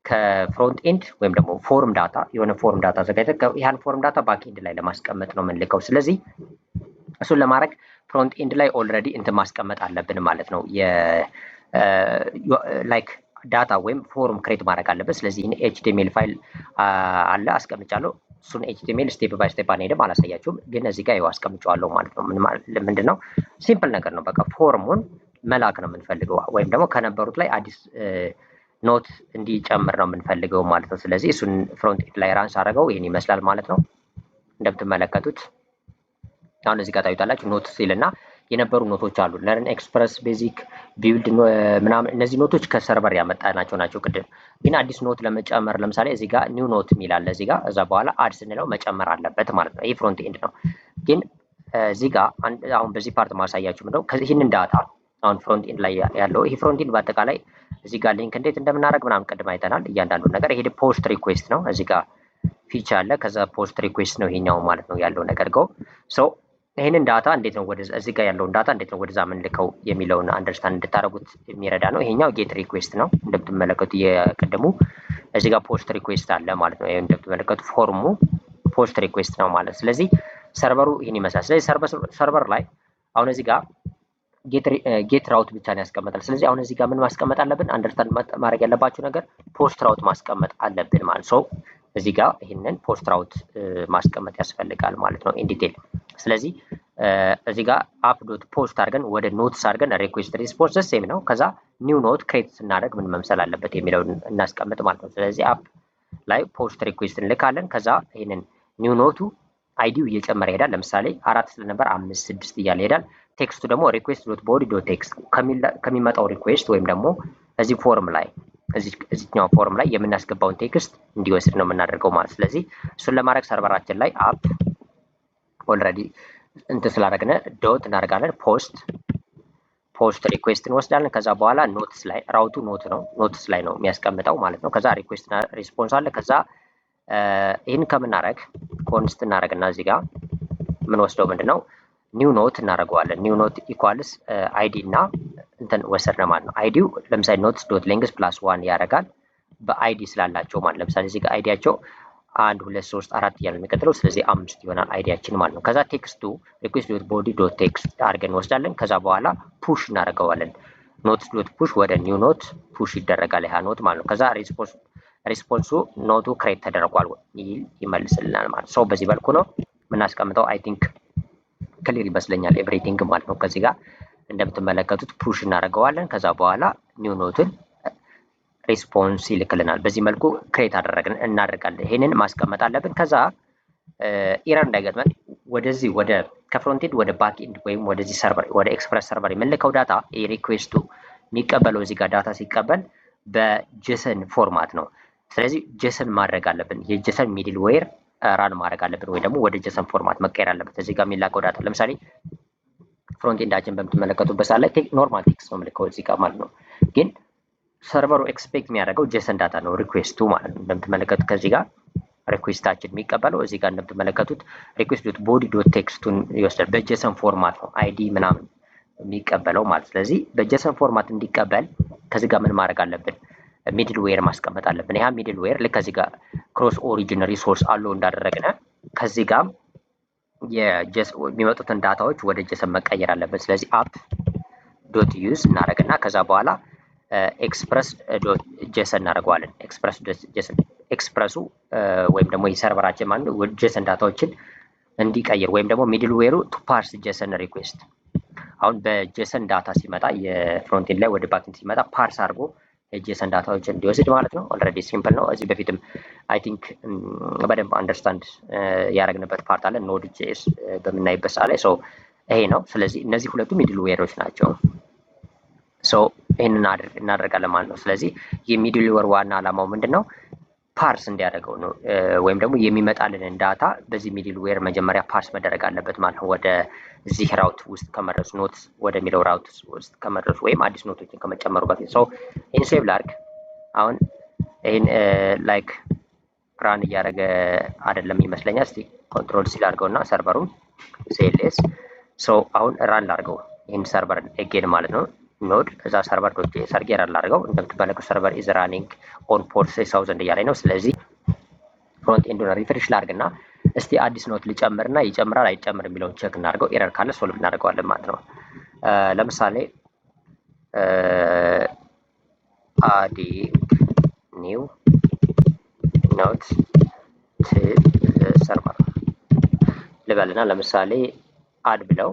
[SPEAKER 1] ከፍሮንት ኤንድ ወይም ደግሞ ፎርም ዳታ የሆነ ፎርም ዳታ አዘጋጅተን ያን ፎርም ዳታ ባክ ኤንድ ላይ ለማስቀመጥ ነው የምንልከው። ስለዚህ እሱን ለማድረግ ፍሮንት ኤንድ ላይ ኦልሬዲ እንትን ማስቀመጥ አለብን ማለት ነው። ላይክ ዳታ ወይም ፎርም ክሬት ማድረግ አለበት። ስለዚህ ይሄን ኤችቲኤምኤል ፋይል አለ አስቀምጫለሁ። እሱን ኤችቲኤምኤል ስቴፕ ባይ ስቴፕ አንሄድም አላሳያችሁም፣ ግን እዚህ ጋር ይኸው አስቀምጫለሁ ማለት ነው። ምንድነው ሲምፕል ነገር ነው። በቃ ፎርሙን መላክ ነው የምንፈልገው ወይም ደግሞ ከነበሩት ላይ አዲስ ኖት እንዲጨምር ነው የምንፈልገው ማለት ነው። ስለዚህ እሱን ፍሮንት ኤንድ ላይ ራንስ አደረገው ይሄን ይመስላል ማለት ነው። እንደምትመለከቱት አሁን እዚህ ጋር ታዩታላችሁ ኖት ሲልና የነበሩ ኖቶች አሉ። ለርን ኤክስፕረስ ቤዚክ ቢልድ ምናምን እነዚህ ኖቶች ከሰርቨር ያመጣናቸው ናቸው። ቅድም ግን አዲስ ኖት ለመጨመር ለምሳሌ እዚህ ጋር ኒው ኖት የሚል አለ እዚህ ጋር እዛ በኋላ አድ ስንለው መጨመር አለበት ማለት ነው። ይሄ ፍሮንት ኤንድ ነው። ግን እዚህ ጋር አሁን በዚህ ፓርት ማሳያችሁ ምንድነው ይህንን ዳታ አሁን ፍሮንት ኤንድ ላይ ያለው ይሄ ፍሮንት ኤንድ በአጠቃላይ እዚህ ጋር ሊንክ እንዴት እንደምናደርግ ምናምን ቅድም አይተናል እያንዳንዱ ነገር። ይሄ ፖስት ሪኩዌስት ነው። እዚህ ጋር ፊች አለ ከዛ ፖስት ሪኩዌስት ነው ይሄኛው ማለት ነው ያለው ነገር ጎ ሶ ይሄንን ዳታ እንዴት ነው ወደዛ እዚህ ጋር ያለውን ዳታ እንዴት ነው ወደዛ የምንልከው የሚለውን አንደርስታንድ እንድታደርጉት የሚረዳ ነው። ይሄኛው ጌት ሪኩዌስት ነው እንደምትመለከቱ የቅድሙ እዚህ ጋር ፖስት ሪኩዌስት አለ ማለት ነው። ይሄ እንደምትመለከቱ ፎርሙ ፖስት ሪኩዌስት ነው ማለት። ስለዚህ ሰርቨሩ ይህን ይመስላል። ስለዚህ ሰርቨር ላይ አሁን እዚህ ጋር ጌት ራውት ብቻ ነው ያስቀምጣል። ስለዚህ አሁን እዚህ ጋር ምን ማስቀመጥ አለብን? አንደርስታንድ ማድረግ ያለባችሁ ነገር ፖስት ራውት ማስቀመጥ አለብን ማለት ነው። እዚህ ጋር ይህንን ፖስት ራውት ማስቀመጥ ያስፈልጋል ማለት ነው ኢን ዲቴል። ስለዚህ እዚህ ጋር አፕ ዶት ፖስት አድርገን ወደ ኖትስ አድርገን ሪኩዌስት ሪስፖንስ ሴም ነው። ከዛ ኒው ኖት ክሬት ስናደርግ ምን መምሰል አለበት የሚለውን እናስቀምጥ ማለት ነው። ስለዚህ አፕ ላይ ፖስት ሪኩዌስት እንልካለን። ከዛ ይህንን ኒው ኖቱ አይዲው እየጨመረ ይሄዳል። ለምሳሌ 4 ስለነበር 5 6 እያለ ይሄዳል። ቴክስቱ ደግሞ ሪኩዌስት ዶት ቦዲ ዶት ቴክስት ከሚመጣው ሪኩዌስት ወይም ደግሞ እዚህ ፎርም ላይ እዚህኛው ፎርም ላይ የምናስገባውን ቴክስት እንዲወስድ ነው የምናደርገው ማለት። ስለዚህ እሱን ለማድረግ ሰርቨራችን ላይ አፕ ኦልሬዲ እንትን ስላደረግነ ዶት እናደርጋለን። ፖስት ሪኩዌስት እንወስዳለን። ከዛ በኋላ ኖትስ ላይ ራውቱ ኖት ነው ኖትስ ላይ ነው የሚያስቀምጠው ማለት ነው። ከዛ ሪኩዌስት ሪስፖንስ አለ። ከዛ ይህን ከምናደርግ ኮንስት እናደርግና እዚህ ጋር የምንወስደው ምንድን ነው ኒው ኖት እናደርገዋለን። ኒው ኖት ኢኳልስ አይዲ እና እንትን ወሰድነ ማለት ነው። አይዲው ለምሳሌ ኖትስ ዶት ሌንግዝ ፕላስ 1 ያደርጋል በአይዲ ስላላቸው ማለት ለምሳሌ እዚህ ጋር አይዲያቸው 1 2 3 4 እያለ የሚቀጥለው ስለዚህ 5 ይሆናል አይዲያችን ማለት ነው። ከዛ ቴክስቱ ሪኩዌስት ዶት ቦዲ ዶት ቴክስት አድርገን እንወስዳለን። ከዛ በኋላ ፑሽ እናደርገዋለን። ኖትስ ዶት ፑሽ ወደ ኒው ኖት ፑሽ ይደረጋል ያ ኖት ማለት ነው። ከዛ ሪስፖንሱ ኖቱ ክሬት ተደርጓል ይመልስልናል ማለት ነው። በዚህ መልኩ ነው የምናስቀምጠው። አይ ቲንክ ክሊር ይመስለኛል ኤቭሪቲንግ ማለት ነው። ከዚህ ጋር እንደምትመለከቱት ፑሽ እናደርገዋለን። ከዛ በኋላ ኒው ኖትን ሪስፖንስ ይልክልናል። በዚህ መልኩ ክሬት እናደርጋለን። ይሄንን ማስቀመጥ አለብን። ከዛ ኢረር እንዳይገጥመን ወደዚህ ወደ ከፍሮንት ኤንድ ወደ ባክ ኤንድ ወይም ወደዚህ ሰርቨር ወደ ኤክስፕረስ ሰርቨር የምንልከው ዳታ ሪኩዌስቱ የሚቀበለው እዚህ ጋር ዳታ ሲቀበል በጄሰን ፎርማት ነው። ስለዚህ ጄሰን ማድረግ አለብን። የጄሰን ሚድል ዌር ራን ማድረግ አለብን ወይ ደግሞ ወደ ጄሰን ፎርማት መቀየር አለበት። እዚህ ጋር የሚላከው ዳታ ለምሳሌ ፍሮንት ኤንዳችን በምትመለከቱበት ሰዓት ላይ ኖርማል ቴክስት ነው የምልከው እዚህ ጋር ማለት ነው። ግን ሰርቨሩ ኤክስፔክት የሚያደርገው ጄሰን ዳታ ነው ሪኩዌስቱ ማለት ነው። እንደምትመለከቱት ከዚህ ጋር ሪኩዌስታችን የሚቀበለው እዚህ ጋር እንደምትመለከቱት ሪኩዌስት ዶት ቦዲ ዶት ቴክስቱን ይወስዳል። በጄሰን ፎርማት ነው አይዲ ምናምን የሚቀበለው ማለት። ስለዚህ በጄሰን ፎርማት እንዲቀበል ከዚህ ጋር ምን ማድረግ አለብን? ሚድል ዌር ማስቀመጥ አለብን። ያ ሚድል ዌር ልክ ከዚህ ጋር ክሮስ ኦሪጂን ሪሶርስ አለው እንዳደረግነ ከዚህ ጋር የሚመጡትን ዳታዎች ወደ ጄሰን መቀየር አለብን። ስለዚህ አፕ ዶት ዩዝ እናደርግና ከዛ በኋላ ኤክስፕረስ ዶት ጄሰን እናደርገዋለን። ኤክስፕረስ ዶት ጄሰን ኤክስፕረሱ ወይም ደግሞ የሰርቨራችን ማለት ነው ጄሰን ዳታዎችን እንዲቀይር ወይም ደግሞ ሚድል ዌሩ ቱ ፓርስ ጄሰን ሪኩዌስት። አሁን በጄሰን ዳታ ሲመጣ የፍሮንት ኤንድ ላይ ወደ ባክ ኤንድ ሲመጣ ፓርስ አድርጎ የጄሰን ዳታዎችን እንዲወስድ ማለት ነው። ኦልሬዲ ሲምፕል ነው። እዚህ በፊትም አይ ቲንክ በደንብ አንደርስታንድ ያደረግንበት ፓርት አለ ኖድ ጄኤስ በምናይበት ሰዓት ላይ ይሄ ነው። ስለዚህ እነዚህ ሁለቱ ሚድል ዌሮች ናቸው። ይህን እናደርጋለን ማለት ነው። ስለዚህ የሚድል ዌር ዋና ዓላማው ምንድን ነው? ፓርስ እንዲያደርገው ነው። ወይም ደግሞ የሚመጣልንን ዳታ በዚህ ሚድል ዌር መጀመሪያ ፓርስ መደረግ አለበት ማለት ነው። ወደ እዚህ ራውት ውስጥ ከመድረሱ ኖት ወደሚለው ራውት ውስጥ ከመድረሱ ወይም አዲስ ኖቶችን ከመጨመሩ በፊት ይህን ሴቭ ላድርግ። አሁን ይህን ላይክ ራን እያደረገ አይደለም ይመስለኛል። እስቲ ኮንትሮል ሲ ላድርገው እና ሰርቨሩን ሴልስ አሁን ራን ላድርገው ይህን ሰርቨር ኤጌን ማለት ነው። ኖድ እዛ ሰርቨር ዶት ጄኤስ አድርጌ ራን ላድርገው። እንደምትመለከቱ ሰርቨር ኢዝ ራኒንግ ኦን ፖርት 6000 እያለኝ ነው። ስለዚህ ፍሮንት ኤንዱን ሪፍሬሽ ላድርግና እስቲ አዲስ ኖት ልጨምርና ይጨምራል አይጨምር የሚለውን ቼክ እናድርገው። ኤረር ካለ ሶልቭ እናደርገዋለን ማለት ነው። ለምሳሌ አዲንግ ኒው ኖት ቱ ሰርቨር ልበልና ለምሳሌ አድ ብለው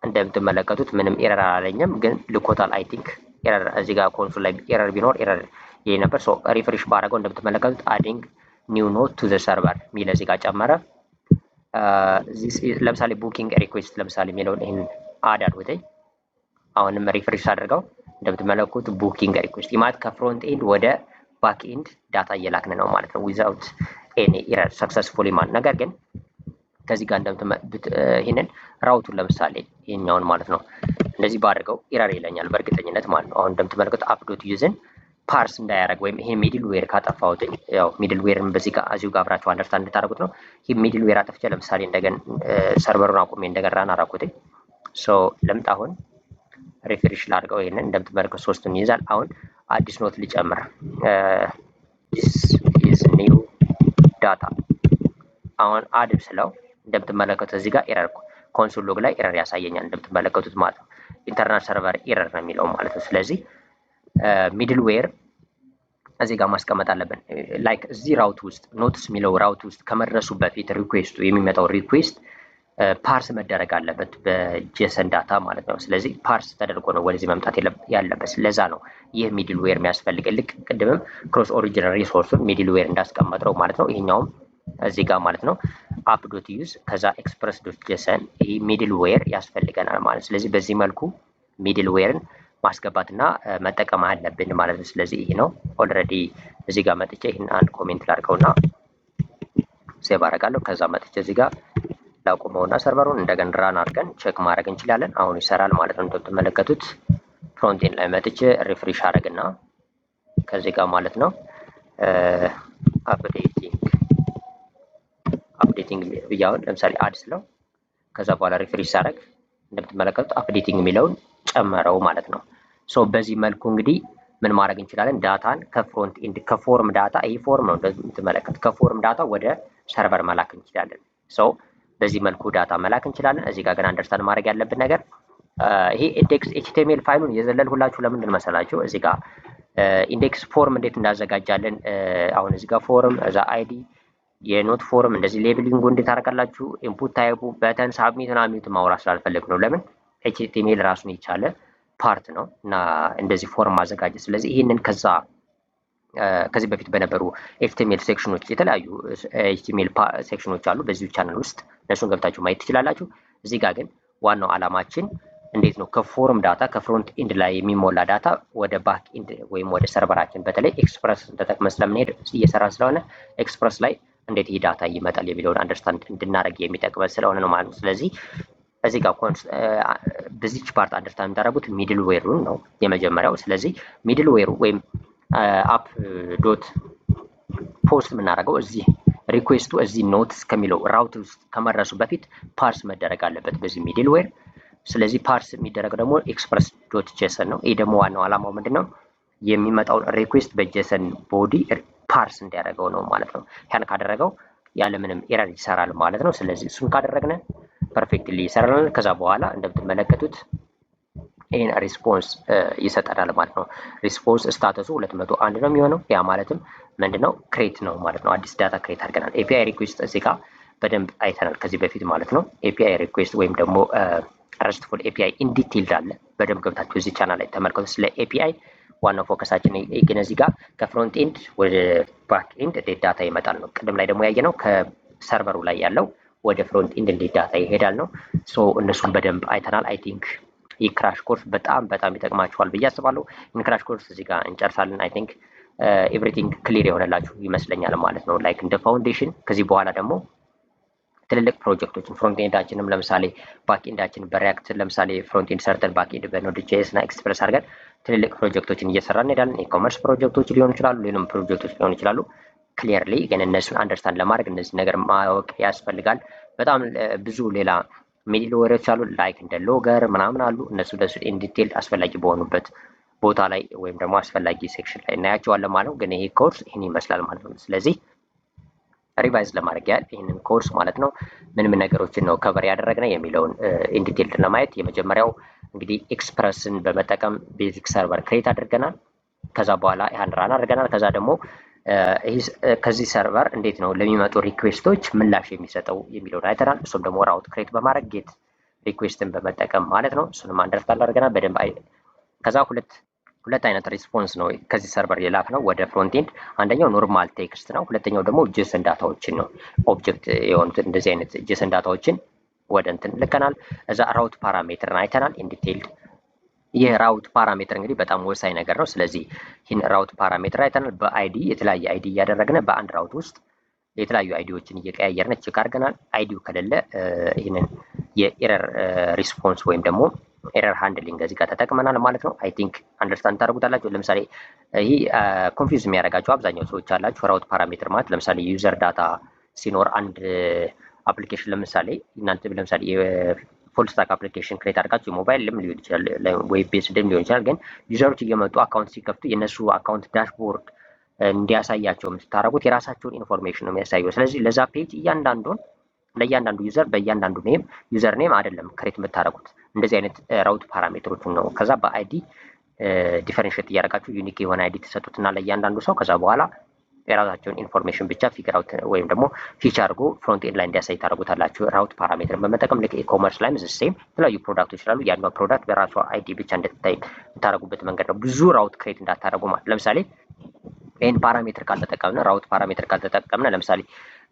[SPEAKER 1] እንደምትመለከቱት ምንም ኤረር አላለኝም፣ ግን ልኮታል። አይ ቲንክ ኤረር እዚህ ጋር ኮንሶል ላይ ኤረር ቢኖር ኤረር ይሄ ነበር። ሪፍሬሽ ባደረገው እንደምትመለከቱት አዲንግ ኒው ኖት ቱ ዘ ሰርቨር ሚል እዚህ ጋር ጨመረ። ለምሳሌ ቡኪንግ ሪኩዌስት ለምሳሌ የሚለውን ይህን አድ አድርጎትኝ አሁንም ሪፍሬሽ አድርገው እንደምትመለከቱት ቡኪንግ ሪኩዌስት ማለት ከፍሮንት ኤንድ ወደ ባክ ኤንድ ዳታ እየላክን ነው ማለት ነው። ዊዛውት ኤኒ ኤረር ሰክሰስፉሊ ማለት ነገር ግን ከዚህ ጋር ይህንን ራውቱን ለምሳሌ ይሄኛውን ማለት ነው እንደዚህ ባድርገው ኤረር ይለኛል በእርግጠኝነት ማለት ነው። አሁን እንደምትመለከቱት አፕዶት ዩዝን ፓርስ እንዳያደርግ ወይም ይሄ ሚድል ዌር ካጠፋሁት ያው ሚድል ዌርን በዚህ ጋር እዚሁ ጋር አብራችሁ አንደርስታንድ እንድታደርጉት ነው። ይሄ ሚድል ዌር አጥፍቼ ለምሳሌ እንደገና ሰርቨሩን አቁሜ እንደገና ራን አደረኩት። ለምጣ አሁን ሪፍሬሽ ላድርገው። ይሄንን እንደምትመለከቱት ሶስቱን ይይዛል። አሁን አዲስ ኖት ልጨምር። this is new data አሁን አድ ስለው እንደምትመለከቱት እዚህ ጋር ኤረር ኮንሶል ሎግ ላይ ኤረር ያሳየኛል እንደምትመለከቱት ማለት ነው። ኢንተርናል ሰርቨር ኤረር ነው የሚለው ማለት ነው። ስለዚህ ሚድል ዌር እዚህ ጋር ማስቀመጥ አለብን። ላይክ እዚህ ራውት ውስጥ ኖትስ የሚለው ራውት ውስጥ ከመድረሱ በፊት ሪኩዌስቱ የሚመጣው ሪኩዌስት ፓርስ መደረግ አለበት በጄሰን ዳታ ማለት ነው። ስለዚህ ፓርስ ተደርጎ ነው ወደዚህ መምጣት ያለበት። ለዛ ነው ይህ ሚድል ዌር የሚያስፈልግ። ልክ ቅድምም ክሮስ ኦሪጂናል ሪሶርሱን ሚድል ዌር እንዳስቀመጥነው ማለት ነው። ይሄኛውም እዚህ ጋር ማለት ነው አፕ ዶት ዩዝ ከዛ ኤክስፕረስ ዶት ጄሰን ይህ ሚድል ዌር ያስፈልገናል ማለት ነው። ስለዚህ በዚህ መልኩ ሚድል ዌርን ማስገባትና መጠቀም አለብን ማለት ነው። ስለዚህ ይሄ ነው ኦልሬዲ እዚህ ጋር መጥቼ ይህን አንድ ኮሜንት ላድርገውና ሴቭ አደርጋለሁ። ከዛ መጥቼ እዚህ ጋር ላቁመውና ሰርቨሩን እንደገና ራን አድርገን ቼክ ማድረግ እንችላለን። አሁን ይሰራል ማለት ነው። እንደምትመለከቱት ፍሮንቴን ላይ መጥቼ ሪፍሬሽ አድርግና ከዚህ ጋር ማለት ነው አፕዴቲንግ ብያውን ለምሳሌ አድ ስለው ከዛ በኋላ ሪፍሬሽ ሳደርግ እንደምትመለከቱት አፕዴቲንግ የሚለውን ጨመረው ማለት ነው። ሶ በዚህ መልኩ እንግዲህ ምን ማድረግ እንችላለን? ዳታን ከፍሮንት ኤንድ ከፎርም ዳታ ይሄ ፎርም ነው እንደምትመለከቱት ከፎርም ዳታ ወደ ሰርቨር መላክ እንችላለን። ሶ በዚህ መልኩ ዳታ መላክ እንችላለን። እዚህ ጋር ግን አንደርስታንድ ማድረግ ያለብን ነገር ይሄ ኢንዴክስ ኤችቲኤምኤል ፋይሉን የዘለልሁላችሁ ለምንድን መሰላችሁ? እዚህ ጋር ኢንዴክስ ፎርም እንዴት እንዳዘጋጃለን አሁን እዚህ ጋር ፎርም እዛ አይዲ የኖት ፎርም እንደዚህ ሌብሊንጉ እንዴት አደርጋላችሁ ኢንፑት ታይፑ በተን ሳብሚት እና ሚት ማውራት ስላልፈለግ ነው። ለምን ኤችቲኤምኤል ራሱን የቻለ ፓርት ነው እና እንደዚህ ፎርም ማዘጋጀት። ስለዚህ ይህንን ከዚህ በፊት በነበሩ ኤችቲኤምኤል ሴክሽኖች የተለያዩ ኤችቲኤምኤል ሴክሽኖች አሉ በዚሁ ቻናል ውስጥ እነሱን ገብታችሁ ማየት ትችላላችሁ። እዚህ ጋር ግን ዋናው ዓላማችን እንዴት ነው ከፎርም ዳታ ከፍሮንት ኢንድ ላይ የሚሞላ ዳታ ወደ ባክ ኢንድ ወይም ወደ ሰርቨራችን በተለይ ኤክስፕረስ ተጠቅመን ስለምንሄድ እየሰራን ስለሆነ ኤክስፕረስ ላይ እንዴት ይህ ዳታ ይመጣል የሚለውን አንደርስታንድ እንድናደርግ የሚጠቅመን ስለሆነ ነው ማለት ነው። ስለዚህ እዚህ ጋር በዚች ፓርት አንደርስታንድ የምታደርጉት ሚድል ዌሩን ነው የመጀመሪያው። ስለዚህ ሚድል ዌሩ ወይም አፕ ዶት ፖስት የምናደርገው እዚህ ሪኩዌስቱ እዚህ ኖትስ ከሚለው ራውት ውስጥ ከመድረሱ በፊት ፓርስ መደረግ አለበት በዚህ ሚድል ዌር። ስለዚህ ፓርስ የሚደረገው ደግሞ ኤክስፕረስ ዶት ጄሰን ነው። ይህ ደግሞ ዋናው ዓላማው ምንድን ነው? የሚመጣውን ሪኩዌስት በጄሰን ቦዲ ፓርስ እንዲያደርገው ነው ማለት ነው። ያን ካደረገው ያለምንም ኤረር ይሰራል ማለት ነው። ስለዚህ እሱን ካደረግን ፐርፌክትሊ ይሰራል። ከዛ በኋላ እንደምትመለከቱት ይህን ሪስፖንስ ይሰጠናል ማለት ነው። ሪስፖንስ ስታተሱ 201 ነው የሚሆነው። ያ ማለትም ምንድነው? ክሬት ነው ማለት ነው። አዲስ ዳታ ክሬት አድርገናል። ኤፒአይ ሪኩዌስት እዚህ ጋር በደንብ አይተናል ከዚህ በፊት ማለት ነው። ኤፒአይ ሪኩዌስት ወይም ደግሞ ረስትፉል ኤፒአይ ኢንዲቴይልድ አለ። በደንብ ገብታችሁ እዚህ ቻናል ላይ ተመልከቱ። ስለ ኤፒአይ ዋናው ፎከሳችን ግን እዚህ ጋር ከፍሮንት ኤንድ ወደ ባክ ኤንድ እንዴት ዳታ ይመጣል ነው። ቅድም ላይ ደግሞ ያየነው ከሰርቨሩ ላይ ያለው ወደ ፍሮንት ኤንድ እንዴት ዳታ ይሄዳል ነው። ሶ እነሱን በደንብ አይተናል። አይ ቲንክ ይህ ክራሽ ኮርስ በጣም ይጠቅማችኋል ብዬ አስባለሁ። ይህን ክራሽ ኮርስ እዚህ ጋር እንጨርሳለን። አይ ቲንክ ኤቭሪቲንግ ክሊር የሆነላችሁ ይመስለኛል ማለት ነው። ላይክ እንደ ፋውንዴሽን ከዚህ በኋላ ደግሞ ትልልቅ ፕሮጀክቶችን ፍሮንት ኤንዳችንም ለምሳሌ ባክ ኤንዳችን በሪያክት ለምሳሌ ፍሮንት ኤንድ ሰርተን ባክ ኤንድ በኖድ ጄኤስ እና ኤክስፕረስ አድርገን ትልልቅ ፕሮጀክቶችን እየሰራን እንሄዳለን። ኢኮመርስ ፕሮጀክቶች ሊሆኑ ይችላሉ፣ ሌሎች ፕሮጀክቶች ሊሆኑ ይችላሉ። ክሊርሊ ግን እነሱን አንደርስታንድ ለማድረግ እነዚህ ነገር ማወቅ ያስፈልጋል። በጣም ብዙ ሌላ ሚድል ዌሮች አሉ ላይክ እንደ ሎገር ምናምን አሉ። እነሱ ኢን ዲቴል አስፈላጊ በሆኑበት ቦታ ላይ ወይም ደግሞ አስፈላጊ ሴክሽን ላይ እናያቸዋለን ማለት ነው። ግን ይሄ ኮርስ ይህን ይመስላል ማለት ነው። ስለዚህ ሪቫይዝ ለማድረግ ያህል ይህንን ኮርስ ማለት ነው ምን ነገሮችን ነው ከቨር ያደረግነው የሚለውን ኢን ዲቴል ለማየት የመጀመሪያው እንግዲህ ኤክስፕረስን በመጠቀም ቤዚክ ሰርቨር ክሬት አድርገናል። ከዛ በኋላ ያን ራን አድርገናል። ከዛ ደግሞ ከዚህ ሰርቨር እንዴት ነው ለሚመጡ ሪኩዌስቶች ምላሽ የሚሰጠው የሚለውን አይተናል። እሱም ደግሞ ራውት ክሬት በማድረግ ጌት ሪኩዌስትን በመጠቀም ማለት ነው። እሱንም አንደርስታንድ አድርገናል በደንብ። ከዛ ሁለት አይነት ሪስፖንስ ነው ከዚህ ሰርቨር የላክ ነው ወደ ፍሮንት ኤንድ። አንደኛው ኖርማል ቴክስት ነው። ሁለተኛው ደግሞ ጄሰን ዳታዎችን ነው። ኦብጀክት የሆኑት እንደዚህ አይነት ጄሰን ዳታዎችን ወደ እንትን ልከናል። እዛ ራውት ፓራሜትርን አይተናል ኢን ዲቴይልድ። ይህ ራውት ፓራሜትር እንግዲህ በጣም ወሳኝ ነገር ነው። ስለዚህ ይህን ራውት ፓራሜትር አይተናል። በአይዲ የተለያየ አይዲ እያደረግን በአንድ ራውት ውስጥ የተለያዩ አይዲዎችን እየቀያየርን ቼክ አድርገናል። አይዲው ከሌለ ይህንን የኤረር ሪስፖንስ ወይም ደግሞ ኤረር ሃንድሊንግ እዚህ ጋር ተጠቅመናል ማለት ነው። አይ ቲንክ አንደርስታንድ ታደርጉታላችሁ። ለምሳሌ ይህ ኮንፊውዝ የሚያደርጋቸው አብዛኛው ሰዎች አላችሁ። ራውት ፓራሜትር ማለት ለምሳሌ ዩዘር ዳታ ሲኖር አንድ አፕሊኬሽን ለምሳሌ እናንተ ለምሳሌ ፉል ስታክ አፕሊኬሽን ክሬት አድርጋችሁ ሞባይልም ሊሆን ይችላል ዌብ ቤስድም ሊሆን ይችላል። ግን ዩዘሮች እየመጡ አካውንት ሲከፍቱ የእነሱ አካውንት ዳሽቦርድ እንዲያሳያቸው የምታደርጉት የራሳቸውን ኢንፎርሜሽን ነው የሚያሳየው። ስለዚህ ለዛ ፔጅ እያንዳንዱን ለእያንዳንዱ ዩዘር በእያንዳንዱ ኔም ዩዘር ኔም አይደለም ክሬት የምታደርጉት እንደዚህ አይነት ራውት ፓራሜትሮችን ነው። ከዛ በአይዲ ዲፈረንሽት እያደረጋችሁ ዩኒክ የሆነ አይዲ ተሰጡትና ለእያንዳንዱ ሰው ከዛ በኋላ የራሳቸውን ኢንፎርሜሽን ብቻ ፊገር አውት ወይም ደግሞ ፊች አድርጎ ፍሮንት ኤንድ ላይ እንዲያሳይ ታደርጉታላችሁ። ራውት ፓራሜትርን በመጠቀም ልክ ኢኮመርስ ላይም ሴም የተለያዩ ፕሮዳክቶች ስላሉ ያንዷ ፕሮዳክት በራሷ አይዲ ብቻ እንድትታይ የምታደርጉበት መንገድ ነው። ብዙ ራውት ክሬት እንዳታደርጉ ማለት ለምሳሌ ይህን ፓራሜትር ካልተጠቀምነ ራውት ፓራሜትር ካልተጠቀምነ ለምሳሌ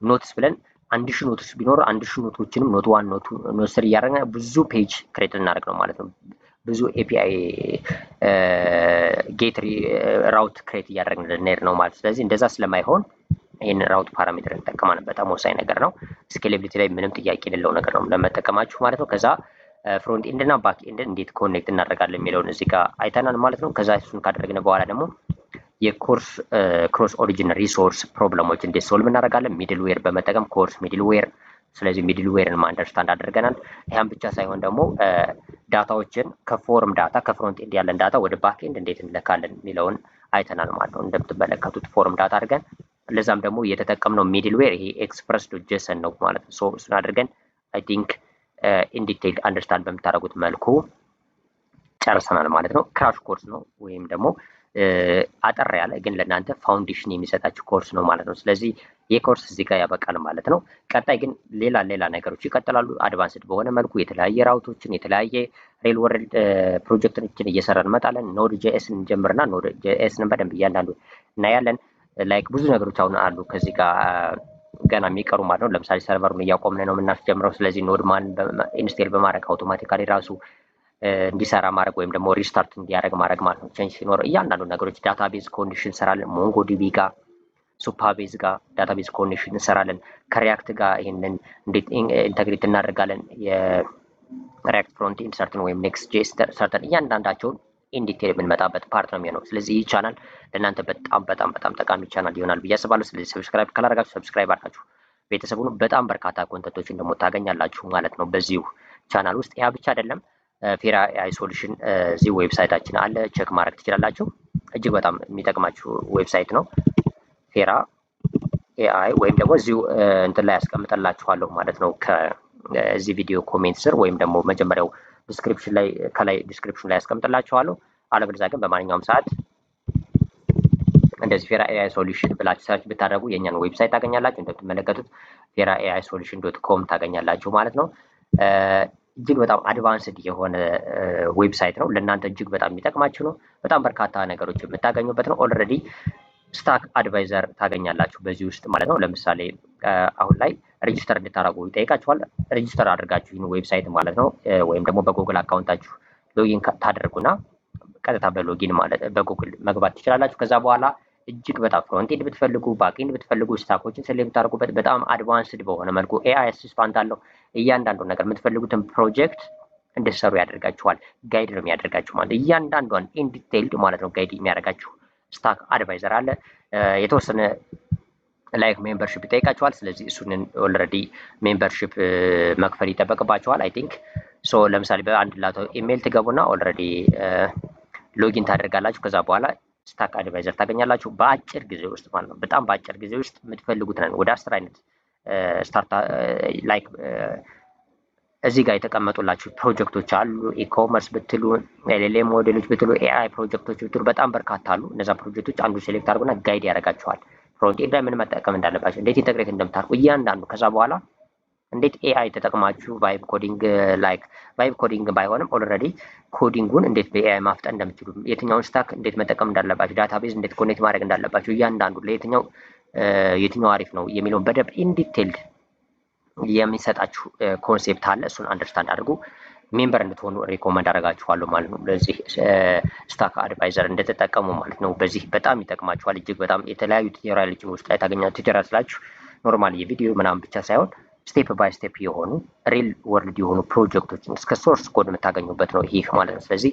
[SPEAKER 1] ኖትስ ብለን 1000 ኖትስ ቢኖር 1000 ኖቶችንም ኖት 1 ኖት 3 እያደረግን ብዙ ፔጅ ክሬት ልናደርግ ነው ማለት ነው። ብዙ ኤፒአይ ጌት ራውት ክሬት እያደረግን ልንሄድ ነው ማለት። ስለዚህ እንደዛ ስለማይሆን ይህን ራውት ፓራሜትር እንጠቀማለን። በጣም ወሳኝ ነገር ነው። ስኬሌቢሊቲ ላይ ምንም ጥያቄ የሌለው ነገር ነው ለመጠቀማችሁ ማለት ነው። ከዛ ፍሮንት ኤንድ እና ባክ ኤንድ እንዴት ኮኔክት እናደርጋለን የሚለውን እዚህ ጋር አይተናል ማለት ነው። ከዛ እሱን ካደረግን በኋላ ደግሞ የኮርስ ክሮስ ኦሪጂን ሪሶርስ ፕሮብለሞች እንዴት ሶልቭ እናደርጋለን ሚድልዌር በመጠቀም ኮርስ ሚድልዌር። ስለዚህ ሚድልዌርን አንደርስታንድ አድርገናል። ይህም ብቻ ሳይሆን ደግሞ ዳታዎችን ከፎርም ዳታ ከፍሮንት ኤንድ ያለን ዳታ ወደ ባክ ኤንድ እንዴት እንለካለን የሚለውን አይተናል ማለት ነው። እንደምትመለከቱት ፎርም ዳታ አድርገን ለዛም ደግሞ የተጠቀምነው ሚድልዌር ይሄ ኤክስፕረስ ዶት ጄሰን ነው ማለት ነው። ሶ እሱን አድርገን አይ ቲንክ ኢን ዲቴይል አንደርስታንድ በምታደርጉት መልኩ ጨርሰናል ማለት ነው። ክራሽ ኮርስ ነው ወይም ደግሞ አጠር ያለ ግን ለእናንተ ፋውንዴሽን የሚሰጣችሁ ኮርስ ነው ማለት ነው። ስለዚህ ይህ ኮርስ እዚህ ጋር ያበቃል ማለት ነው። ቀጣይ ግን ሌላ ነገሮች ይቀጥላሉ። አድቫንስድ በሆነ መልኩ የተለያየ ራውቶችን የተለያየ ሬል ወርልድ ፕሮጀክቶችን እየሰራን እንመጣለን። ኖድ ጄኤስን እንጀምርና ኖድ ጄኤስን በደንብ እያንዳንዱ እናያለን። ላይክ ብዙ ነገሮች አሁን አሉ ከዚህ ጋር ገና የሚቀሩ ማለት ነው። ለምሳሌ ሰርቨሩን እያቆምን ነው የምናስጀምረው። ስለዚህ ኖድማን ኢንስቴል በማድረግ አውቶማቲካሊ ራሱ እንዲሰራ ማድረግ ወይም ደግሞ ሪስታርት እንዲያደርግ ማድረግ ማለት ነው። ቼንጅ ሲኖር እያንዳንዱ ነገሮች ዳታቤዝ ኮንዲሽን እንሰራለን። ሞንጎዲቢ ጋር ሱፐርቤዝ ጋር ዳታቤዝ ኮንዲሽን እንሰራለን። ከሪያክት ጋር ይህንን እንዴት ኢንተግሬት እናደርጋለን። የሪያክት ፍሮንት ኤንድ ሰርተን ወይም ኔክስት ጄስ ሰርተን እያንዳንዳቸውን ኢንዲቴል የምንመጣበት ፓርት ነው የሚሆነው። ስለዚህ ይህ ቻናል ለእናንተ በጣም ጠቃሚ ቻናል ይሆናል ብዬ አስባለሁ። ስለዚህ ሰብስክራይብ ካላደረጋችሁ ሰብስክራይብ አድርጋችሁ ቤተሰቡን በጣም በርካታ ኮንተንቶችን ደግሞ ታገኛላችሁ ማለት ነው በዚሁ ቻናል ውስጥ። ያ ብቻ አይደለም ፌራ ኤአይ ሶሉሽን እዚህ ዌብሳይታችን አለ፣ ቼክ ማድረግ ትችላላችሁ። እጅግ በጣም የሚጠቅማችሁ ዌብሳይት ነው ፌራ ኤአይ ወይም ደግሞ እዚሁ እንትን ላይ ያስቀምጠላችኋለሁ ማለት ነው ከዚህ ቪዲዮ ኮሜንት ስር ወይም ደግሞ መጀመሪያው ዲስክሪፕሽን ላይ ከላይ ዲስክሪፕሽን ላይ ያስቀምጥላችኋለሁ። አለበለዚያ ግን በማንኛውም ሰዓት እንደዚህ ፌራ ኤአይ ሶሉሽን ብላችሁ ሰርች ብታደርጉ የኛን ዌብሳይት ታገኛላችሁ። እንደምትመለከቱት ፌራ ኤአይ ሶሉሽን .com ታገኛላችሁ ማለት ነው። እጅግ በጣም አድቫንስድ የሆነ ዌብሳይት ነው። ለእናንተ እጅግ በጣም የሚጠቅማችሁ ነው። በጣም በርካታ ነገሮች የምታገኙበት ነው። ኦልሬዲ ስታክ አድቫይዘር ታገኛላችሁ በዚህ ውስጥ ማለት ነው። ለምሳሌ አሁን ላይ ሬጂስተር እንድታደርጉ ይጠይቃችኋል። ሬጂስተር አድርጋችሁ ይህን ዌብሳይት ማለት ነው ወይም ደግሞ በጉግል አካውንታችሁ ሎጊን ታደርጉና ቀጥታ በሎጊን ማለት በጉግል መግባት ትችላላችሁ። ከዛ በኋላ እጅግ በጣም ፍሮንት ኤንድ ብትፈልጉ ባክ ኤንድ ብትፈልጉ ስታኮችን ሴሌክት ብታደርጉበት በጣም አድቫንስድ በሆነ መልኩ ኤአይ አሲስታንት አለው። እያንዳንዱ ነገር የምትፈልጉትን ፕሮጀክት እንድትሰሩ ያደርጋችኋል። ጋይድ ነው የሚያደርጋችሁ ማለት እያንዳንዷን ኢን ዲቴይልድ ማለት ነው ጋይድ የሚያደርጋችሁ ስታክ አድቫይዘር አለ። የተወሰነ ላይክ ሜምበርሺፕ ይጠይቃችኋል። ስለዚህ እሱንን ኦልሬዲ ሜምበርሺፕ መክፈል ይጠበቅባችኋል። አይ ቲንክ ሶ ለምሳሌ በአንድ ላቶ ኢሜይል ትገቡና ኦልሬዲ ሎጊን ታደርጋላችሁ። ከዛ በኋላ ስታክ አድቫይዘር ታገኛላችሁ በአጭር ጊዜ ውስጥ ማለት ነው። በጣም በአጭር ጊዜ ውስጥ የምትፈልጉት ነው ወደ 10 አይነት ስታርታ ላይክ እዚህ ጋር የተቀመጡላችሁ ፕሮጀክቶች አሉ። ኢኮመርስ ብትሉ ኤልኤልኤም ሞዴሎች ብትሉ ኤአይ ፕሮጀክቶች ብትሉ በጣም በርካታ አሉ። እነዛ ፕሮጀክቶች አንዱ ሴሌክት አድርጉና ጋይድ ያደርጋችኋል። ፍሮንት ኤንድ ላይ ምን መጠቀም እንዳለባችሁ፣ እንዴት ኢንተግሬት እንደምታደርጉ እያንዳንዱ። ከዛ በኋላ እንዴት ኤአይ ተጠቅማችሁ ቫይብ ኮዲንግ ላይክ ቫይብ ኮዲንግ ባይሆንም ኦልሬዲ ኮዲንጉን እንዴት በኤአይ ማፍጠን እንደምትችሉ፣ የትኛውን ስታክ እንዴት መጠቀም እንዳለባችሁ፣ ዳታቤዝ እንዴት ኮኔክት ማድረግ እንዳለባችሁ እያንዳንዱ የትኛው አሪፍ ነው የሚለውን በደንብ ኢንዲቴይልድ የሚሰጣችሁ ኮንሴፕት አለ። እሱን አንደርስታንድ አድርጉ። ሜምበር እንድትሆኑ ሪኮመንድ አደርጋችኋለሁ ማለት ነው። ለዚህ ስታክ አድቫይዘር እንድትጠቀሙ ማለት ነው። በዚህ በጣም ይጠቅማችኋል። እጅግ በጣም የተለያዩ ቱቶሪያሎችን ውስጥ ላይ ታገኛችሁ። ቱቶሪያል ስላችሁ ኖርማል የቪዲዮ ምናምን ብቻ ሳይሆን ስቴፕ ባይ ስቴፕ የሆኑ ሪል ወርልድ የሆኑ ፕሮጀክቶችን እስከ ሶርስ ኮድ የምታገኙበት ነው ይህ ማለት ነው። ስለዚህ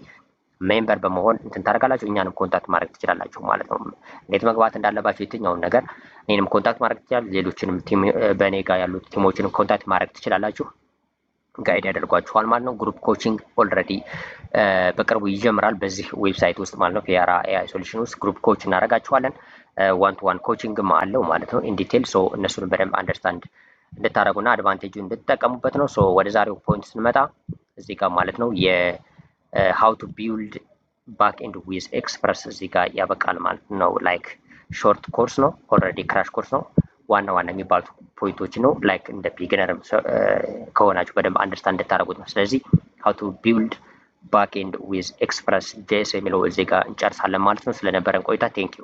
[SPEAKER 1] ሜምበር በመሆን እንትን ታደርጋላችሁ። እኛንም ኮንታክት ማድረግ ትችላላችሁ ማለት ነው። እንዴት መግባት እንዳለባችሁ የትኛውን ነገር እኔንም ኮንታክት ማድረግ ትችላላችሁ። ሌሎችንም በእኔ ጋር ያሉት ቲሞችንም ኮንታክት ማድረግ ትችላላችሁ። ጋይድ ያደርጓችኋል ማለት ነው። ግሩፕ ኮቺንግ ኦልሬዲ በቅርቡ ይጀምራል በዚህ ዌብሳይት ውስጥ ማለት ነው። ፌራ ኤአይ ሶሉሽን ውስጥ ግሩፕ ኮች እናደርጋችኋለን። ዋን ቱ ዋን ኮቺንግም አለው ማለት ነው ኢን ዲቴል። ሶ እነሱን በደንብ አንደርስታንድ እንድታረጉና አድቫንቴጁ እንድትጠቀሙበት ነው። ሶ ወደ ዛሬው ፖይንት ስንመጣ እዚህ ጋር ማለት ነው የሃው ቱ ቢልድ ባክ ኤንድ ዊዝ ኤክስፕረስ እዚህ ጋር ያበቃል ማለት ነው። ላይክ ሾርት ኮርስ ነው፣ ኦልሬዲ ክራሽ ኮርስ ነው። ዋና ዋና የሚባሉት ፖይንቶች ነው። ላይክ እንደ ቢግነር ከሆናችሁ በደንብ አንደርስታንድ እንድታደርጉት ነው። ስለዚህ ሃው ቱ ቢልድ ባክ ኤንድ ዊዝ ኤክስፕረስ ጄኤስ የሚለው እዚህ ጋር እንጨርሳለን ማለት ነው። ስለነበረን ቆይታ ቴንክ ዩ።